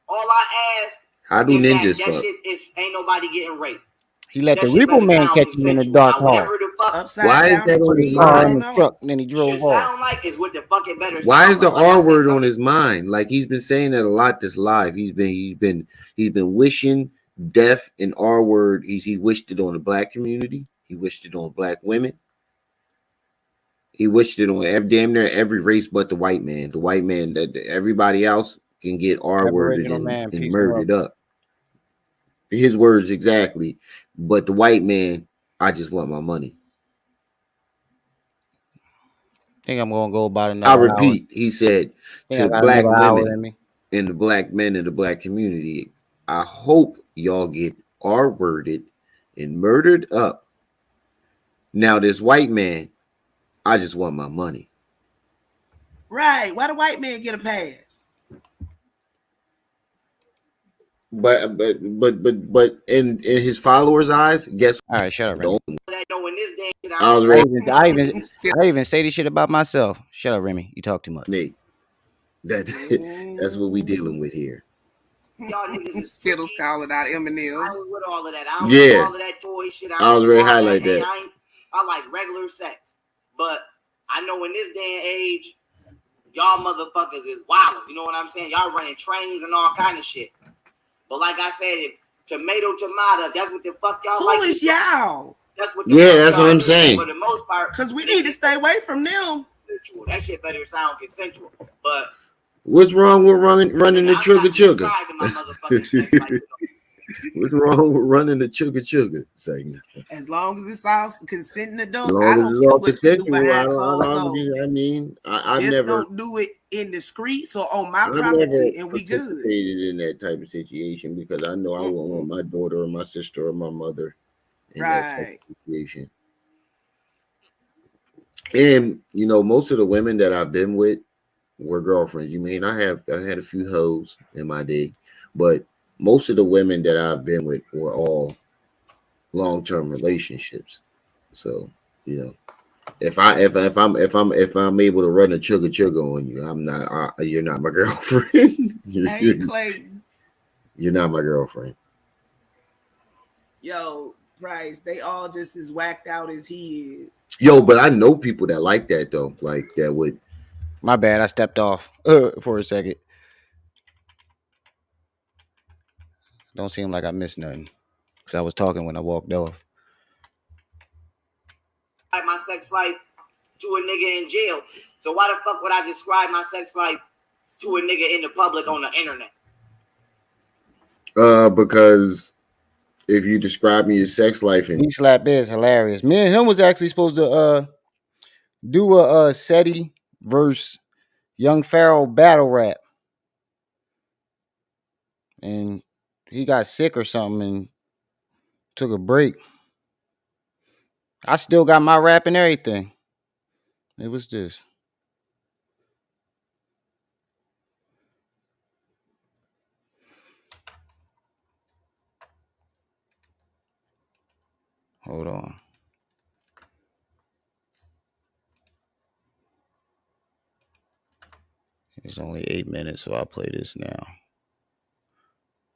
all I ask How do is ninjas that fuck? shit is ain't nobody getting raped. He let That the shit repo better man sound catch him in the consensual. dark Now, hall. whatever the fuck Upside Why is down that on his degrees. I In don't the mind? know. truck, and then he should drove off. sound like is what the fuck it better Why sound is the like. Like I R said, word on something. his mind? Like he's been saying that a lot this live. He's been wishing death and R word. He wished it on the black community. He wished it on black women. He wished it on damn near every race but the white man. The white man, that everybody else can get R worded Aboriginal and man, peace and love. murdered up. His words exactly. But the white man, I just want my money. Think I'm gonna go about I another hour. repeat, he said Think I to got black another hour in women me. and the black men in the black community, I hope y'all get R worded and murdered up. Now, this white man, I just want my money. Right. Why the white man get a pass? But in his followers' eyes, guess All right, shut up, Remy. don't Know in this day, I already I even say this shit about myself. Shut up, Remy. You talk too much. me. That's what we dealing with here. y'all niggas is Skittles freaky. calling out I M&M's. ain't with all of that. I don't do Yeah, all of that toy shit. I I ain't already do all highlight that. that. I like regular sex. But I know in this day and age, y'all motherfuckers is wild. You know what I'm saying? Y'all running trains and all kind of shit. But like I said, if tomato, that's what the fuck y'all Who like. is y'all? That's what the Yeah, fuck that's y'all what I'm do. saying. For the most part, Because we need to stay away from them. that shit better sound consensual. But What's wrong with running the I'm chugga not chugga? describing my motherfucking sex life. What's wrong with running the chugga chugga segment? As long as it's all consenting As adults, long I as don't it's care all what you do consensual, behind closed doors. I've Just never don't do it in the streets or on my I've never property, and we good. participated in that type of situation because I know I wouldn't want my daughter or my sister or my mother in that type Right. of situation. And most of the women that I've been with were girlfriends. You mean I had a few hoes in my day, but most of the women that I've been with were all long-term relationships. So, if I'm able to run a chugga chugga on you, I'm not. You're not my girlfriend. Hey, Clayton. You're not my girlfriend. Yo, Bryce, they all just as whacked out as he is. Yo, but I know people that like that though. Like that would. My bad. I stepped off for a second. Don't seem like I missed nothing because I was talking when I walked off. My sex life to a nigga in jail. So why the fuck would I describe my sex life to a nigga in the public on the internet? Because if you describe your sex life and D-Slap is hilarious. Me and him was actually supposed to do a SETI versus Young Pharaoh battle rap, and he got sick or something and took a break. I still got my rap and everything. It was this. Hold on. It's only 8 minutes, so I'll play this now.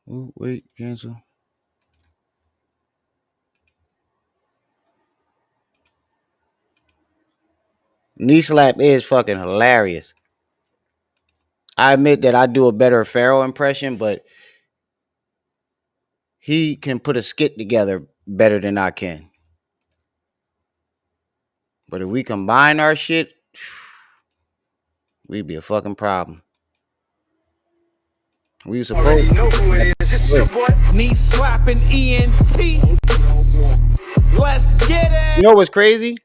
Oh, wait, cancel. Knee slap is fucking hilarious. I admit that I do a better Pharaoh impression, but he can put a skit together better than I can. But if we combine our shit, we'd be a fucking problem. We were supposed Already know who it is. It's your boy. Knee slapping ENT. Let's get it. You know what's crazy?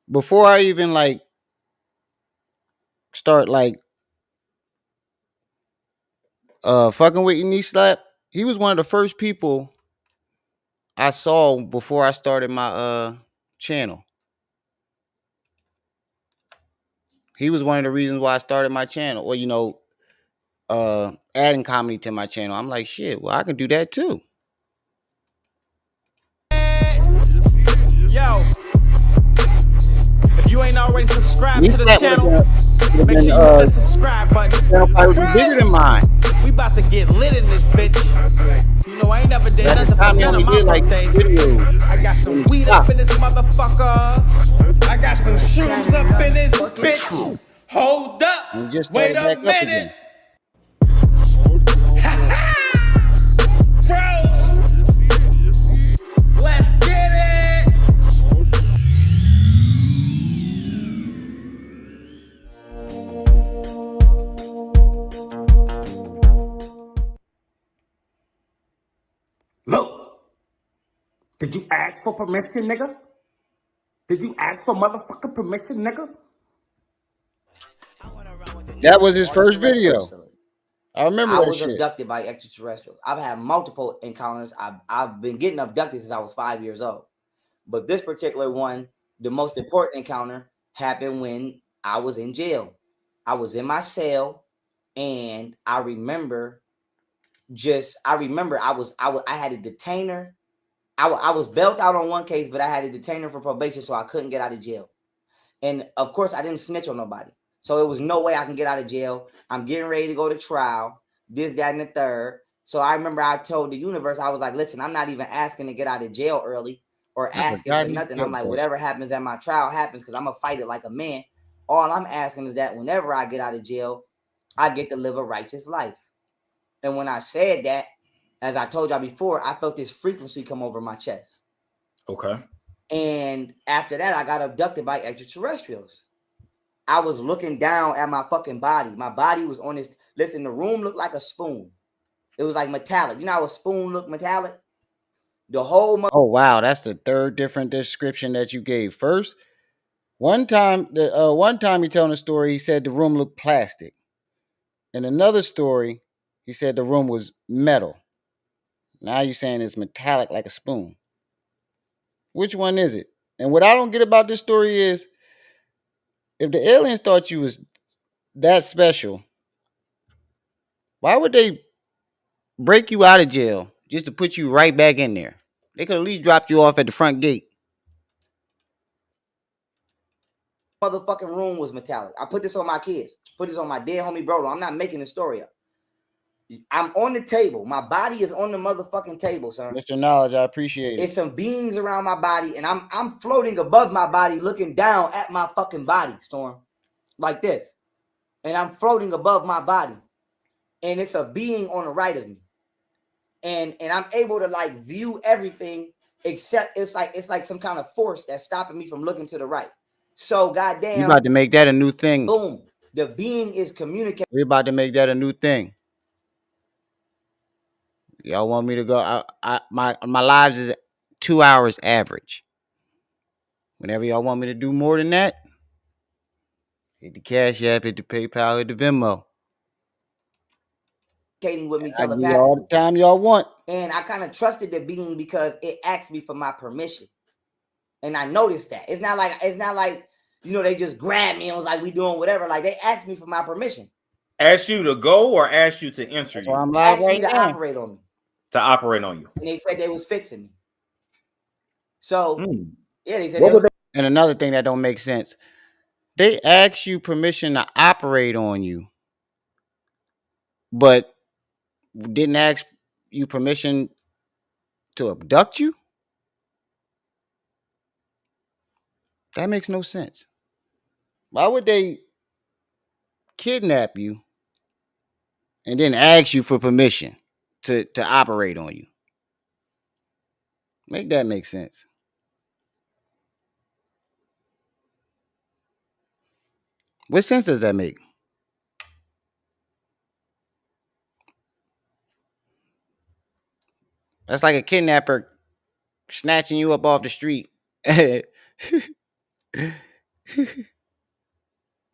Before I even like start like fucking with knee slap, he was one of the first people I saw before I started my channel. He was one of the reasons why I started my channel. Or, you know, adding comedy to my channel. I'm like, shit, well, I can do that too. Yo, if you ain't already subscribed Knee to the slap channel, would've make been, sure you hit that subscribe button. channel probably would be bigger than mine. We about to get lit in this bitch. You know, I ain't never did But at the nothing time, for he none of only my did like birthdays. videos. I got some weed up in this motherfucker. I got some shrooms up in this bitch. Hold up. And just Wait started a back up minute. again. Froze. Let's get it. Look, did you ask for permission, nigga? Did you ask for motherfucking permission, nigga? That was his On the first correctional video. facility. I remember I that was shit. abducted by extraterrestrials. I've had multiple encounters. I've been getting abducted since I was 5 years old. But this particular one, the most important encounter, happened when I was in jail. I was in my cell, and I remember I had a detainer. I was bailed out on one case, but I had a detainer for probation, so I couldn't get out of jail. And of course, I didn't snitch on nobody. So it was no way I can get out of jail. I'm getting ready to go to trial, this, that, and the third. So I remember I told the universe, I was like, listen, I'm not even asking to get out of jail early or I asking forgot for he nothing. said I'm like, that whatever shit. happens at my trial happens, because I'm going to fight it like a man. All I'm asking is that whenever I get out of jail, I get to live a righteous life. And when I said that, as I told y'all before, I felt this frequency come over my chest. Okay. And after that, I got abducted by extraterrestrials. I was looking down at my fucking body. My body was on this. Listen, the room looked like a spoon. It was like metallic. You know how a spoon look metallic? The whole. Oh wow, that's the third different description that you gave. First, one time he telling a story, he said the room looked plastic. In another story, he said the room was metal. Now you're saying it's metallic like a spoon. Which one is it? And what I don't get about this story is, if the aliens thought you was that special, why would they break you out of jail just to put you right back in there? They could at least dropped you off at the front gate. Motherfucking room was metallic. I put this on my kids. Put this on my dead homie Bro. I'm not making the story up. I'm on the table. My body is on the motherfucking table, son. Mr. Knowledge, I appreciate it. It's some beings around my body, and I'm floating above my body, looking down at my fucking body, Storm, like this. And I'm floating above my body, and it's a being on the right of me. And I'm able to like view everything, except it's like some kind of force that's stopping me from looking to the right. So goddamn, You about to make that a new thing. Boom. The being is communicating. We're about to make that a new thing. Y'all want me to go? My lives is 2 hours average. Whenever y'all want me to do more than that, hit the Cash App, hit the PayPal, hit the Venmo. With me I give you all the time y'all want. And I kind of trusted the being because it asked me for my permission. And I noticed that. It's not like, you know, they just grabbed me and was like, we doing whatever. Like, they asked me for my permission. Asked you to go or asked you to enter you? I'm live asked right me to now. operate on me. To operate on you. And they said they was fixing me. So, yeah, they said And another thing that don't make sense, they ask you permission to operate on you, but didn't ask you permission to abduct you? That makes no sense. Why would they kidnap you and then ask you for permission to operate on you? Make that make sense. What sense does that make? That's like a kidnapper snatching you up off the street. And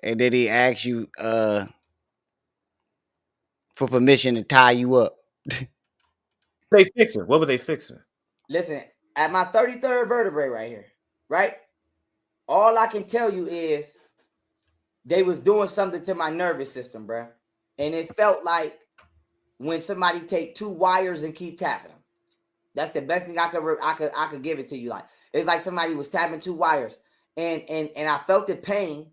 then he asks you for permission to tie you up. They fixing. What were they fixing? Listen, at my 33rd vertebrae right here, right? All I can tell you is they was doing something to my nervous system, bro. And it felt like when somebody take two wires and keep tapping them. That's the best thing I could give it to you. Like, it's like somebody was tapping two wires, and I felt the pain,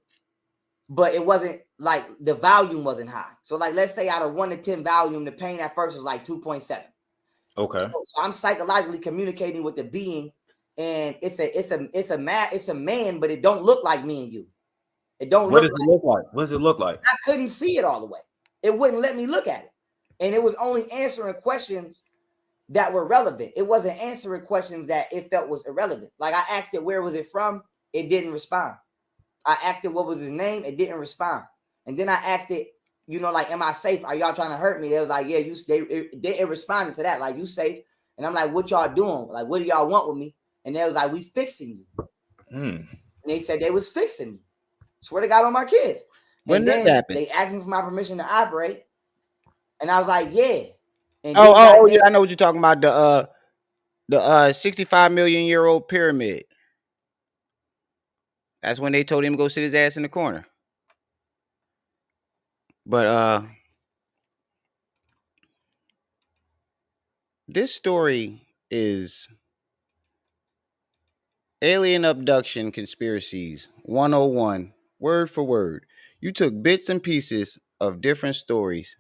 but it wasn't like the volume wasn't high. So like, let's say out of 1 to 10 volume, the pain at first was like 2.7. Okay. So I'm psychologically communicating with the being, and it's a man, but it don't look like me and you. It don't What look does it look like? What does it look like? I couldn't see it all the way. It wouldn't let me look at it. And it was only answering questions that were relevant. It wasn't answering questions that it felt was irrelevant. Like I asked it, where was it from? It didn't respond. I asked it, what was his name? It didn't respond. And then I asked it, you know, like, am I safe? Are y'all trying to hurt me? It was like, yeah, it responded to that. Like, you safe. And I'm like, what y'all doing? Like, what do y'all want with me? And they was like, we fixing you. And they said they was fixing me. Swear to God on my kids. When did that happen? They asked me for my permission to operate. And I was like, yeah. And yeah, I know what you're talking about. The 65 million year old pyramid. That's when they told him to go sit his ass in the corner. But this story is alien abduction conspiracies 101, word for word. You took bits and pieces of different stories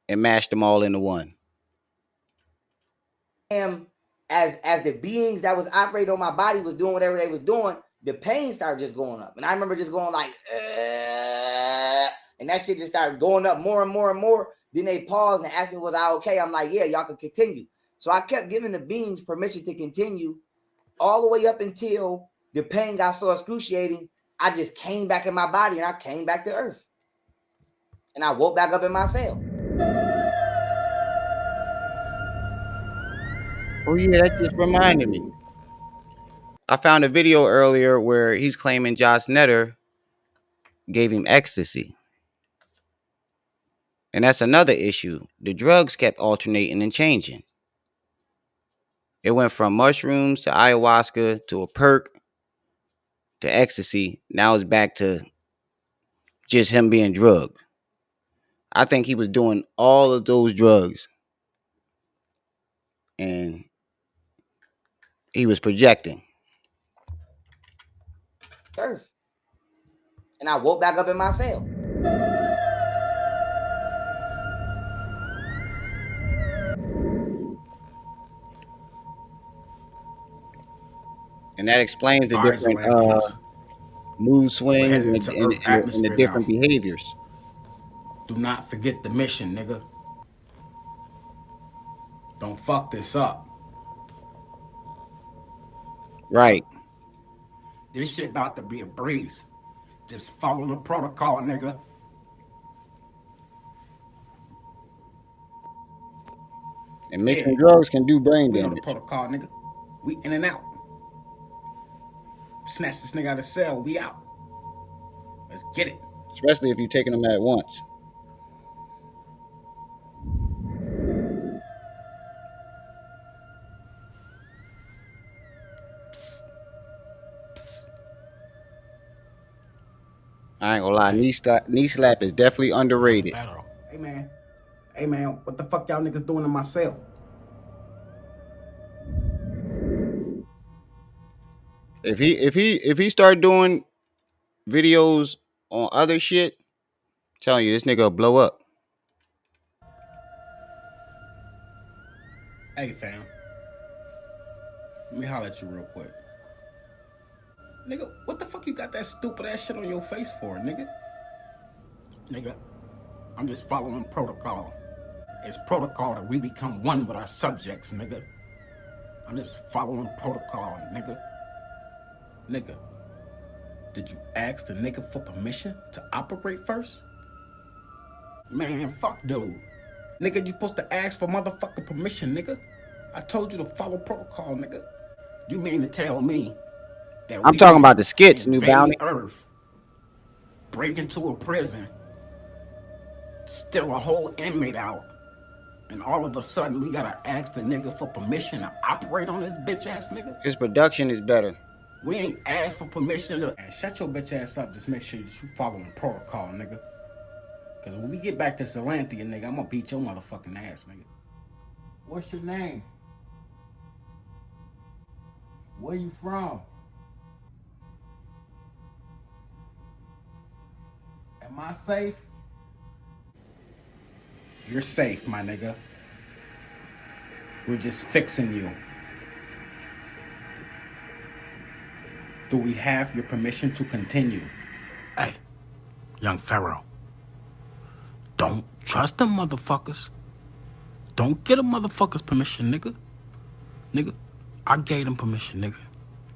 and mashed them all into one. As the beings that was operating on my body was doing whatever they was doing, the pain started just going up. And I remember just going like, and that shit just started going up more and more and more. Then they paused and asked me, was I okay? I'm like, yeah, y'all can continue. So I kept giving the beings permission to continue all the way up until the pain got so excruciating. I just came back in my body and I came back to Earth. And I woke back up in my cell. Oh yeah, that just reminded me. I found a video earlier where he's claiming Josh Netter gave him ecstasy. And that's another issue. The drugs kept alternating and changing. It went from mushrooms to ayahuasca to a perk to ecstasy. Now it's back to just him being drugged. I think he was doing all of those drugs and he was projecting. Earth. And I woke back up in my cell. And that explains the different mood swings and the different behaviors. Do not forget the mission, nigga. Don't fuck this up. Right. This shit about to be a breeze. Just follow the protocol, nigga. And mixing drugs can do brain We know damage. the protocol, nigga. We in and out. Snatch this nigga out of the cell. We out. Let's get it. Especially if you're taking them at once. I ain't gonna lie, knee slap is definitely underrated. Hey man, what the fuck y'all niggas doing in my cell? If he start doing videos on other shit, I'm telling you, this nigga will blow up. Hey fam. Let me holler at you real quick. Nigga, what the fuck you got that stupid ass shit on your face for, nigga? Nigga, I'm just following protocol. It's protocol that we become one with our subjects, nigga. I'm just following protocol, nigga. Nigga, did you ask the nigga for permission to operate first? Man, fuck dude. Nigga, you supposed to ask for motherfucking permission, nigga. I told you to follow protocol, nigga. You mean to tell me that I'm we talking gonna about the skits, New invade Bounty. Earth, break into a prison, steal a whole inmate out, and all of a sudden we gotta ask the nigga for permission to operate on this bitch ass nigga? His production is better. We ain't asked for permission to... Man, shut your bitch ass up. Just make sure you following protocol, nigga. Cause when we get back to Salanthia, nigga, I'm gonna beat your motherfucking ass, nigga. What's your name? Where you from? Am I safe? You're safe, my nigga. We're just fixing you. Do we have your permission to continue? Hey, young Pharaoh. Don't trust them motherfuckers. Don't get a motherfucker's permission, nigga. Nigga, I gave them permission, nigga.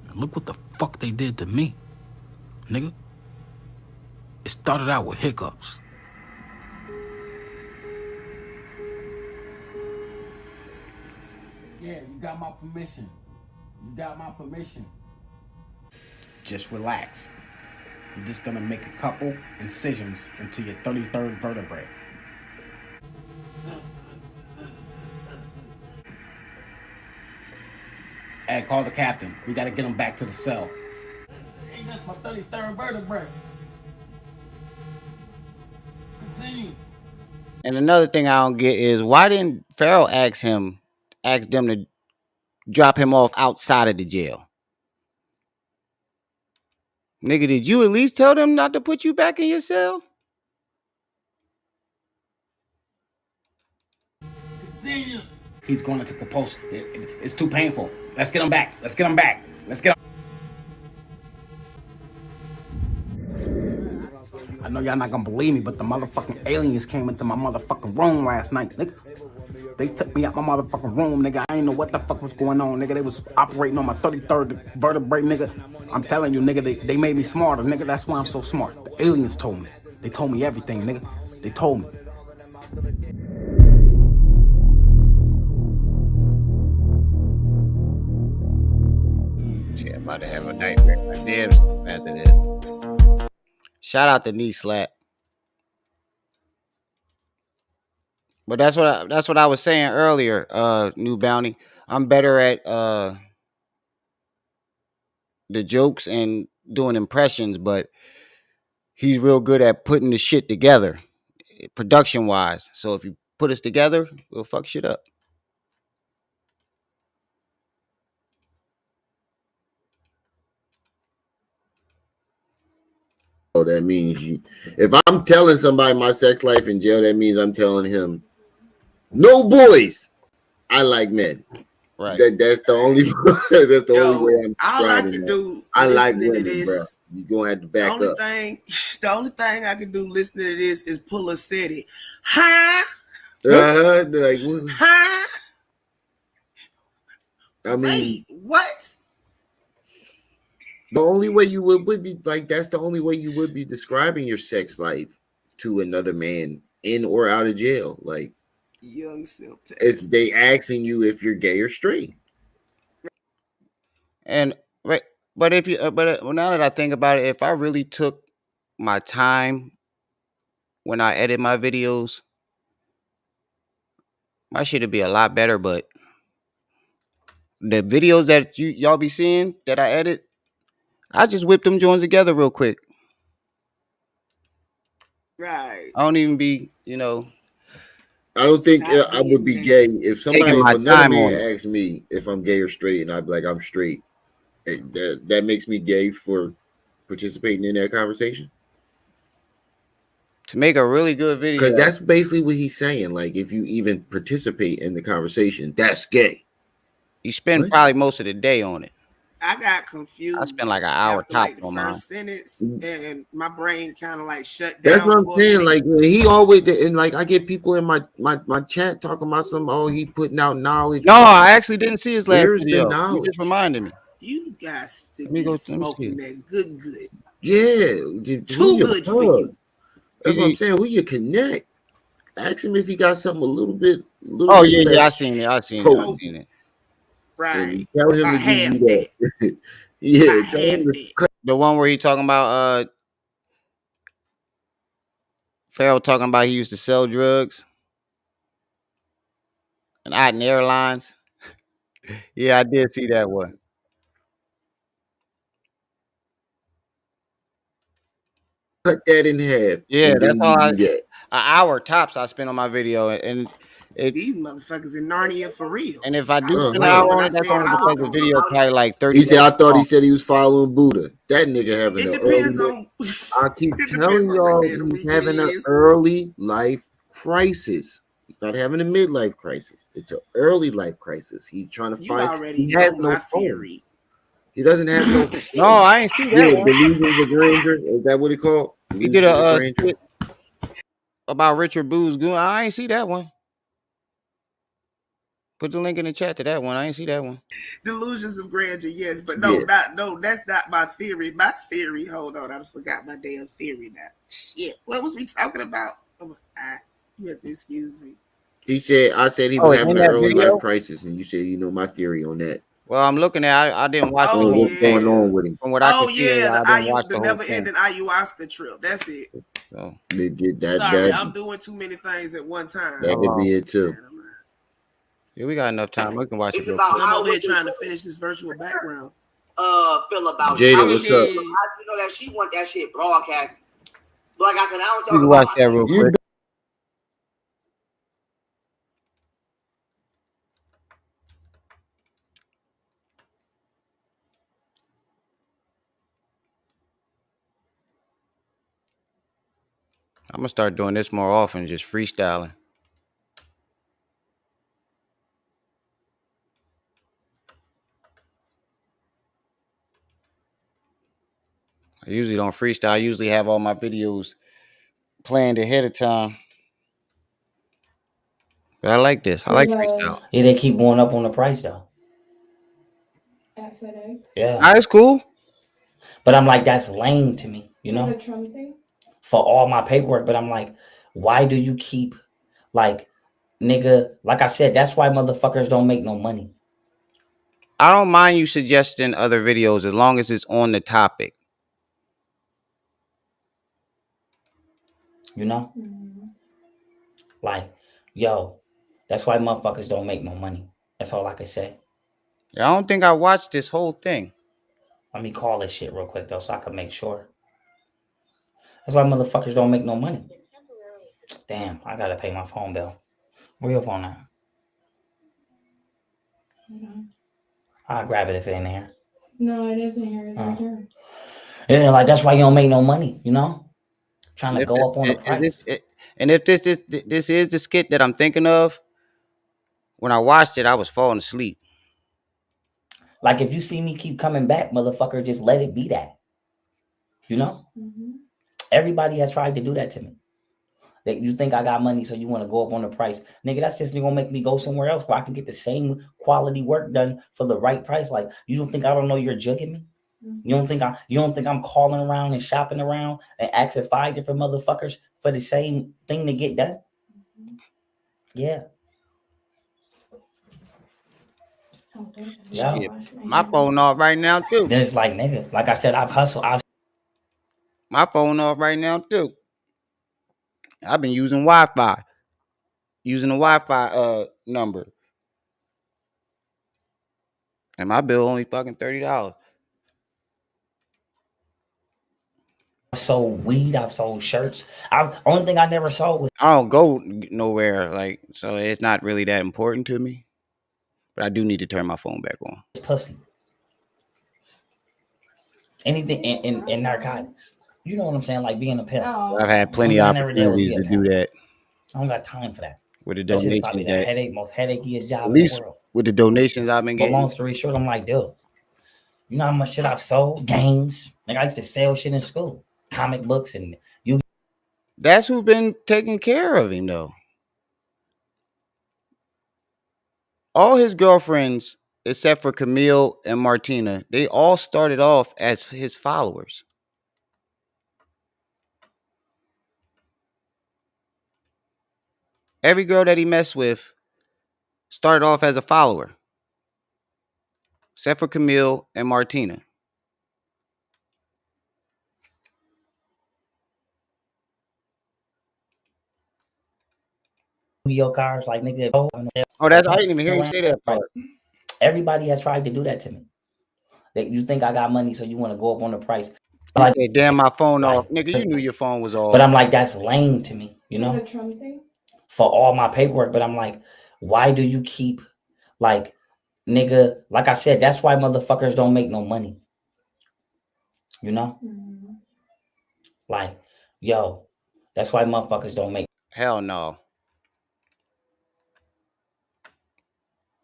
And look what the fuck they did to me. Nigga. It started out with hiccups. Yeah, you got my permission. You got my permission. Just relax. You're just gonna make a couple incisions into your 33rd vertebrae. Hey, call the captain. We gotta get him back to the cell. Ain't that's my 33rd vertebrae. Continue. And another thing I don't get is why didn't Pharaoh ask them to drop him off outside of the jail? Nigga, did you at least tell them not to put you back in your cell? Continue. He's going into compulsion. It's too painful. Let's get him back. Let's get him back. Let's get him. I know y'all not gonna believe me, but the motherfucking aliens came into my motherfucking room last night, nigga. They took me out my motherfucking room, nigga. I ain't know what the fuck was going on, nigga. They was operating on my 33rd vertebrae, nigga. I'm telling you, nigga, they made me smarter, nigga. That's why I'm so smart. The aliens told me. They told me everything, nigga. They told me. Shit, I'm about to have a nightmare. My damn after this. Shout out to Knee Slap. But that's what I was saying earlier, New Bounty. I'm better at the jokes and doing impressions, but he's real good at putting the shit together, production wise. So if you put us together, we'll fuck shit up. Oh, that means you. If I'm telling somebody my sex life in jail, that means I'm telling him, no boys. I like men. Right. That's the only. That's the only way I'm all I can that. do. I like women, women, bro. You gonna have to back up. The only thing I can do listening to this is pull a city. Huh? Like, huh? I mean, wait, what? The only way you would be like, that's the only way you would be describing your sex life to another man in or out of jail. Like, young self. It's they asking you if you're gay or straight. And right, but if you, but now that I think about it, if I really took my time when I edit my videos, my shit would be a lot better. But the videos that y'all be seeing that I edit, I just whip them joints together real quick. Right. I don't even be, you know. I don't think I would be gay if another man asks me if I'm gay or straight, and I'd be like, I'm straight. That makes me gay for participating in that conversation. To make a really good video, because that's basically what he's saying. Like, if you even participate in the conversation, that's gay. You spend probably most of the day on it. I got confused. I spent like an hour after top like the on mine. first sentence, and my brain kind of like shut That's down what I'm for a saying. minute. Like he always and like I get people in my chat talking about some. Oh, he putting out knowledge. No, I actually didn't see his last Where's the video. You knowledge? just reminded me. You guys to Let me be go. Let me smoking see. that good. Yeah, who Too you good for hug? you. That's what I'm saying. Who you connect? Ask him if he got something a little bit Oh yeah, yeah. I less seen it. I seen it. I potent. seen it. Right. And tell him About to give half you that. that. Yeah, About tell half him to that. cut. The one where he talking about Pharaoh talking about he used to sell drugs and out in airlines. Yeah, I did see that one. Cut that in half, Yeah, and that's then all. you An do that. hour tops I spent on my video, and it. These motherfuckers in Narnia for real. And if I I do was spend an playing hour when on I it, that's said only I was because the going video to. probably like 30 He said, minutes "I thought he long. said he was following Buddha." That nigga having It an depends early. on. I keep It depends telling on what y'all, day of the he's week it having an is. early life crisis. He's not having a midlife crisis. It's an early life crisis. He's trying to You find. already He has know no my phone. theory. He doesn't have no. No, I ain't see that Yeah, one. delusions of grandeur. Is that what it called? He did Delusions of a grandeur. skit about Richard Boo's goon. I ain't see that one. Put the link in the chat to that one. I ain't see that one. Delusions of grandeur, yes, but Yeah. that's not my theory. My theory, hold on, I forgot my damn theory now. Shit, what was we talking about? Oh my God, you have to excuse me. He said, I said he Oh, was it's having in an that early life video. crisis, and you said you know my theory on that. Well, I'm looking at. I didn't watch the Oh whole What's going thing. yeah, on with him? From what I can see, the I didn't watch the whole never thing. ending ayahuasca trip. That's it. So They did Sorry, I'm doing too many things at one time. that could be it too. yeah, we got enough time. We can watch It's it real about quick. I'm over here trying to finish this virtual background. Feel about Jada, what's up? you know that she want that shit broadcast. But like I said, I don't We talk can about watch my that sex. real quick. I'm gonna start doing this more often, just freestyling. I usually don't freestyle. I usually have all my videos planned ahead of time. But I like this. I like freestyle. Yeah, they keep going up on the price though. At FedEx. Yeah. Nah, it's cool. But I'm like, that's lame to me, you know? The Trump thing? For all my paperwork. But I'm like, why do you keep like, nigga, like I said, that's why motherfuckers don't make no money. I don't mind you suggesting other videos as long as it's on the topic. You know? Like, yo, that's why motherfuckers don't make no money. That's all I can say. I don't think I watched this whole thing. Let me call this shit real quick though, so I can make sure. That's why motherfuckers don't make no money. Damn, I gotta pay my phone bill. Where your phone at? I'll grab it if it ain't here. No, it isn't here. It's right here. Yeah, like that's why you don't make no money, you know? Trying to If go up on the price. this is the skit that I'm thinking of, when I watched it, I was falling asleep. Like if you see me keep coming back, motherfucker, just let it be that. You know? Everybody has tried to do that to me. That you think I got money, so you want to go up on the price. Nigga, that's just gonna make me go somewhere else where I can get the same quality work done for the right price. Like, you don't think I don't know you're jugging me? You don't think I'm calling around and shopping around and asking 5 different motherfuckers for the same thing to get done? Yeah. Shit, my phone off right now too. Then it's like, nigga, like I said, I've hustled. My phone off right now too. I've been using Wi-Fi. Using the Wi-Fi number. And my bill only fucking $30. I've sold weed, I've sold shirts. Only thing I never sold was I don't go nowhere, like, so it's not really that important to me. But I do need to turn my phone back on. pussy. Anything in narcotics. You know what I'm saying? Like being a pimp. I've had plenty of opportunities to do that. I don't got time for that. With the This is donations probably the most headachy job at in the least world. with the donations I've been But getting. long story short, I'm like, dude, You know how much shit I've sold? Games. Like I used to sell shit in school, comic books, and you. That's who been taking care of him though. All his girlfriends, except for Camille and Martina, they all started off as his followers. Every girl that he messed with started off as a follower, except for Camille and Martina. Yu-Gi-Oh cards, like nigga. Oh, that's I didn't even hear him say that part. Everybody has tried to do that to me. That you think I got money, so you want to go up on the price. He said, "Damn, my phone off, nigga. You knew your phone was off." But I'm like, that's lame to me, you know. For all my paperwork, but I'm like, why do you keep like, nigga? Like I said, that's why motherfuckers don't make no money. You know, like, yo, that's why motherfuckers don't make. Hell no.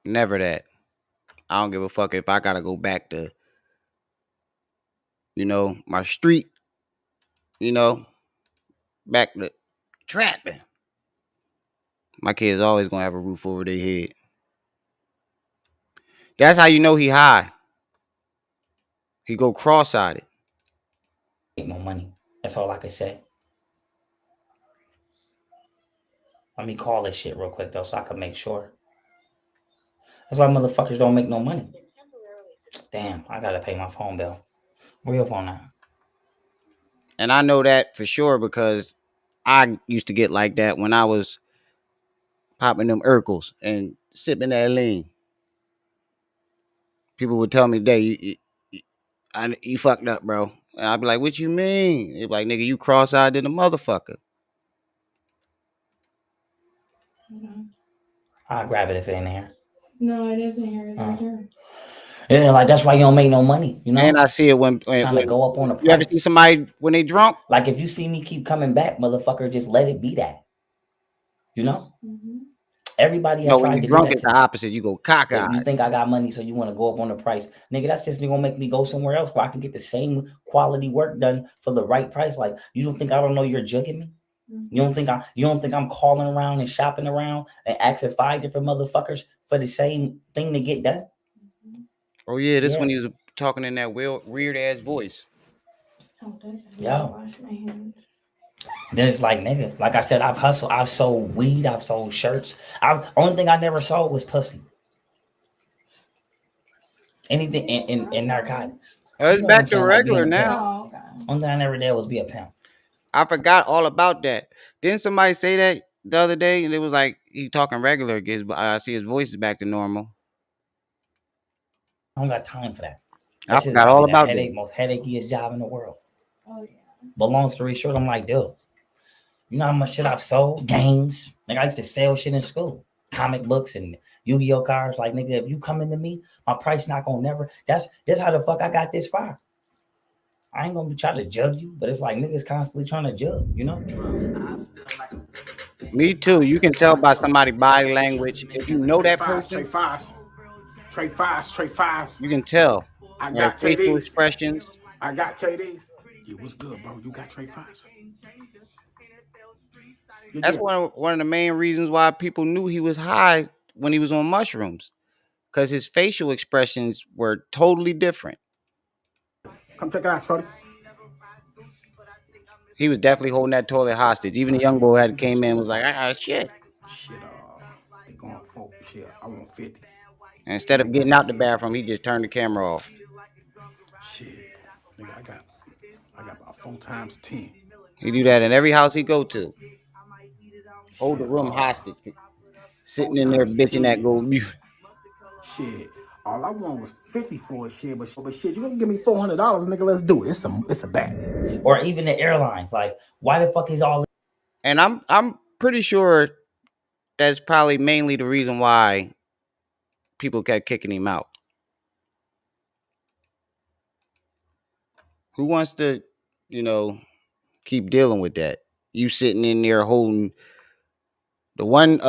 Never that. I don't give a fuck if I gotta go back to, my street, back to trapping. My kids always gonna have a roof over their head. That's how you know he high. He go cross-eyed. Make no money. That's all I can say. Let me call this shit real quick though, so I can make sure. That's why motherfuckers don't make no money. Damn, I gotta pay my phone bill. Where your phone at? And I know that for sure because I used to get like that when I was popping them Urkels and sipping that lean. People would tell me, "Day, you fucked up, bro." And I'd be like, "What you mean?" They'd be like, "Nigga, you cross-eyed than a motherfucker." I'll grab it if it ain't here. No, it isn't here. It's right here. Yeah, like that's why you don't make no money, you know. And I see it when trying to go up on the price. You ever see somebody when they drunk? Like if you see me keep coming back, motherfucker, just let it be that. You know. Everybody has No, when tried you to drunk, do that it's the opposite. You go cockeyed. You think I got money, so you want to go up on the price, nigga? That's just gonna make me go somewhere else where I can get the same quality work done for the right price. Like you don't think I don't know you're jugging me? You don't think I'm calling around and shopping around and asking 5 different motherfuckers for the same thing to get done? Oh yeah, this when he was talking in that weird ass voice. Yo. There's like nigga, like I said, I've hustled, I've sold weed, I've sold shirts. Only thing I never sold was pussy. Anything in narcotics. It's back to regular now. One thing I never did was be a pimp. I forgot all about that. Didn't somebody say that the other day? And it was like he talking regular again, but I see his voice is back to normal. I don't got time for that. I forgot all about that. Most headaceiest job in the world. Oh yeah. But long story short, I'm like, dude, you know how much shit I've sold? Games. Like I used to sell shit in school, comic books and Yu-Gi-Oh cards. Like nigga, if you come into me, my price not gonna never. That's how the fuck I got this far. I ain't gonna be trying to jug you, but it's like niggas constantly trying to jug, you know? Me too. You can tell by somebody's body language. If you know that person, Trade fives. You can tell. I Their got facial KDs. expressions. I got KDs. Yeah, what's good, bro? You got trade fives. That's one of the main reasons why people knew he was high when he was on mushrooms, because his facial expressions were totally different. Come check it out, shorty. He was definitely holding that toilet hostage. Even the young boy had came in and was like, shit. They going for shit. I want 50. And instead of getting out the bathroom, he just turned the camera off. Shit, nigga, I got about 4 times 10. He do that in every house he go to. Hold the room hostage. Sitting in there bitching that gold mute. Shit, all I want was 50 for shit, but shit, you gonna give me $400, nigga? Let's do it. It's a bet. Or even the airlines, like why the fuck is all? And I'm pretty sure that's probably mainly the reason why people kept kicking him out. Who wants to, keep dealing with that? You sitting in there holding the one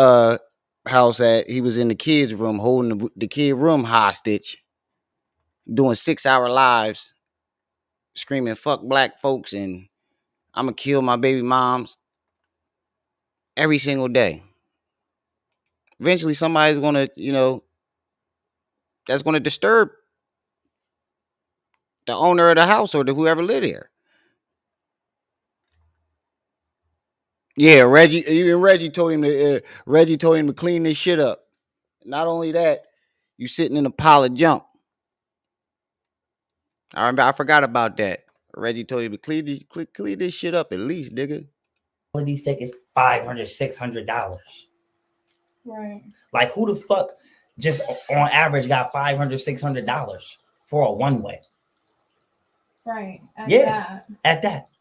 house that he was in the kids' room, holding the kid room hostage. doing 6-hour lives screaming fuck black folks and I'm gonna kill my baby moms every single day. Eventually somebody's gonna, that's gonna disturb the owner of the house or the whoever live there. Yeah, Reggie told him to clean this shit up. Not only that, you sitting in a pile of junk. I forgot about that. Reggie told him to clean this shit up at least, nigga. All of these tickets $500, $600. Right. Like who the fuck just on average got $500, $600 for a one way? Right. At that.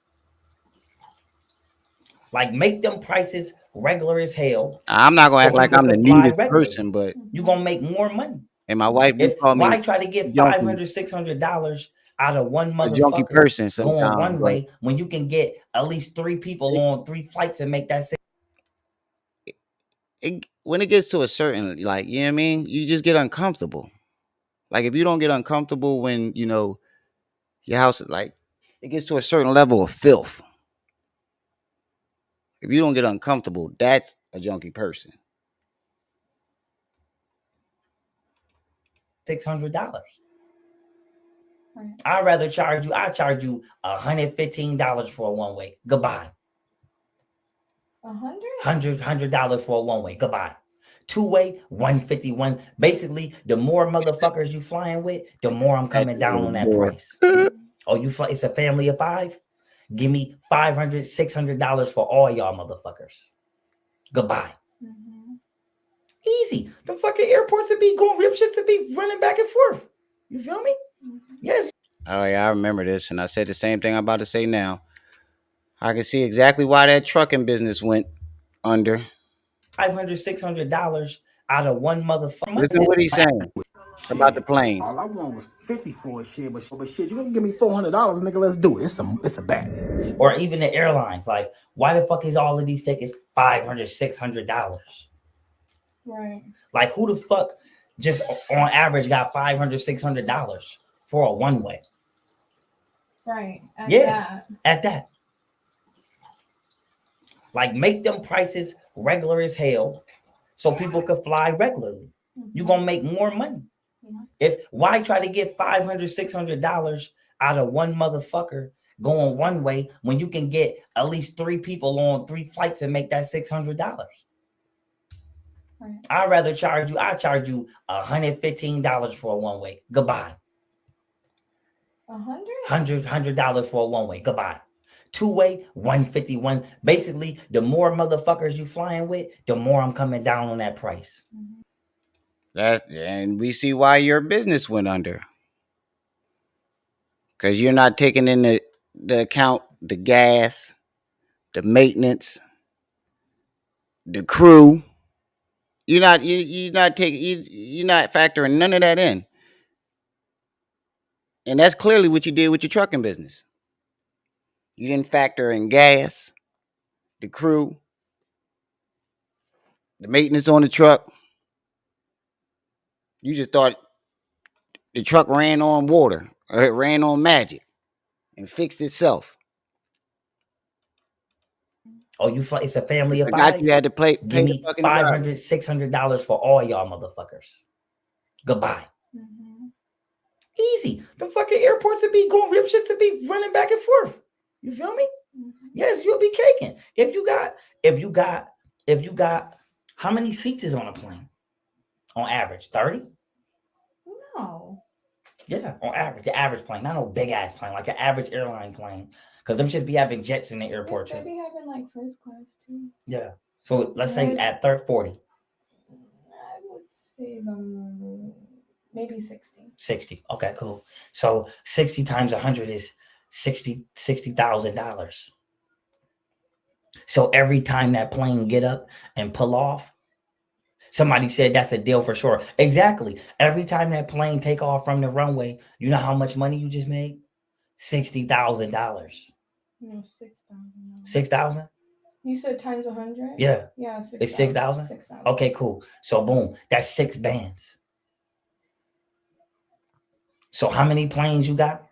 Like make them prices regular as hell. I'm not gonna act like I'm the neatest person, but you gonna make more money. And my wife do call me. Why try to get $500, $600 out of one motherfucker junkie person going one way when you can get at least 3 people on 3 flights and make that when it gets to a certain, like, you know what I mean, you just get uncomfortable. Like if you don't get uncomfortable when your house, like, it gets to a certain level of filth. If you don't get uncomfortable, that's a junkie person. $600. Right. I charge you $115 for a one way. Goodbye. $100 for a one way. Goodbye. 2-way, $151. Basically, the more motherfuckers you flying with, the more I'm coming down on that price. Oh, it's a family of 5? Give me $500, $600 for all y'all motherfuckers. Goodbye. Easy. The fucking airports would be going, rip shits would be running back and forth. You feel me? Yes. Oh yeah, I remember this, and I said the same thing I'm about to say now. I can see exactly why that trucking business went under. $500, $600 out of one motherfucker. Listen to what he's saying about the planes. All I want was 50 for a shit, but shit, you gonna give me $400, nigga? Let's do it. It's a bet. Or even the airlines, like, why the fuck is all of these tickets $500, $600? Right. Like, who the fuck just on average got $500, $600 for a one way? Right. At that. Like, make them prices regular as hell so people could fly regularly. You're gonna make more money. Why try to get $500, $600 out of one motherfucker going one way when you can get at least 3 people on 3 flights and make that $600? Right. I charge you $115 for a one way. Goodbye. $100 for a one way. Goodbye. 2-way, $151. Basically, the more motherfuckers you flying with, the more I'm coming down on that price. And we see why your business went under. Because you're not taking in the account, the gas, the maintenance, the crew. You're not factoring none of that in. And that's clearly what you did with your trucking business. You didn't factor in gas, the crew, the maintenance on the truck. You just thought the truck ran on water or it ran on magic and fixed itself. Oh, it's a family of 5? I got you had to pay Give me $500, $600 for all y'all motherfuckers. Goodbye. Easy. The fucking airports would be going, rip shits would be running back and forth. You feel me? Yes, you'll be caking. If you got, how many seats is on a plane? On average, 30? No. Yeah, on average, the average plane, not no big ass plane, like the average airline plane, because them just be having jets in the airport. They be having like first class too. Yeah. So let's say at 40. I would say maybe 60. 60. Okay, cool. So 60 times 100 is $60,000. So every time that plane get up and pull off, somebody said that's a deal for sure. Exactly. Every time that plane take off from the runway, you know how much money you just made? $60,000. No, 6,000. 6,000? You said times 100? Yeah. Yeah, 6,000. It's 6,000? 6,000. Okay, cool. So boom, that's 6 bands. So how many planes you got?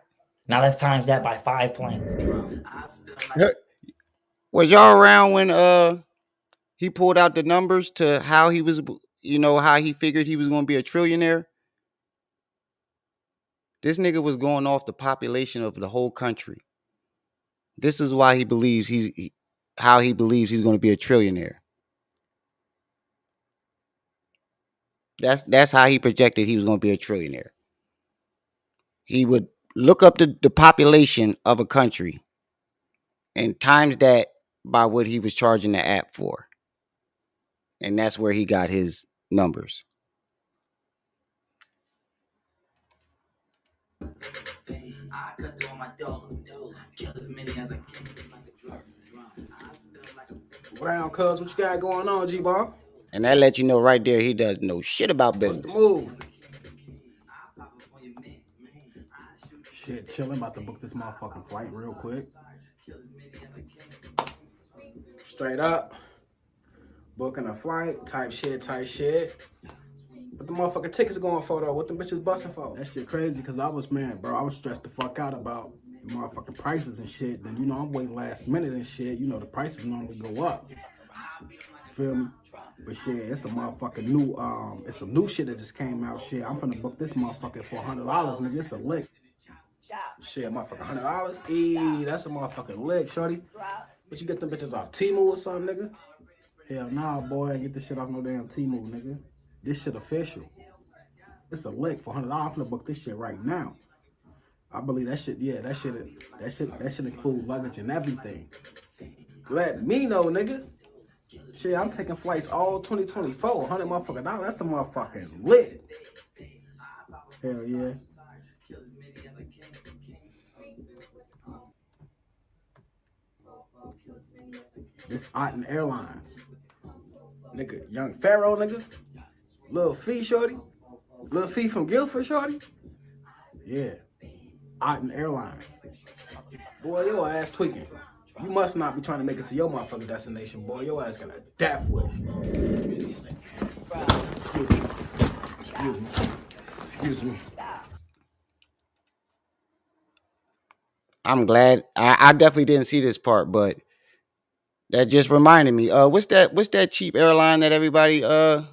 Now let's times that by 5 planes. Was y'all around when he pulled out the numbers to how he was, how he figured he was going to be a trillionaire? This nigga was going off the population of the whole country. This is why he believes how he believes he's going to be a trillionaire. That's how he projected he was going to be a trillionaire. He would look up the population of a country and times that by what he was charging the app for. And that's where he got his numbers. Round, cuz, what you got going on, G-Ball? And that lets you know right there he does know shit about business. What's the move? Shit, chilling. About to book this motherfucking flight real quick. Straight up. Booking a flight. Type shit. What the motherfucking tickets going for, though? What the bitches busting for? That shit crazy, because I was stressed the fuck out about the motherfucking prices and shit. Then, I'm waiting last minute and shit. The prices normally go up. Feel me? But shit, it's a motherfucking new, it's some new shit that just came out. Shit, I'm finna book this motherfucker for $100, nigga. It's a lick. Shit, motherfucker, $100? Eee, that's a motherfucking lick, shorty. But you get them bitches off Temu or something, nigga? Hell nah, boy, I get this shit off no damn Temu, nigga. This shit official. It's a lick for $100. I'm finna book this shit right now. I believe that shit, yeah, that shit include luggage and everything. Let me know, nigga. Shit, I'm taking flights all 2024. $100 motherfucking dollars. That's a motherfucking lit. Hell yeah. This Otten Airlines. Nigga, young Pharaoh, nigga. Lil Fee, shorty. Lil Fee from Guilford, shorty. Yeah. Otten Airlines. Boy, your ass tweaking. You must not be trying to make it to your motherfucking destination, boy. Your ass gonna death wish. Excuse me. I'm glad. I definitely didn't see this part, but that just reminded me. What's that cheap airline that everybody the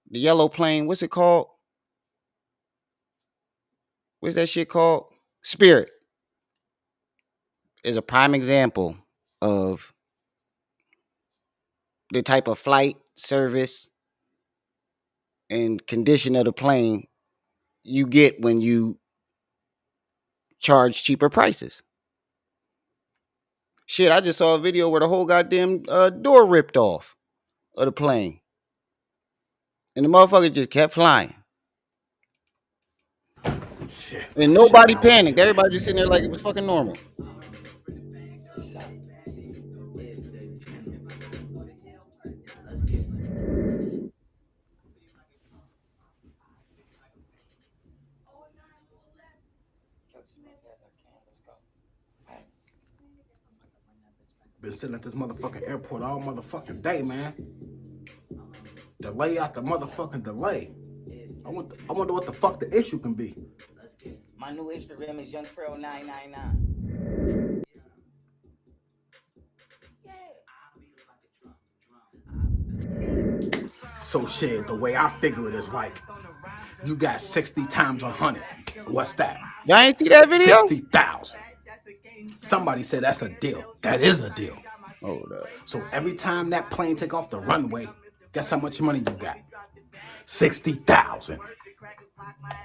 yellow plane, what's it called? What's that shit called? Spirit is a prime example of the type of flight service and condition of the plane you get when you charge cheaper prices. Shit, I just saw a video where the whole goddamn door ripped off of the plane. And the motherfucker just kept flying. Shit. And nobody panicked. Everybody just sitting there like it was fucking normal. Been sitting at this motherfucking airport all motherfucking day, man. Delay after motherfucking delay. I wonder what the fuck the issue can be. My new Instagram is Young Pharaoh 999. So shit, the way I figure it is like, you got 60 times 100. What's that? Y'all ain't see that video? 60,000. Somebody said that's a deal. That is a deal. Hold up. So every time that plane take off the runway, guess how much money you got? 60,000.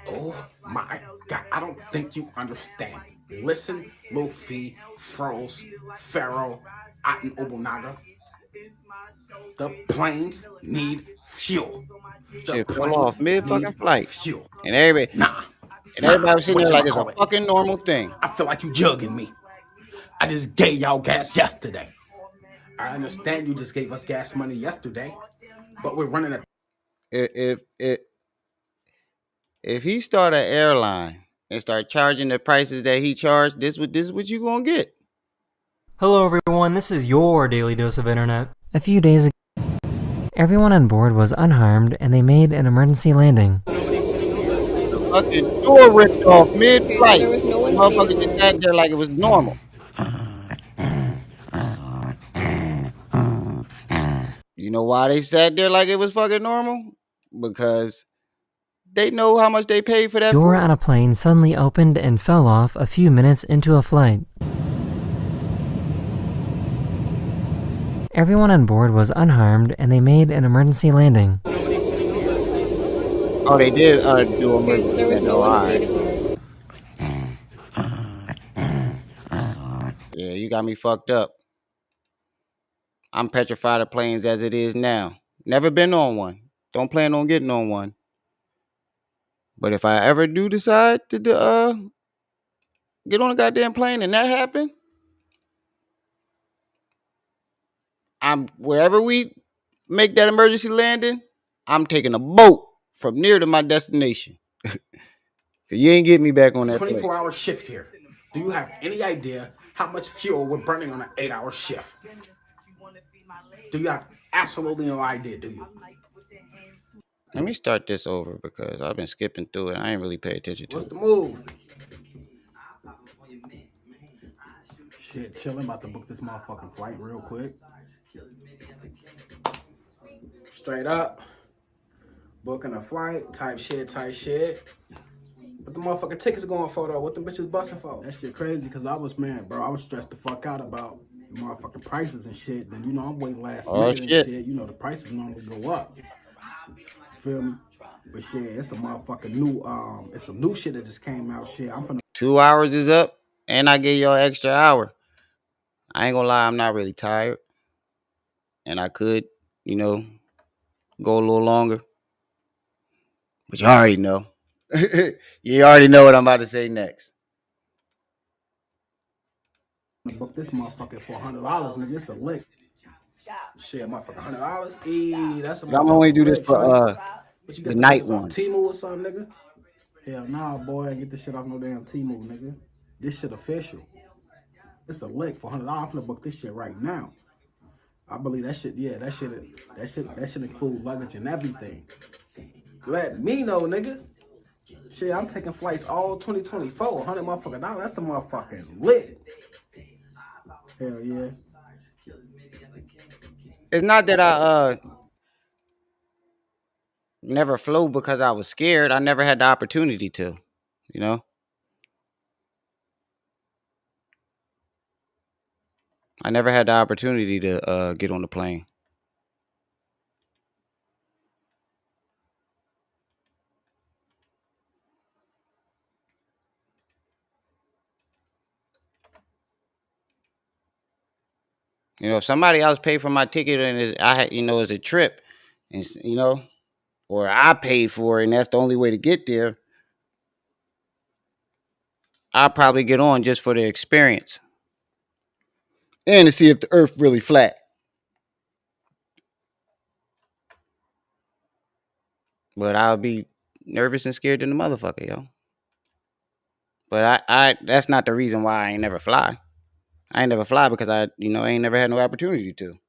Oh my God, I don't think you understand. Listen, Lil Fee, Pharaoh, Otten Obunaga. The planes need fuel. Shit fell off mid-fucking flight. Fuel. And everybody was sitting there like it's a fucking normal thing. I feel like you jugging me. I just gave y'all gas yesterday. I understand you just gave us gas money yesterday, but we're running a... If he start an airline and start charging the prices that he charged, this is what you gonna get. Hello everyone, this is your Daily Dose of Internet. A few days ago, everyone on board was unharmed and they made an emergency landing. fucking door ripped off Okay, so mid-flight. there was no The one motherfucker seated. just sat there like it was normal. You know why they sat there like it was fucking normal? Because they know how much they paid for that Door food. on a plane suddenly opened and fell off a few minutes into a flight. Everyone on board was unharmed and they made an emergency landing. Oh, they did do Okay, so emergency there was landing. no Oh, one all right. seated. Yeah, you got me fucked up. I'm petrified of planes as it is now. Never been on one. Don't plan on getting on one. But if I ever do decide to get on a goddamn plane and that happen, I'm wherever we make that emergency landing, I'm taking a boat from near to my destination. You ain't getting me back on that plane. 24-hour shift here. Do you have any idea how much fuel we're burning on an 8-hour shift? Do you have absolutely no idea, do you? Let me start this over because I've been skipping through it. I ain't really pay attention to What's it. the move? Shit, chilling. About to book this motherfucking flight real quick. Straight up. Booking a flight. Type shit. What the motherfucking tickets going for though? What the bitches busting for? That shit crazy because I was stressed the fuck out about the motherfucking prices and shit. Then, you know, I'm waiting last Oh minute and shit. shit. You know, the prices normally go up. Feel me? But shit, it's a motherfucking new, it's some new shit that just came out. Shit, I'm finna. 2 hours is up and I give y'all an extra hour. I ain't gonna lie, I'm not really tired. And I could, you know, go a little longer. But you already know. You already know what I'm about to say next. Book this motherfucker for $100, nigga. It's a lick. Shit, motherfucker, $100. That's a But I'm only motherfucking do this lick, for shorty. What you the got the night bitches off ones. Temu or something, nigga? Hell nah, boy. I get this shit off no damn Temu, nigga. This shit official. It's a lick for $100. I'm finna book this shit right now. I believe that shit. Yeah, that shit include luggage and everything. Let me know, nigga. Shit, I'm taking flights all 2024. $100 motherfucking dollars. That's a motherfucking lit. Hell yeah. It's not that I never flew because I was scared. I never had the opportunity to, you know. I never had the opportunity to get on the plane. You know, if somebody else paid for my ticket and it's a trip, and you know, or I paid for it, and that's the only way to get there, I'll probably get on just for the experience and to see if the Earth really flat. But I'll be nervous and scared than the motherfucker, yo. But I that's not the reason why I ain't never fly. I ain't never fly because I ain't never had no opportunity to.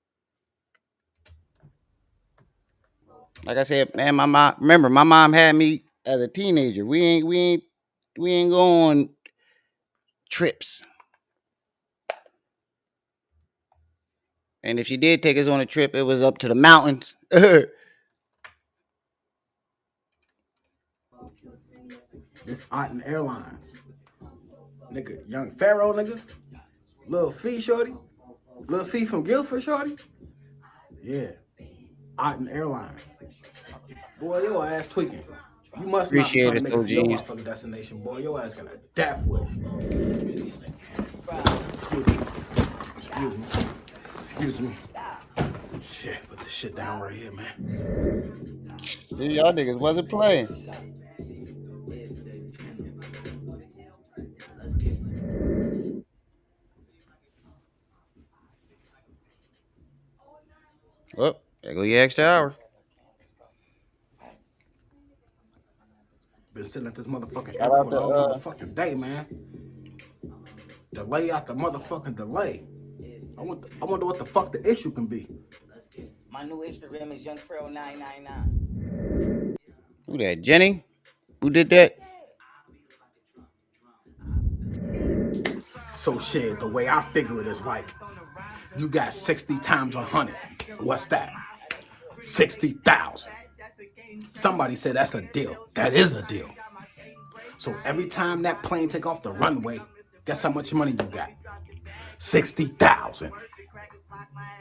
Like I said, man, my mom had me as a teenager. We ain't going trips. And if she did take us on a trip, it was up to the mountains. This Otten Airlines. Nigga, young Pharaoh, nigga. Little Fee, shorty. Little Fee from Guilford, shorty. Yeah. Otten Airlines. Boy, your ass tweaking. You must not be Appreciate trying to it, make it so to your G's. motherfucking destination, boy. Your ass gonna death wish. Excuse me. Excuse me. Excuse me. Shit, put this shit down right here, man. See, y'all niggas wasn't playing. Oh, there go your extra hour. Been sitting at this motherfucking Shout out airport to all motherfucking day, man. Delay after motherfucking delay. I wonder what the fuck the issue can be. My new Instagram is Young Pharaoh 999. Who that? Jenny? Who did that? So shit, the way I figure it is like, you got 60 times 100. What's that? 60,000. Somebody said that's a deal. That is a deal. So every time that plane take off the runway, guess how much money you got? 60,000.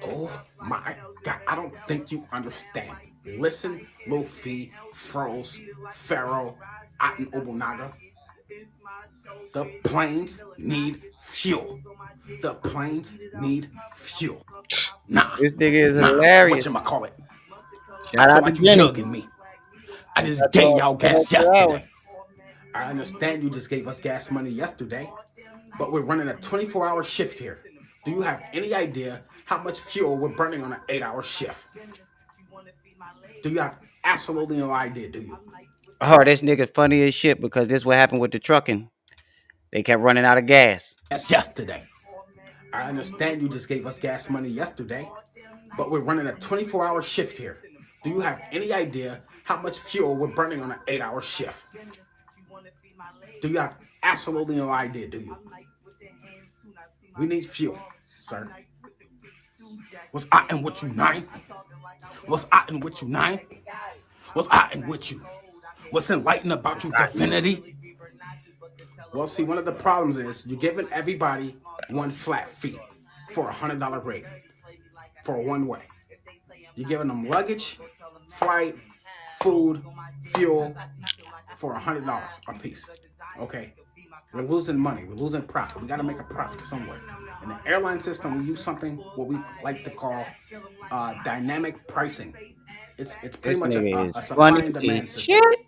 Oh my God, I don't think you understand. Listen, Luffy, Pharaoh, Aten Obunaga. The planes need fuel. The planes need fuel. Nah, This nigga is nah, hilarious. whatchamacallit? I Shout feel out to like you Jenny. jugging me. I He just got gave y'all y'all an gas extra hour. yesterday. I understand you just gave us gas money yesterday, but we're running a 24-hour shift here. Do you have any idea how much fuel we're burning on an 8-hour shift? Do you have absolutely no idea, do you? Oh, this nigga funny as shit because this what happened with the trucking. They kept running out of gas. That's yesterday. I understand you just gave us gas money yesterday, but we're running a 24-hour shift here. Do you have any idea how much fuel we're burning on an 8-hour shift? Do you have absolutely no idea, do you? We need fuel, sir. What's in with you, 9? What's in with you, 9? What's in with you? What's enlightened about you, divinity? Well, see, one of the problems is you're giving everybody one flat fee for $100 rate for one way. You're giving them luggage, flight, food, fuel for $100 a piece. Okay, we're losing money. We're losing profit. We got to make a profit somewhere. In the airline system, we use something what we like to call dynamic pricing. It's pretty This much nigga a is supply funny and as demand system. shit.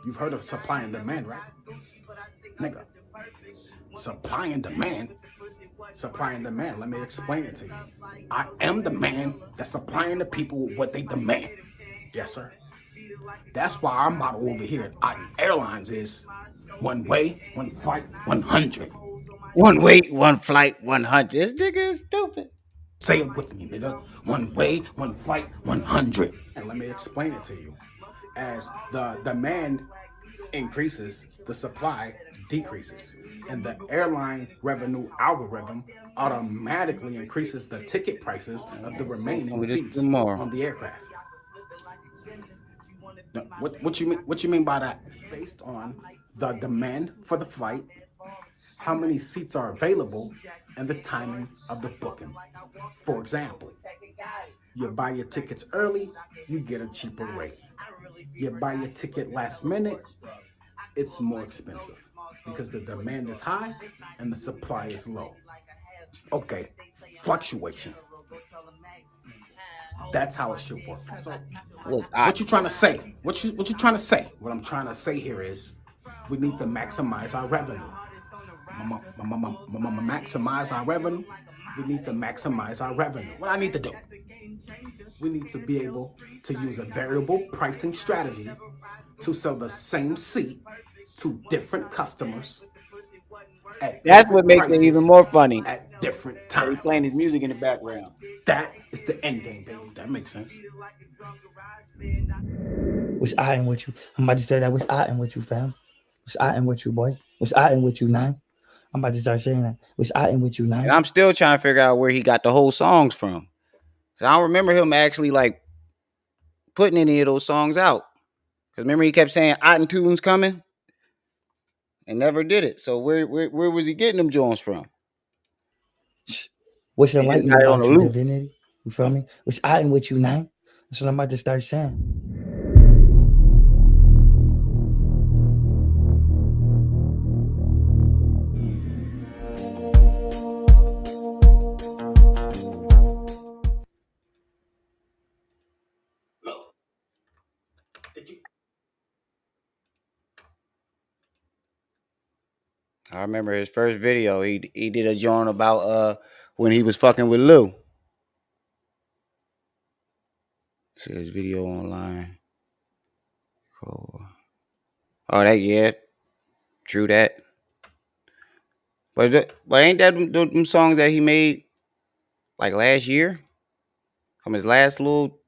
You've heard of supply and demand, right? Nigga, supply and demand. Supply and demand. Let me explain it to you. I am the man that's supplying the people what they demand. Yes, sir. That's why our motto over here at Airlines is one way, one flight, 100. One way, one flight, 100. This nigga is stupid. Say it with me, nigga. One way, one flight, 100. And let me explain it to you. As the demand increases, the supply decreases. And the airline revenue algorithm automatically increases the ticket prices of the remaining seats on the aircraft. Now, what you mean by that? Based on the demand for the flight, how many seats are available, and the timing of the booking. For example, you buy your tickets early, you get a cheaper rate. You buy your ticket last minute, it's more expensive because the demand is high and the supply is low. Okay, fluctuation. That's how it should work. So, what you trying to say? What you trying to say? What I'm trying to say here is, we need to maximize our revenue. Maximize our revenue. We need to maximize our revenue. What I need to do? We need to be able to use a variable pricing strategy to sell the same seat to different customers. That's what makes it even more funny. At different times. He's playing his music in the background. That is the end game, baby. That makes sense. What's in with you? I'm about to say that. What's in with you, fam? What's in with you, boy? What's in with you, 9? I'm about to start saying that. What's in with you, 9? And I'm still trying to figure out where he got the whole songs from. I don't remember him actually like putting any of those songs out. Because remember he kept saying Otten Tunes coming and never did it. So where was he getting them joints from? What's enlightened about you, divinity? You feel me? What's in with you, 9? That's what I'm about to start saying. I remember his first video. He did a joint about when he was fucking with Lou. See his video online. Cool. Oh, true that. But ain't that them songs that he made like last year from his last little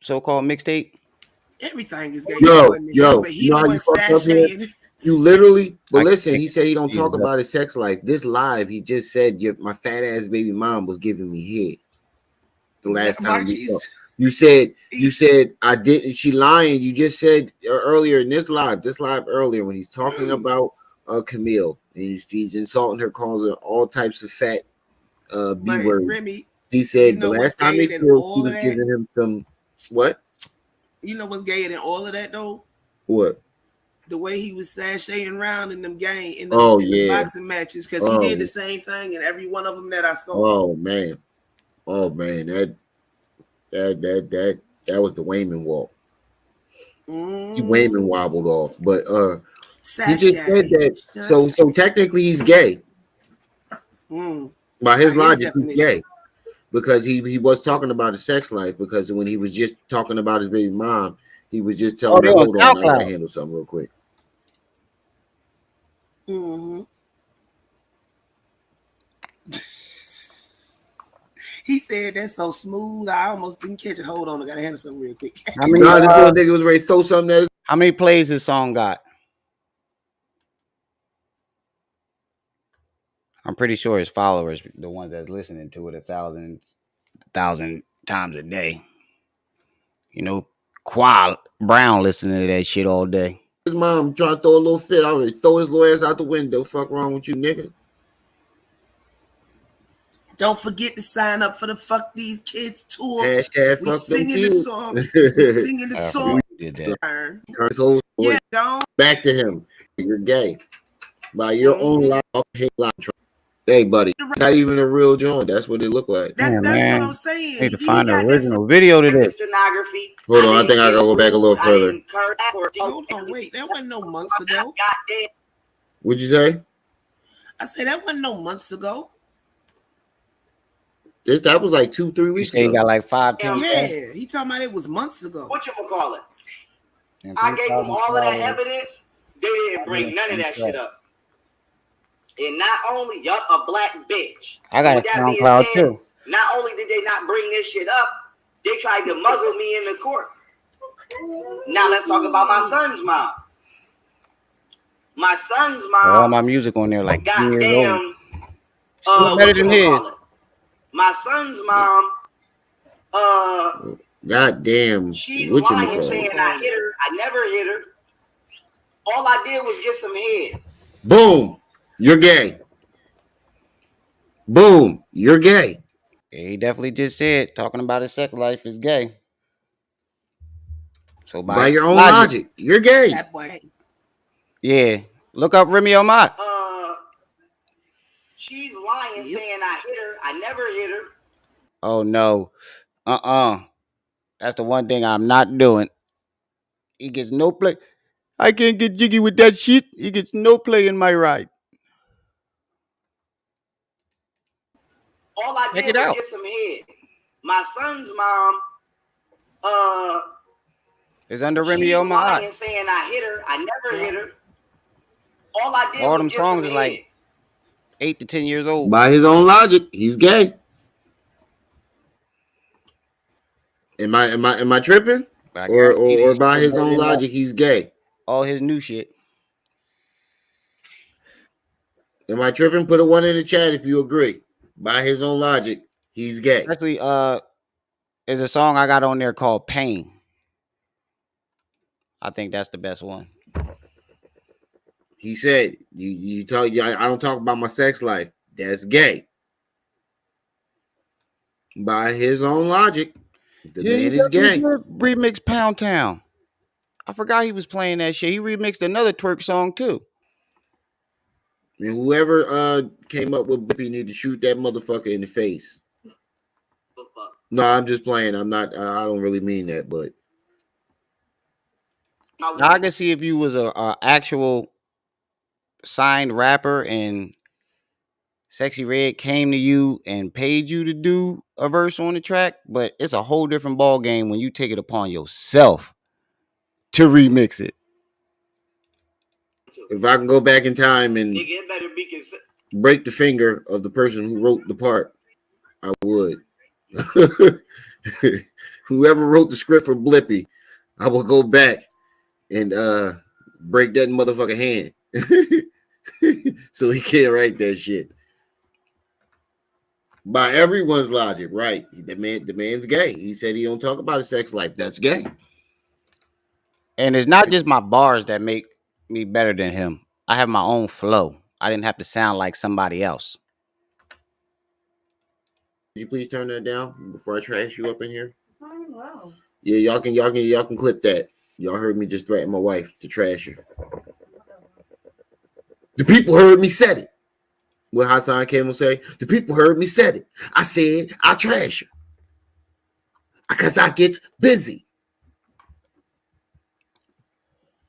so-called mixtape? Everything is gay. Yo, But he you know the how one you fucked up here? sashaying. You literally, but I listen, can't he said he don't see it, talk bro. about his sex life. This live, he just said my fat ass baby mom was giving me head. The last time we talked. You said I didn't. She lying. You just said earlier in this live earlier when he's talking about Camille and he's insulting her, calling her all types of fat B But words. Remy, He said you the know what's last time they gayer than killed, he all was of that? giving him some what? You know what's gayer than all of that though? What? The way he was sashaying around in them Oh in the yeah. boxing matches, because he did the same thing in every one of them that I saw. Oh man, that was the Wayman walk. He Wayman wobbled off, but he just said that. So technically he's gay. By his logic, he's gay because he was talking about his sex life. Because when he was just talking about his baby mom, he was just telling her, "Hold on, I gotta handle something real quick." He said that's so smooth. I almost didn't catch it. Hold on, I gotta handle something real quick. How many? This little nigga was ready to throw something at us. How many plays this song got? I'm pretty sure his followers, the ones that's listening to it, 1,000 times a day. You know, Qual Brown listening to that shit all day. His mom trying to throw a little fit. I would throw his little ass out the window. Fuck wrong with you, nigga? Don't forget to sign up for the Fuck These Kids tour. Hashtag We fuck them singing the kids. song. We singing the song. Did that. His whole story. Yeah, Back to him. You're gay. By your own life, hate life. Hey, buddy. Not even a real joint. That's what it looked like. That's man. what I'm saying. Need to find the original video to this. Pornography. Hold on, I think I gotta go back a little further. Hold on, wait. That wasn't no months ago. What'd you say? I said that wasn't no months ago. That was like 2-3 weeks ago. He got like 5-10. Yeah, he talking about it was months ago. Whatchamacallit? I gave them all of that evidence. They didn't bring none of that shit up. And not only, yup, a black bitch. I got a SoundCloud too. Not only did they not bring this shit up, they tried to muzzle me in the court. Now let's talk about my son's mom. My son's mom. All my music on there like 10 years old. Better than his. My son's mom. Goddamn. She's lying, saying I hit her. I never hit her. All I did was get some head. Boom. You're gay. Boom. You're gay. Yeah, he definitely just said talking about his sex life is gay. So by your own logic, you're gay. That boy. Yeah. Look up Remy Omot. She's lying, saying I hit her. I never hit her. Oh no. That's the one thing I'm not doing. He gets no play. I can't get jiggy with that shit. He gets no play in my ride. All I did was get some head. My son's mom, is under Remy she's Omot. lying, saying I hit her. I never hit her. All I did all was them get some songs head. is like 8 to 10 years old. By his own logic, he's gay. Am I tripping? Or by his own logic, he's gay. All his new shit. Am I tripping? Put a 1 in the chat if you agree. By his own logic, he's gay. Especially there's a song I got on there called Pain. I think that's the best one. He said, "You talk. I don't talk about my sex life. That's gay." By his own logic, the man is gay. Remix Pound Town. I forgot he was playing that shit. He remixed another twerk song too. And whoever came up with Blippy need to shoot that motherfucker in the face. No, I'm just playing. I'm not. I don't really mean that, but now I can see if you was a actual signed rapper and Sexy Red came to you and paid you to do a verse on the track, but it's a whole different ball game when you take it upon yourself to remix it. If I can go back in time and break the finger of the person who wrote the part, I would. Whoever wrote the script for Blippy, I will go back and break that motherfucker hand. So he can't write that shit. By everyone's logic, right? The man's gay. He said he don't talk about his sex life. That's gay. And it's not just my bars that make me better than him. I have my own flow. I didn't have to sound like somebody else. Could you please turn that down before I trash you up in here? Wow. Yeah, y'all can clip that. Y'all heard me just threaten my wife to trash her. The people heard me said it. What Hassan Camel say? The people heard me said it. I said I trash her because I get busy.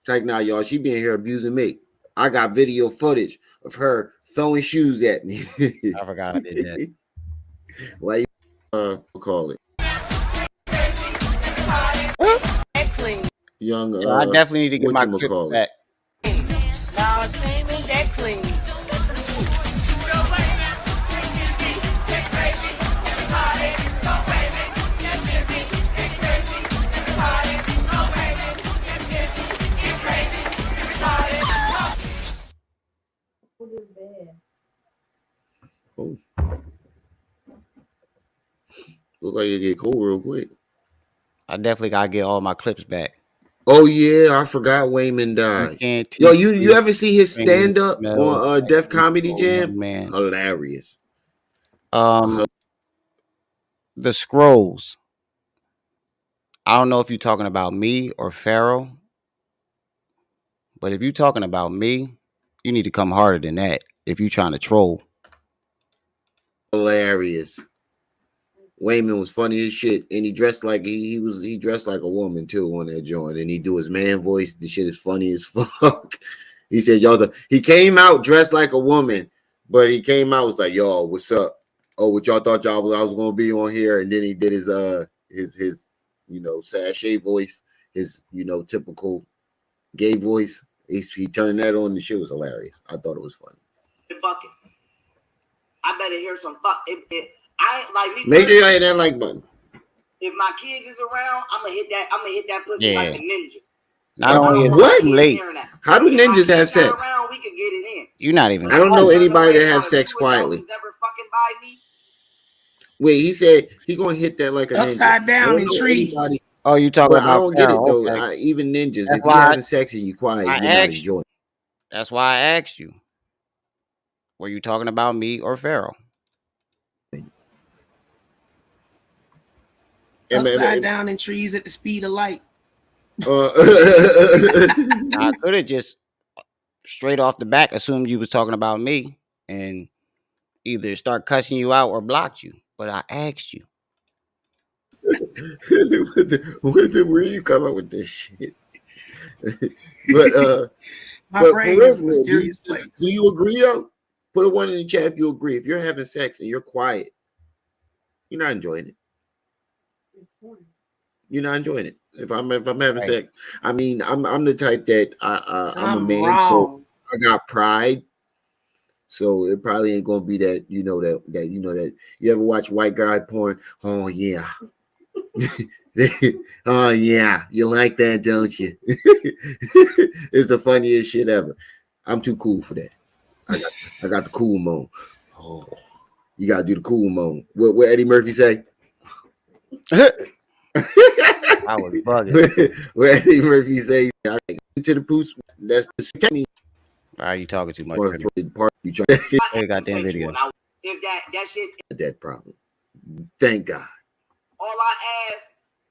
Like now, y'all, she being here abusing me. I got video footage of her throwing shoes at me. I forgot I did that. Why you call it? Young, I definitely need to get my clip back. Now it's ain't that clean. Oh. Look like you get cold real quick. I definitely gotta get all my clips back. Oh yeah, I forgot Wayman died. Yo, you ever see his stand up on Def Comedy Jam? Man. Hilarious. The scrolls. I don't know if you're talking about me or Pharaoh, but if you're talking about me, you need to come harder than that. If you're trying to troll. Hilarious. Wayman was funny as shit, and he dressed like he dressed like a woman too on that joint, and he do his man voice. The shit is funny as fuck. He said, "Y'all," he came out dressed like a woman, but he came out was like, "Y'all, what's up? Oh, what y'all thought I was gonna be on here?" And then he did his sachet voice, his typical gay voice. He turned that on. The shit was hilarious. I thought it was funny. Bucket. I better hear some fuck. I ain't like me. Make sure you hit that like button. If my kids is around, I'm gonna hit that pussy like a ninja. Not only is what? Too late. How do ninjas have sex? Around, we can get it in. You're not even. I don't know anybody that have sex quietly. Wait, he said he gonna hit that like a upside ninja. down in trees. Oh, you talking about? I don't get it though. Okay. Even ninjas, That's if you're having sex and you quiet, you're not enjoying. That's why I asked you. Were you talking about me or Pharaoh? Upside down in trees at the speed of light. I could have just straight off the back assumed you was talking about me and either start cussing you out or blocked you. But I asked you. Where you come up with this shit? But my brain is a mysterious place. Do you agree though? Put a one in the chat if you agree. If you're having sex and you're quiet, you're not enjoying it. You're not enjoying it. If I'm having sex, I mean, I'm the type that I'm a man, so I got pride. So it probably ain't gonna be that that you ever watch white guy porn? Oh yeah. Oh yeah, you like that, don't you? It's the funniest shit ever. I'm too cool for that. I got the cool moan. Oh, you gotta do the cool moan. What Eddie Murphy say? I was bugging. Where Eddie Murphy say, "I to the poos." That's the technique. Why are you talking too much? You try that goddamn video. If that shit, that problem. Thank God. All I ask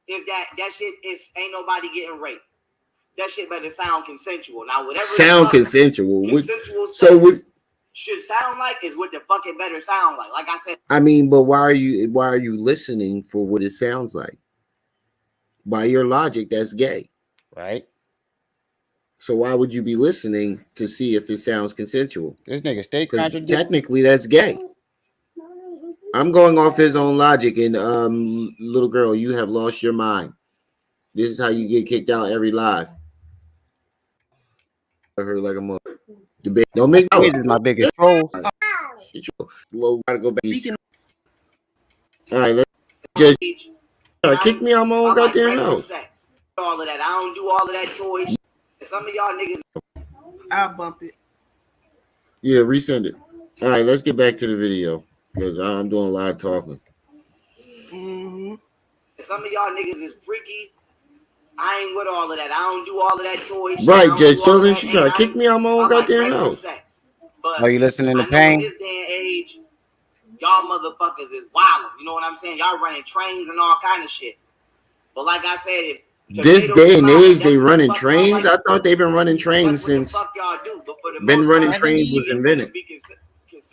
is that shit is ain't nobody getting raped. That shit better sound consensual. Now whatever sound consensual. So should sound like is what the fuck it better sound like. Like I said. I mean, but why are you listening for what it sounds like? By your logic, that's gay. Right. So why would you be listening to see if it sounds consensual? This nigga stay contradicting. Technically, that's gay. I'm going off his own logic, and little girl, you have lost your mind. This is how you get kicked out every live. I heard like a mother. Don't make this is my biggest troll. Low, gotta go back. All right, let's just kick me out my own goddamn house. All of that. I don't do all of that toy. Some of y'all niggas. I'll bump it. Yeah, resend it. All right, let's get back to the video because I'm doing a lot of talking. Mm-hmm. Some of y'all niggas is freaky. I ain't with all of that. I don't do all of that toy shit. Right, just chilling. She tried to kick me out my own goddamn regular house. sex. But Are you listening to I know in Pain? this day and age, y'all motherfuckers is wildin'. You know what I'm saying? Y'all running trains and all kind of shit. But like I said, if This day and age, they running trains. I thought they've been running trains since. Been running trains was invented.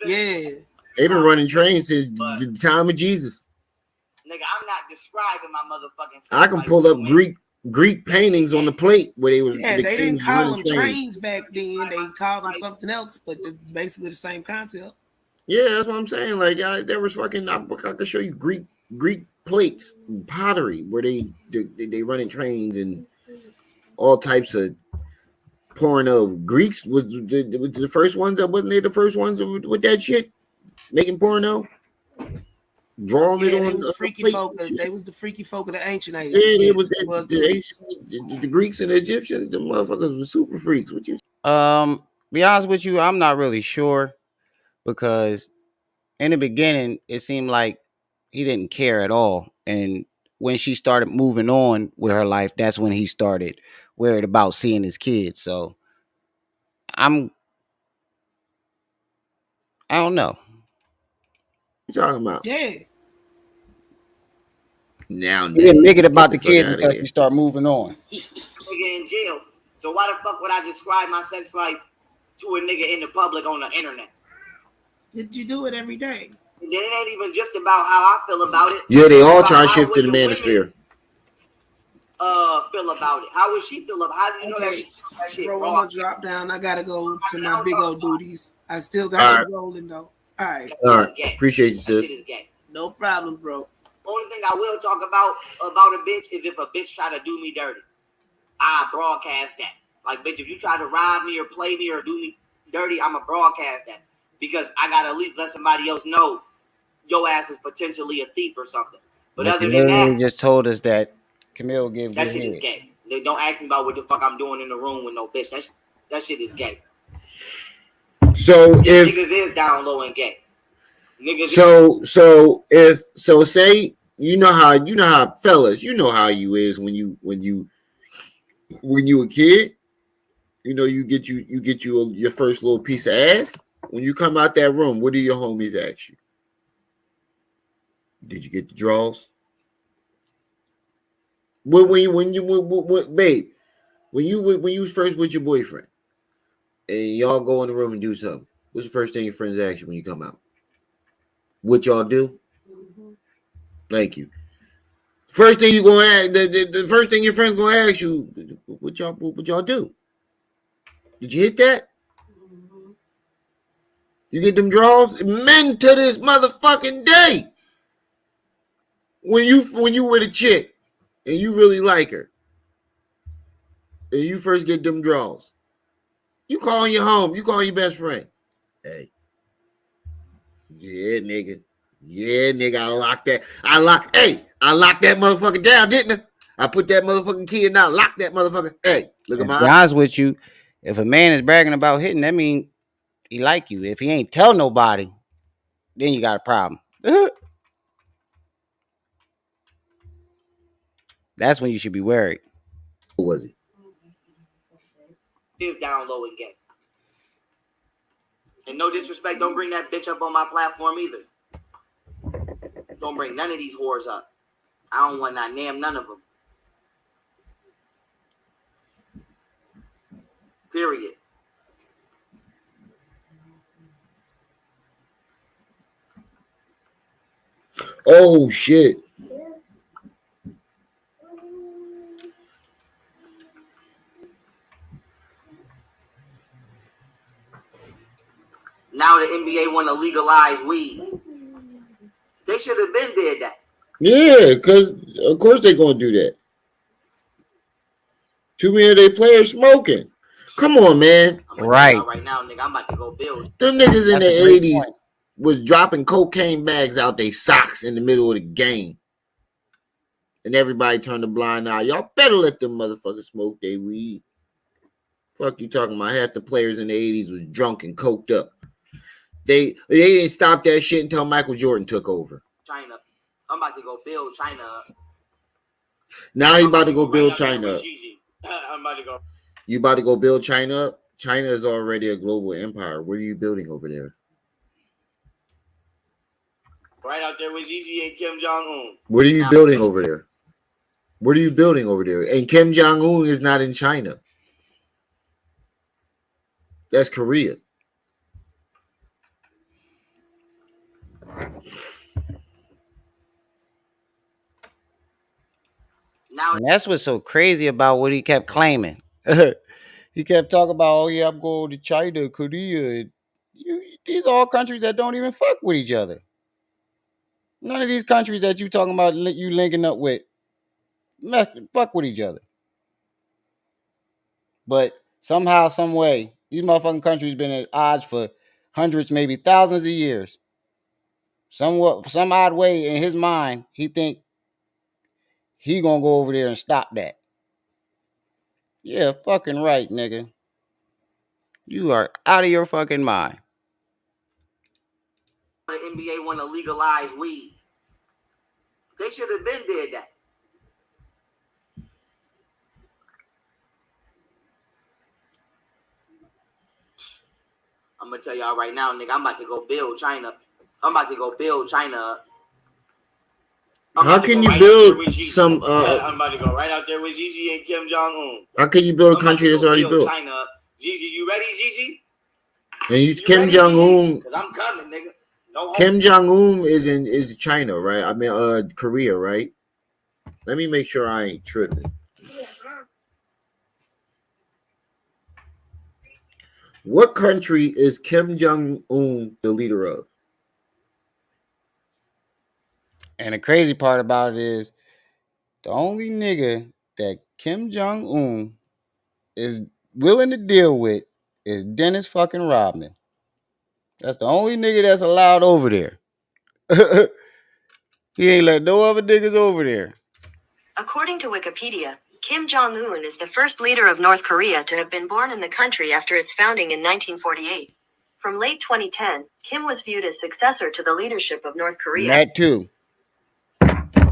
Yeah, they've been running trains since the time of Jesus. Nigga, I'm not describing my motherfucking. I can pull up Greek paintings on the plate where they was. Yeah, the they didn't kings call running them trains back then. They called them something else, but it's basically the same concept. Yeah, that's what I'm saying. Like, there was fucking. I could show you Greek plates, pottery, where they running trains and all types of porno. Greeks was the first ones. That wasn't they the first ones with that shit, making porno, drawing it Yeah, on they was the freaky plate. folk. They was the freaky folk of the ancient age. Yeah, they Yeah, was the the Greeks and the Egyptians. The motherfuckers were super freaks. What you? Be honest with you, I'm not really sure because in the beginning it seemed like he didn't care at all, and when she started moving on with her life, that's when he started worried about seeing his kids. So I don't know. What you talking about? Yeah. Now He didn't make it about the fuck kids outta until here. she started moving on. Nigga in jail. So why the fuck would I describe my sex life to a nigga in the public on the internet? Did you do it every day? And then it ain't even just about how I feel about it. Yeah, they all It's try to about shift to the women, manosphere. feel about it. How would she feel about it? How do you know that shit Bro, raw? I'm gonna drop down. I gotta go to my big old duties. I still got All you right. rolling though. All right. All right, appreciate you, That sis. shit is gay. No problem, bro. Only thing I will talk about a bitch is if a bitch try to do me dirty. I broadcast that. Like, bitch, if you try to rob me or play me or do me dirty, I'ma broadcast that. Because I gotta at least let somebody else know your ass is potentially a thief or something. But other than that, just told us that Camille gave that good shit is head. gay. They don't ask me about what the fuck I'm doing in the room with no bitch. That shit is gay. So if Niggas is down low and gay. Niggas so say you know how fellas, you know how you is when you a kid, you know you get your first little piece of ass. When you come out that room, what do your homies ask you? Did you get the draws? Babe, when you was first with your boyfriend and y'all go in the room and do something, what's the first thing your friends ask you when you come out? What y'all do? Thank you. First thing you gonna ask, the first thing your friends gonna ask you, what y'all do? Did you hit that? You get them draws? Men to this motherfucking day. When you with a chick and you really like her, and you first get them draws, you calling your home, you calling your best friend. Hey, yeah, nigga. Yeah, nigga, I locked that motherfucker down, didn't I? I put that motherfucking key and I locked that motherfucker. Hey, look at And to my be honest with you, if a man is bragging about hitting, that mean he like you. If he ain't tell nobody, then you got a problem. That's when you should be worried. Who was he? is down low and gay. And no disrespect, don't bring that bitch up on my platform either. Don't bring none of these whores up. I don't want not name none of them. Period. Oh shit. Now the NBA want to legalize weed. They should have been did that. Yeah, because of course they're gonna do that. Too many of their players smoking. Come on, man. Right. Right now, nigga, I'm about to go build. Them niggas in That's a the great 80s point. was dropping cocaine bags out their socks in the middle of the game. And everybody turned a blind eye. Y'all better let them motherfuckers smoke their weed. Fuck you talking about? Half the players in the 80s was drunk and coked up. They didn't stop that shit until Michael Jordan took over. China. I'm about to go build China up. Now he about to go build China up. I'm about to go. You about to go build China up? China is already a global empire. What are you building over there? Right out there with Gigi and Kim Jong-un. What are you building over there? What are you building over there? And Kim Jong-un is not in China. That's Korea. And that's what's so crazy about what he kept claiming. He kept talking about, oh yeah, I'm going to China, Korea. These are all countries that don't even fuck with each other. None of these countries that you talking about you linking up with fuck with each other. But somehow, some way, these motherfucking countries been at odds for hundreds, maybe thousands of years. Some odd way in his mind, he think he gonna go over there and stop that. Yeah, fucking right, nigga. You are out of your fucking mind. The NBA want to legalize weed. They should have been did that. I'm gonna tell y'all right now, nigga. I'm about to go build China. I'm about to go build China. How can you build some? I'm about to go right out there with Gigi and Kim Jong-un. How can you build a country that's already built? China. Gigi, you ready, Gigi? And you Kim Jong-un. Cause I'm coming, nigga. Kim Jong-un is China, right? I mean, Korea, right? Let me make sure I ain't tripping. What country is Kim Jong-un the leader of? And the crazy part about it is the only nigga that Kim Jong-un is willing to deal with is Dennis fucking Rodman. That's the only nigga that's allowed over there. He ain't let no other niggas over there. According to Wikipedia, Kim Jong-un is the first leader of North Korea to have been born in the country after its founding in 1948. From late 2010, Kim was viewed as successor to the leadership of North Korea. That too.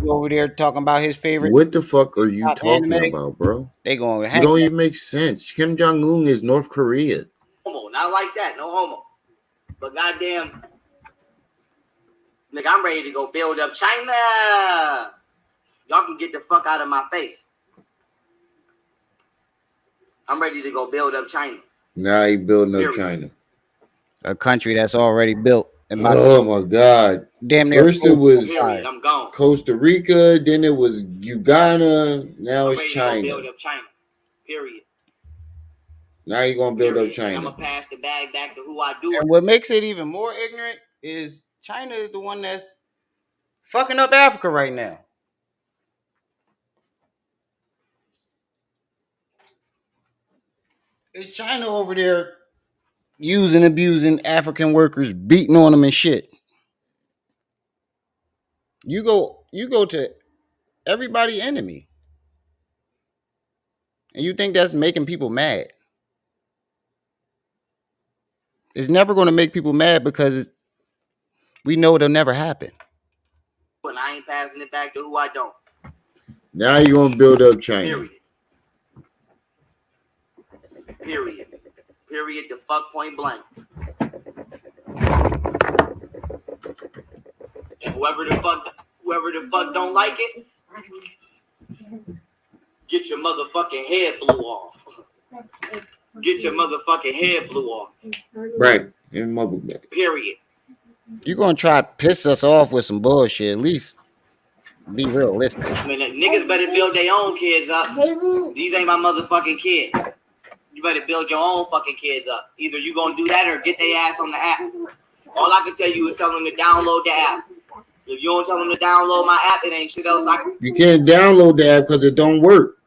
You over there talking about his favorite. What the fuck are you talking about, bro? They going to You don't even make sense. Kim Jong-un is North Korea. Homo, not like that, no homo. But goddamn, nigga, I'm ready to go build up China. Y'all can get the fuck out of my face. I'm ready to go build up China. Now he building up China. A country that's already built. Oh my God. Damn near. First it was I'm gone. Costa Rica, then it was Uganda, now it's China. Build up China. Period. Now you're gonna build up China. I'm gonna pass the bag back to who I do. And what makes it even more ignorant is China is the one that's fucking up Africa right now. It's China over there using, abusing African workers, beating on them and shit. You go to everybody enemy. And you think that's making people mad. It's never going to make people mad because we know it'll never happen. And I ain't passing it back to who I don't. Now you're going to build up China. Period. Period. Period. The fuck point blank. And whoever the fuck don't like it, get your motherfucking head blew off. Get your motherfucking head blew off. Right. Period. You're going to try to piss us off with some bullshit. At least be realistic. I mean, niggas better build their own kids up. These ain't my motherfucking kids. You better build your own fucking kids up. Either you gonna do that or get their ass on the app. All I can tell you is tell them to download the app. If you don't tell them to download my app, it ain't shit else I can. You can't download the app because it don't work.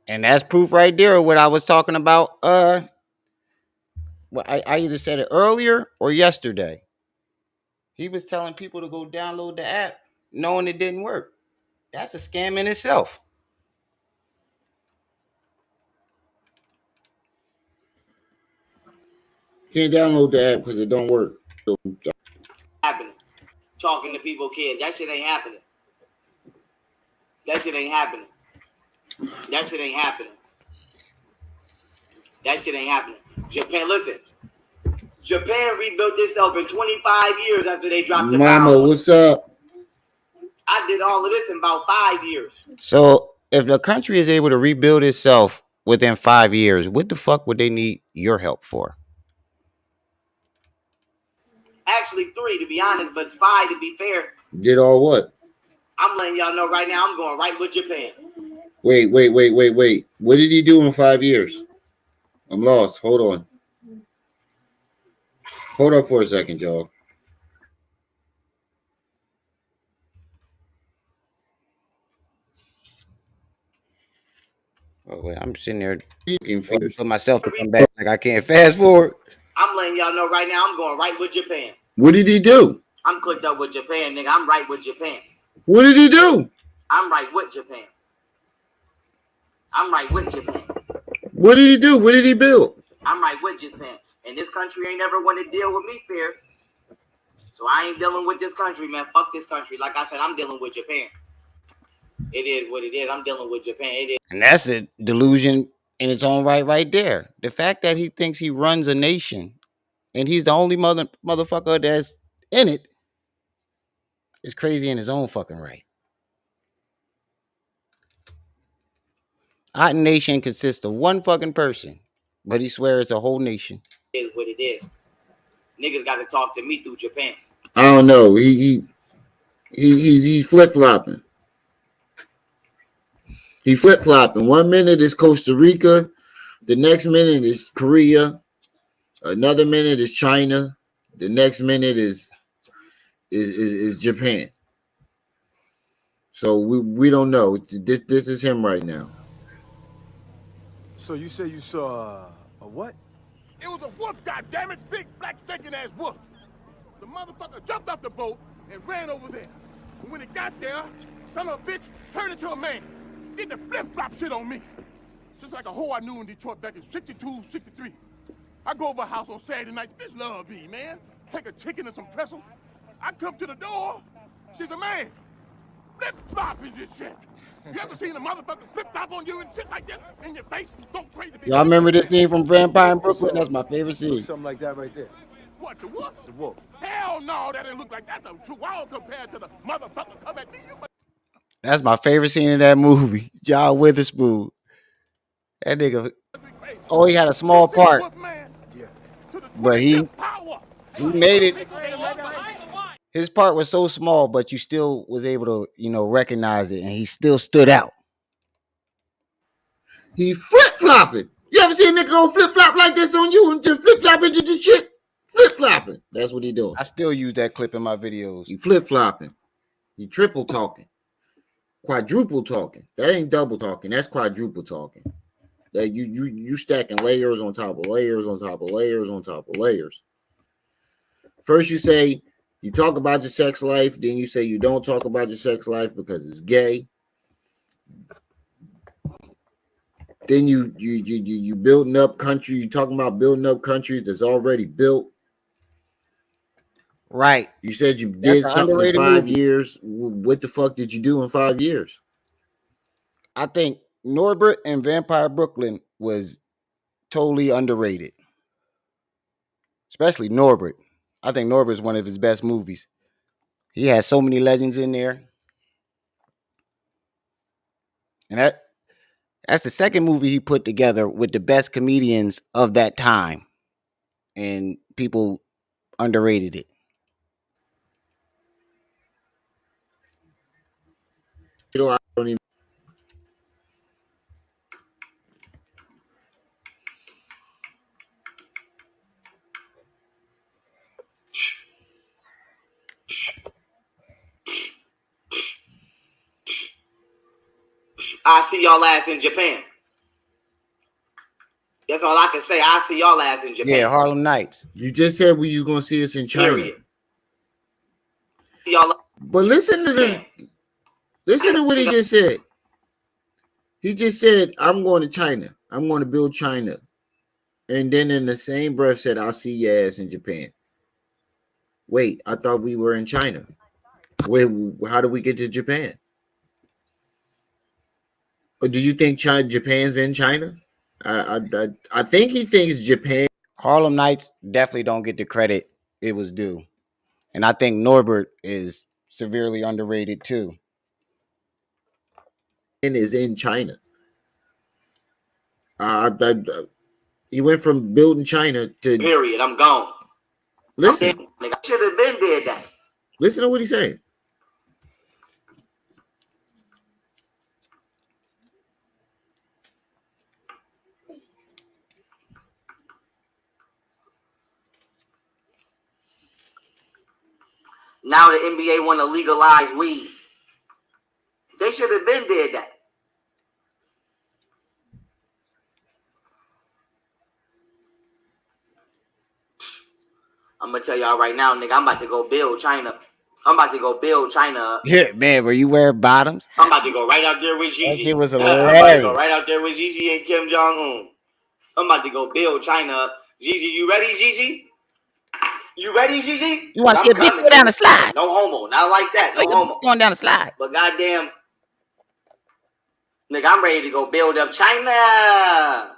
And that's proof right there of what I was talking about. Well, I either said it earlier or yesterday. He was telling people to go download the app, knowing it didn't work. That's a scam in itself. Can't download the app because it don't work. So, happening. Talking to people, kids. That shit ain't happening. That shit ain't happening. That shit ain't happening. That shit ain't happening. Japan, listen. Japan rebuilt itself in 25 years after they dropped the Mama, Pharaoh. what's up? I did all of this in about 5 years. So if the country is able to rebuild itself within 5 years, what the fuck would they need your help for? Actually 3 to be honest, but 5 to be fair. Did all what? I'm letting y'all know right now I'm going right with Japan. Wait. What did he do in 5 years? I'm lost. Hold on. Hold up for a second, y'all. Oh, wait, I'm sitting there waiting for myself to come back. Like I can't fast forward. I'm letting y'all know right now I'm going right with Japan. What did he do? I'm clicked up with Japan, nigga. I'm right with Japan. What did he do? I'm right with Japan. I'm right with Japan. What did he do? What did he build? I'm right with Japan. And this country ain't never want to deal with me fair. So I ain't dealing with this country, man. Fuck this country. Like I said, I'm dealing with Japan. It is what it is. I'm dealing with Japan. It is. And that's a delusion in its own right there. The fact that he thinks he runs a nation and he's the only motherfucker that's in it is crazy in his own fucking right. Our nation consists of one fucking person, but he swears it's a whole nation. It is what it is. Niggas got to talk to me through Japan. I don't know. He's flip flopping. He flip flopping. 1 minute is Costa Rica, the next minute is Korea, another minute is China, the next minute is Japan. So we don't know. This is him right now. So you say you saw a what? It was a wolf, goddammit, big black stinking ass wolf. The motherfucker jumped off the boat and ran over there. And when it got there, son of a bitch turned into a man. Did the flip-flop shit on me. Just like a hoe I knew in Detroit back in 62, 63. I go over a house on Saturday night, bitch love me, man. Take a chicken and some pretzels. I come to the door, she's a man. Flip-flop is this shit. You ever seen a motherfucker flip-flop on you and shit like this in your face? Don't crazy people. Y'all remember this scene from Vampire in Brooklyn? That's my favorite scene. Something like that right there. What, the wolf? The wolf. Hell no, that didn't look like that's a true wild compared to the motherfucker come at me. That's my favorite scene in that movie. John Witherspoon. That nigga. Oh, he had a small part, but he made it. His part was so small, but you still was able to, recognize it, and he still stood out. He flip flopping. You ever see a nigga go flip flop like this on you and just flip flop into the shit? Flip flopping. That's what he doing. I still use that clip in my videos. He flip flopping. He triple talking. Quadruple talking. That ain't double talking. That's quadruple talking. That you stacking layers on top of layers on top of layers on top of layers. First you say you talk about your sex life, then you say you don't talk about your sex life because it's gay. Then you building up country. You talking about building up countries that's already built. Right. You said you did something in 5 years. What the fuck did you do in 5 years? I think Norbert and Vampire Brooklyn was totally underrated. Especially Norbert. I think Norbert is one of his best movies. He has so many legends in there. And that's the second movie he put together with the best comedians of that time. And people underrated it. I don't even. I see y'all ass in Japan. That's all I can say. I see y'all ass in Japan. Yeah, Harlem Nights. You just said you gonna see us in China. Period. Y'all. But listen to the. Listen to what he just said. He just said, I'm going to China. I'm going to build China. And then in the same breath said, I'll see your ass in Japan. Wait, I thought we were in China. Wait, how do we get to Japan? Or do you think Japan's in China? I think he thinks Japan. Harlem Nights definitely don't get the credit it was due. And I think Norbert is severely underrated too. Is in China. He went from building China to. Period. I'm gone. Listen. I should have been dead that. Listen to what he's saying. Now the NBA want to legalize weed. They should have been dead that. I'm gonna tell y'all right now, nigga. I'm about to go build China. I'm about to go build China. Yeah, man, were you wearing bottoms? I'm about to go right out there with Gigi. That shit was I'm about to hilarious. go right out there with Gigi and Kim Jong Un. I'm about to go build China. Gigi, you ready, Gigi? You ready, Gigi? You want to get big, go down the slide? No homo, not like that. No homo. Going down the slide. But goddamn, nigga, I'm ready to go build up China.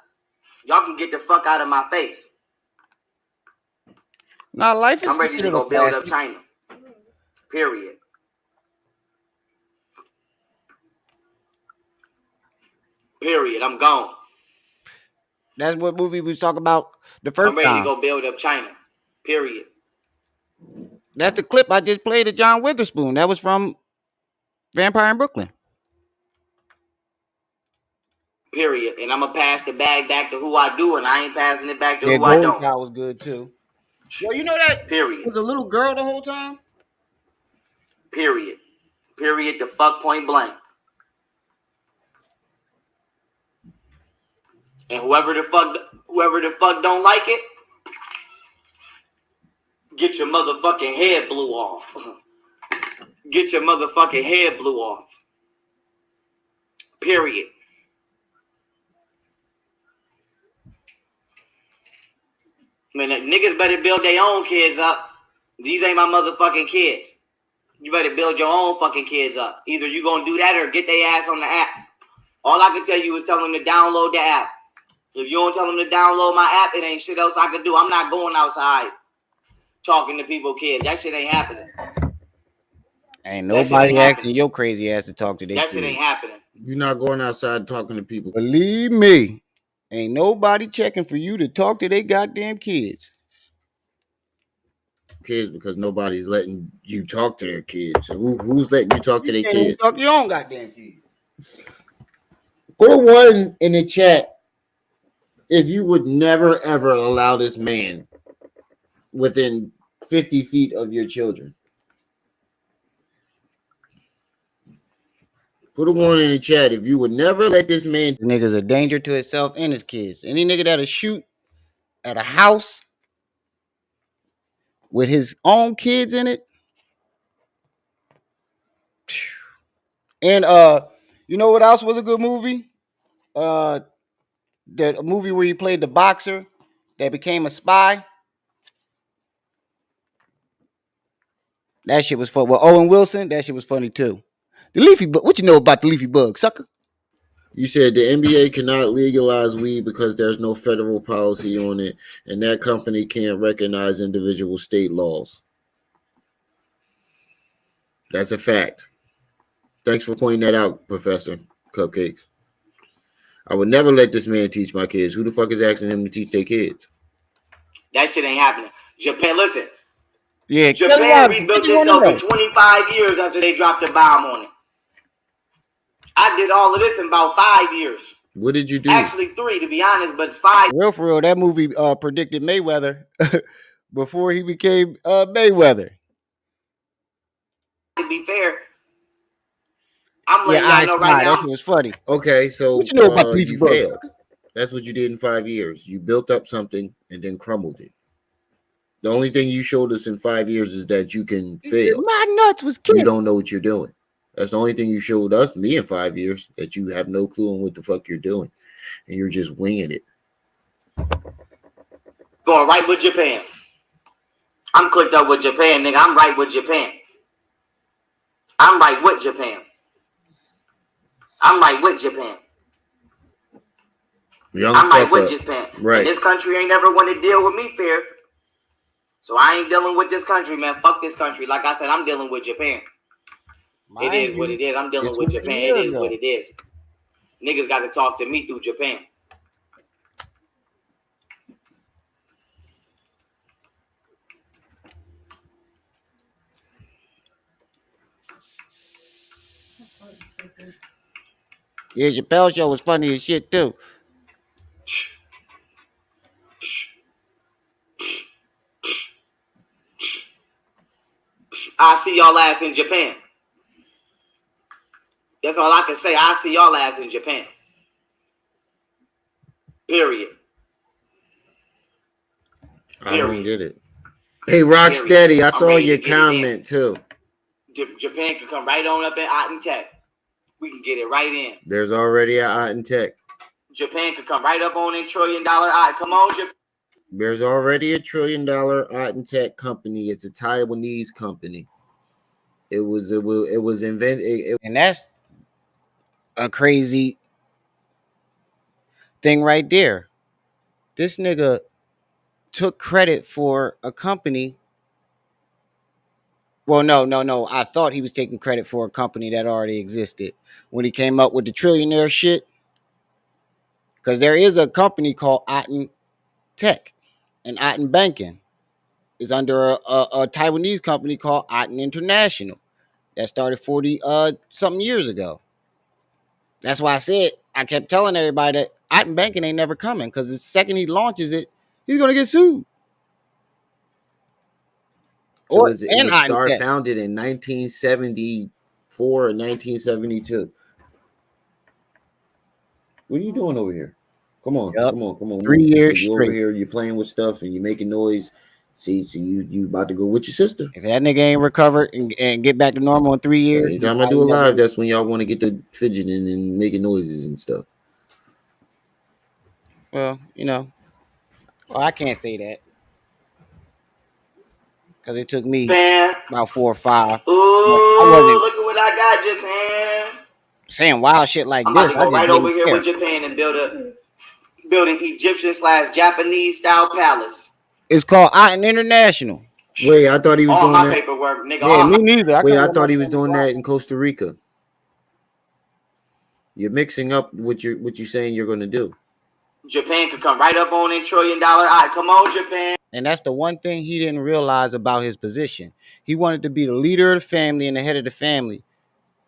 Y'all can get the fuck out of my face. No, life is. I'm ready to go build up China. Period. Period. I'm gone. That's what movie we was talking about the first time. I'm ready to go build up China. Period. That's the clip I just played of John Witherspoon. That was from Vampire in Brooklyn. Period. And I'm gonna pass the bag back to who I do, and I ain't passing it back to who I don't. That was good too. Well, you know that Period. Was a little girl the whole time. Period. Period. The fuck point blank. And whoever the fuck don't like it, get your motherfucking head blew off. Get your motherfucking head blew off. Period. Man, niggas better build their own kids up. These ain't my motherfucking kids. You better build your own fucking kids up. Either you gonna do that or get their ass on the app. All I can tell you is tell them to download the app. If you don't tell them to download my app, it ain't shit else I can do. I'm not going outside talking to people, kids. That shit ain't happening. Ain't nobody asking your crazy ass to talk to their That kids. shit ain't happening. You're not going outside talking to people. Believe me, ain't nobody checking for you to talk to their goddamn kids. Kids, because nobody's letting you talk to their kids. So who's letting you talk to their can't kids? Talk to your own goddamn kids. Put a one in the chat if you would never ever allow this man within 50 feet of your children. Put a one in the chat if you would never let this man. The nigga's a danger to himself and his kids. Any nigga that'll shoot at a house with his own kids in it. And you know what else was a good movie? The movie where he played the boxer that became a spy. That shit was fun. Well, Owen Wilson, that shit was funny too. The leafy bug. What you know about the leafy bug, sucker? You said the NBA cannot legalize weed because there's no federal policy on it, and that company can't recognize individual state laws. That's a fact. Thanks for pointing that out, Professor Cupcakes. I would never let this man teach my kids. Who the fuck is asking him to teach their kids? That shit ain't happening. Japan, listen. Yeah, Japan rebuilt itself in 25 years after they dropped a bomb on it. I did all of this in about 5 years. What did you do? Actually 3, to be honest, but 5. For real, that movie predicted Mayweather before he became Mayweather. To be fair, I'm letting y'all know right now. That was funny. Okay, so what you know about leafy bug? Failed. That's what you did in 5 years. You built up something and then crumbled it. The only thing you showed us in 5 years is that you can fail. My nuts was killed. You don't know what you're doing. That's the only thing you showed us, me, in 5 years, that you have no clue on what the fuck you're doing, and you're just winging it. Going right with Japan. I'm clicked up with Japan, nigga. I'm right with Japan. I'm right with Japan. I'm right with Japan. I'm right with Japan. Right. And this country ain't never want to deal with me fair. So I ain't dealing with this country, man. Fuck this country. Like I said, I'm dealing with Japan. It is what it is. I'm dealing with Japan. It is what it is. Niggas got to talk to me through Japan. Yeah, Chappelle show was funny as shit too. I see y'all ass in Japan. That's all I can say. I see y'all ass in Japan. Period. I don't get it. Hey, Rocksteady, I saw your comment too. Japan can come right on up in Otten Tech. We can get it right in. There's already an Otten Tech. Japan could come right up on $1 trillion. Come on, Japan. There's already $1 trillion Otten Tech company. It's a Taiwanese company. It was invented, and that's a crazy thing right there. This nigga took credit for a company. Well, no. I thought he was taking credit for a company that already existed when he came up with the trillionaire shit. Because there is a company called Otten Tech, and Otten Banking is under a Taiwanese company called Otten International that started 40 something years ago. That's why I kept telling everybody that Otten Banking ain't never coming, because the second he launches it, he's gonna get sued. it was founded in 1974 or 1972. What are you doing over here? Come on. 3 years you straight. Over here, you're playing with stuff and you're making noise. See, so you about to go with your sister. If that nigga ain't recovered and get back to normal in 3 years, anytime I do a live, that's when y'all want to get to fidgeting and making noises and stuff. Well, I can't say that, because it took me about 4 or 5. Ooh, look at what I got, Japan. Saying wild shit like I'm this. about to go right over here with Japan and build an Egyptian/Japanese style palace. It's called Otten International. Wait, I thought he was all doing my that. Paperwork, nigga. Yeah, me neither. I thought he was doing that in Costa Rica. You're mixing up what you're saying you're going to do. Japan could come right up on $1 trillion. Come on, Japan. And that's the one thing he didn't realize about his position. He wanted to be the leader of the family and the head of the family,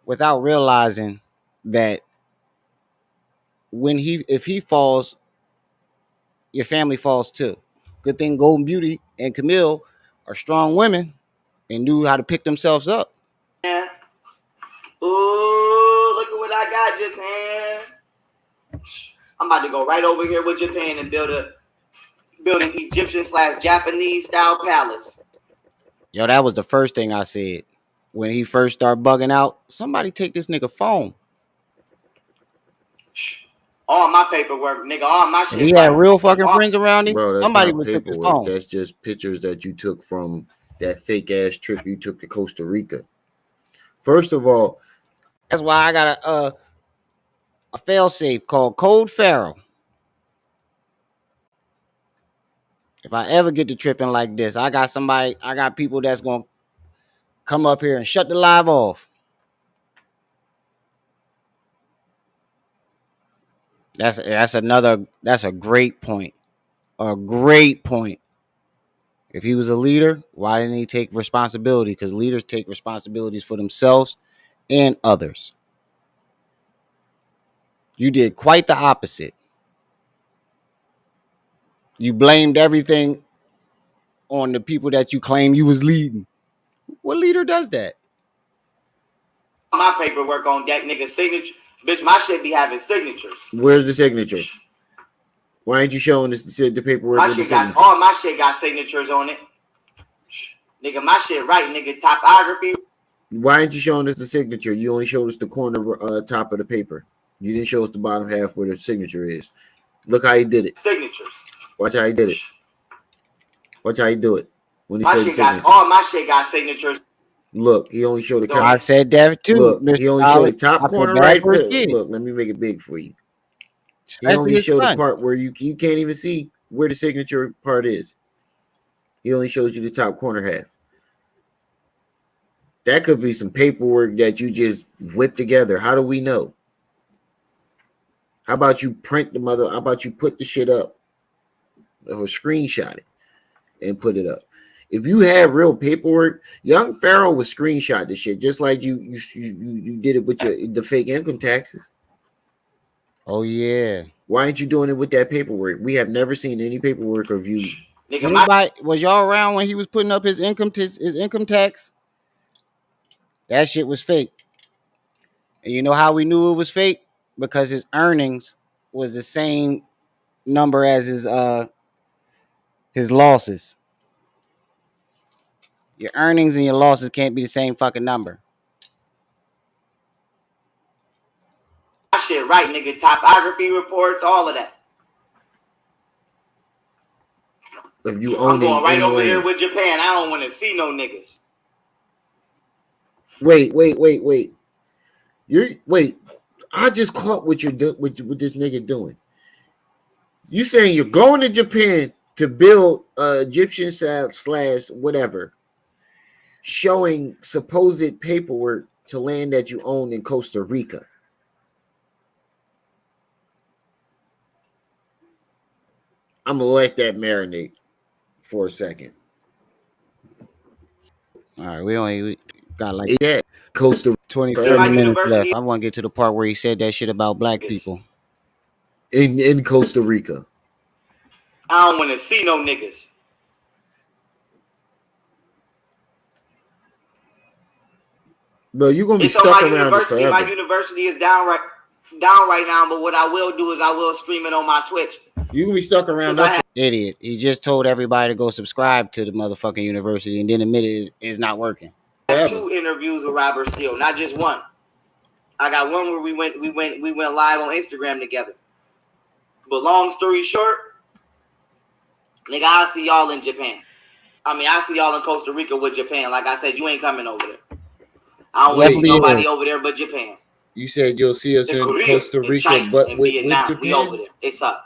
without realizing that if he falls, your family falls too. Good thing Golden Beauty and Camille are strong women and knew how to pick themselves up. Yeah. Ooh, look at what I got, Japan. I'm about to go right over here with Japan and build an Egyptian/Japanese style palace. Yo, that was the first thing I said when he first started bugging out. Somebody take this nigga phone. All my paperwork, nigga. All my shit. He had real fucking friends around him. Bro, that's somebody not would took his paperwork. phone. That's just pictures that you took from that fake ass trip you took to Costa Rica. First of all, that's why I got a failsafe called Code Pharaoh. If I ever get to tripping like this, I got people that's gonna come up here and shut the live off. That's a great point. A great point. If he was a leader, why didn't he take responsibility? Because leaders take responsibilities for themselves and others. You did quite the opposite. You blamed everything on the people that you claim you was leading. What leader does that? My paperwork on deck, nigga. Signature. Bitch, my shit be having signatures. Where's the signature? Why ain't you showing us the paperwork? All my shit got signatures on it. Nigga, my shit right, nigga. Topography. Why aren't you showing us the signature? You only showed us the corner top of the paper. You didn't show us the bottom half where the signature is. Look how he did it. Signatures. Watch how he did it. Watch how he do it. When he My said shit signature. got all my shit got signatures. Look, he only showed the top. I said that too. Look, Mr. he only showed the Solid. top I feel corner bad right. for his Look, kids, let me make it big for you. He especially only his showed the son. part where you can't even see where the signature part is. He only shows you the top corner half. That could be some paperwork that you just whip together. How do we know? How about you print the mother? How about you put the shit up or screenshot it and put it up? If you have real paperwork, young Pharaoh would screenshot this shit just like you did it with the fake income taxes. Oh yeah. Why aren't you doing it with that paperwork? We have never seen any paperwork of you. Anybody was y'all around when he was putting up his income tax? That shit was fake. And you know how we knew it was fake? Because his earnings was the same number as his losses. Your earnings and your losses can't be the same fucking number. My shit right, nigga. Topography reports, all of that. If you I'm going right over land. there with Japan. I don't want to see no niggas. Wait. I just caught what what this nigga doing. You saying you're going to Japan to build Egyptian / whatever, showing supposed paperwork to land that you own in Costa Rica. I'm gonna let that marinate for a second. All right, we got like Costa 20, 30 minutes left. I want to get to the part where he said that shit about black people. In Costa Rica. I don't want to see no niggas. Bro, you're gonna be stuck around this forever. My university is down right now, but what I will do is I will stream it on my Twitch. You're gonna be stuck around. Idiot. He just told everybody to go subscribe to the motherfucking university and then admitted it's not working. I had 2 interviews with Robert Steele, not just one. I got one where we went live on Instagram together. But long story short, nigga, I'll see y'all in Japan. I mean, I'll see y'all in Costa Rica with Japan. Like I said, you ain't coming over there. I don't want to see nobody over there but Japan. You said you'll see us in Costa Rica, China, but with Vietnam. We over there. It's up.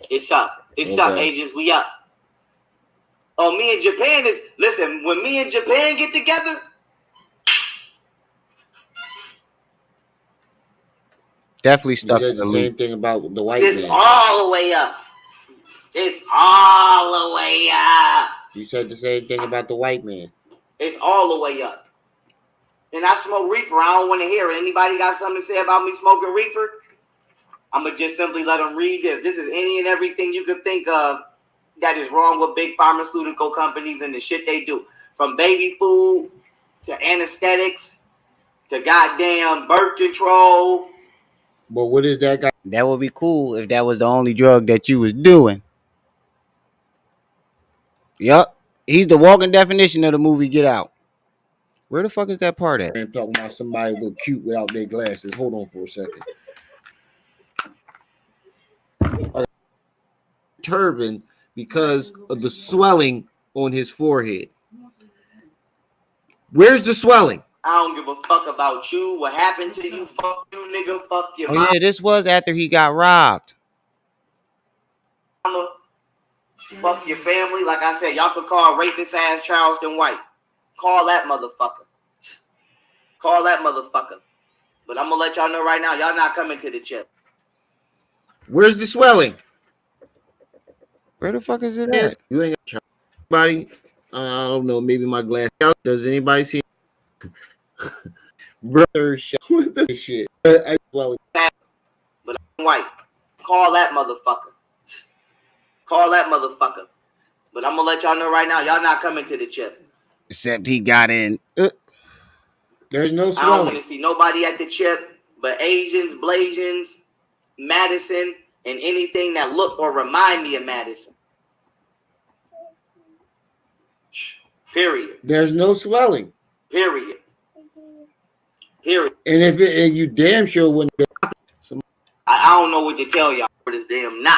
It's up. It's up, agents. We up. Oh, me and Japan is... Listen, when me and Japan get together... Definitely stuck in the same thing about the white man. It's all the way up. It's all the way up. You said the same thing about the white man. It's all the way up. And I smoke reefer. I don't want to hear it. Anybody got something to say about me smoking reefer? I'm going to just simply let them read this. This is any and everything you could think of that is wrong with big pharmaceutical companies and the shit they do. From baby food to anesthetics to goddamn birth control. But what is that guy? That would be cool if that was the only drug that you was doing. Yup. He's the walking definition of the movie Get Out. Where the fuck is that part at? I'm talking about somebody look cute without their glasses. Hold on for a second. Turban because of the swelling on his forehead. Where's the swelling? I don't give a fuck about you. What happened to you? Fuck you, nigga. Fuck your mom. Yeah, this was after he got robbed. Fuck your family. Like I said, y'all could call rapist ass Charleston White. Call that motherfucker. Call that motherfucker. But I'm gonna let y'all know right now, y'all not coming to the chip. Where's the swelling? Where the fuck is it at? You ain't got anybody. I don't know. Maybe my glass. Does anybody see? Brother, with the shit. Well, but I'm white. Call that motherfucker. Call that motherfucker. But I'm gonna let y'all know right now, y'all not coming to the chip. Except he got in. There's no swelling. I don't want to see nobody at the chip but Asians, Blasians, Madison, and anything that look or remind me of Madison. Period. There's no swelling. Period. Period. And and you damn sure wouldn't. I don't know what to tell y'all for this damn knot.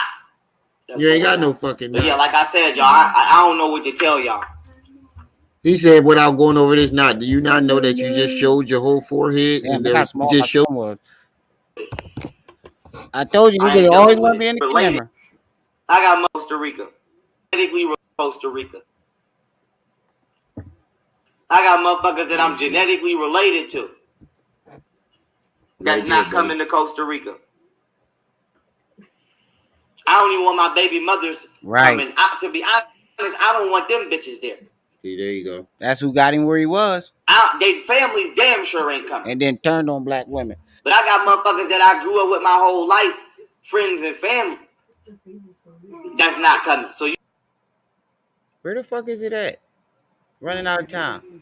You ain't got no fucking knot. But yeah, like I said, y'all, I don't know what to tell y'all. He said, without going over this knot, do you not know that you just showed your whole forehead? Damn, And look there how was, you small my just showed. thumb was. I told you, I niggas ain't always dealing want with to be in it. the Related. camera. I got Costa Rica. Genetically Costa Rica. I got motherfuckers that I'm genetically related to. That's not coming to Costa Rica. I don't even want my baby mothers coming. To be honest, I don't want them bitches there. See, there you go. That's who got him where he was. They families damn sure ain't coming. And then turned on black women. But I got motherfuckers that I grew up with my whole life, friends and family. That's not coming. So Where the fuck is it at? Running out of time.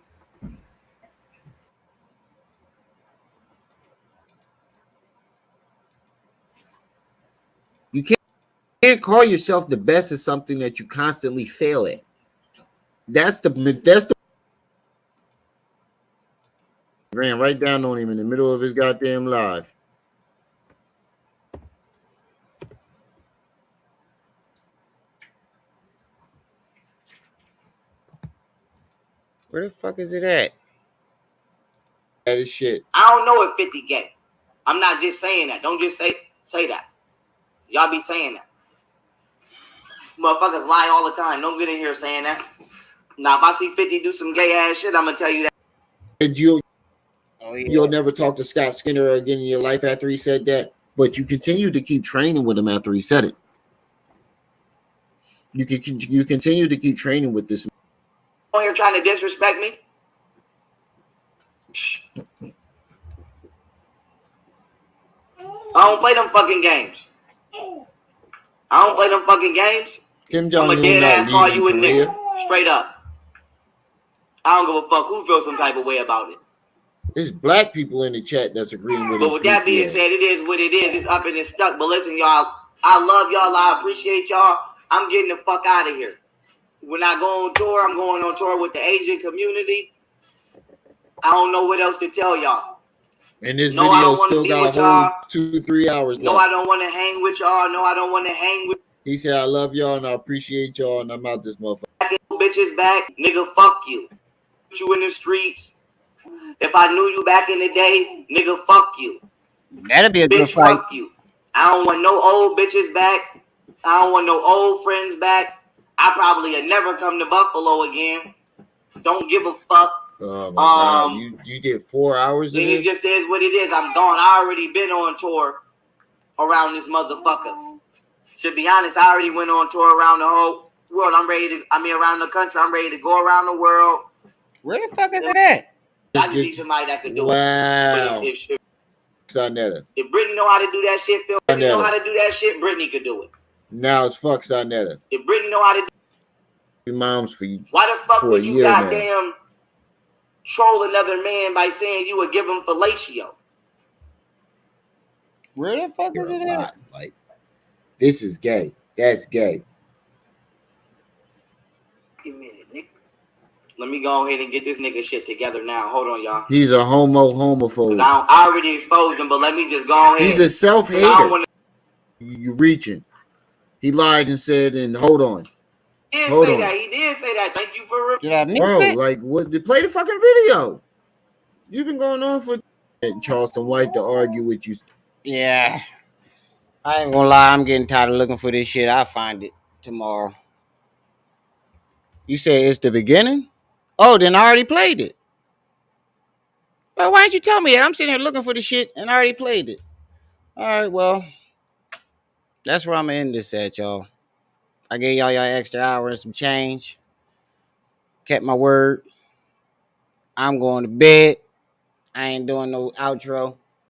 You can't call yourself the best at something that you constantly fail at. That's the ran right down on him in the middle of his goddamn live. Where the fuck is it at? That is shit. I don't know if 50 gay. I'm not just saying that. Don't just say that. Y'all be saying that. Motherfuckers lie all the time. Don't get in here saying that. Now, if I see 50 do some gay ass shit, I'm gonna tell you that. And you'll never talk to Scott Skinner again in your life after he said that. But you continue to keep training with him after he said it. You continue to keep training with this. On here trying to disrespect me. I don't play them fucking games. I don't play them fucking games. Kim Jong-un I'm a dead ass call you a nigga. Straight up. I don't give a fuck who feels some type of way about it. There's black people in the chat that's agreeing with. But with that being said, it is what it is. It's up and it's stuck. But listen, y'all, I love y'all. I appreciate y'all. I'm getting the fuck out of here. When I go on tour, I'm going on tour with the Asian community. I don't know what else to tell y'all. And this video still got a whole 2-3 hours left. I don't want to hang with y'all. No, I don't want to hang with. He said, I love y'all and I appreciate y'all and I'm out this motherfucker. Bitches back, nigga, fuck you. Put you in the streets. If I knew you back in the day, nigga, fuck you. That'd be a good fight. Fuck you. I don't want no old bitches back. I don't want no old friends back. I probably had never come to Buffalo again. Don't give a fuck. Oh my God. You did 4 hours of Then this? it just is what it is. I'm gone. I already been on tour around this motherfucker. To be honest, I already went on tour around the whole world. Around the country. I'm ready to go around the world. Where the fuck is it at? I just need somebody that could do it. Wow. If Sonetta. If Brittany know how to do that shit, Phil, Brittany know how to do that shit, Brittany could do it. Now it's fuck Sonetta. If Brittany know how to do your mom's for you. Why the fuck would you goddamn troll another man by saying you would give him fellatio? Where the fuck is it at? Like, this is gay. That's gay. Let me go ahead and get this nigga shit together now. Hold on, y'all. He's a homophobe. I already exposed him, but let me just go ahead. He's a self-hater. You reaching. He lied and said, and hold on. He did say that. Thank you for Bro, like, what? Play the fucking video. You've been going on for Charleston White to argue with you. Yeah. I ain't gonna lie. I'm getting tired of looking for this shit. I'll find it tomorrow. You say it's the beginning? Oh, then I already played it. Well, why didn't you tell me that? I'm sitting here looking for the shit and I already played it. All right, well, that's where I'm gonna end this at, y'all. I gave y'all extra hour and some change. Kept my word. I'm going to bed. I ain't doing no outro.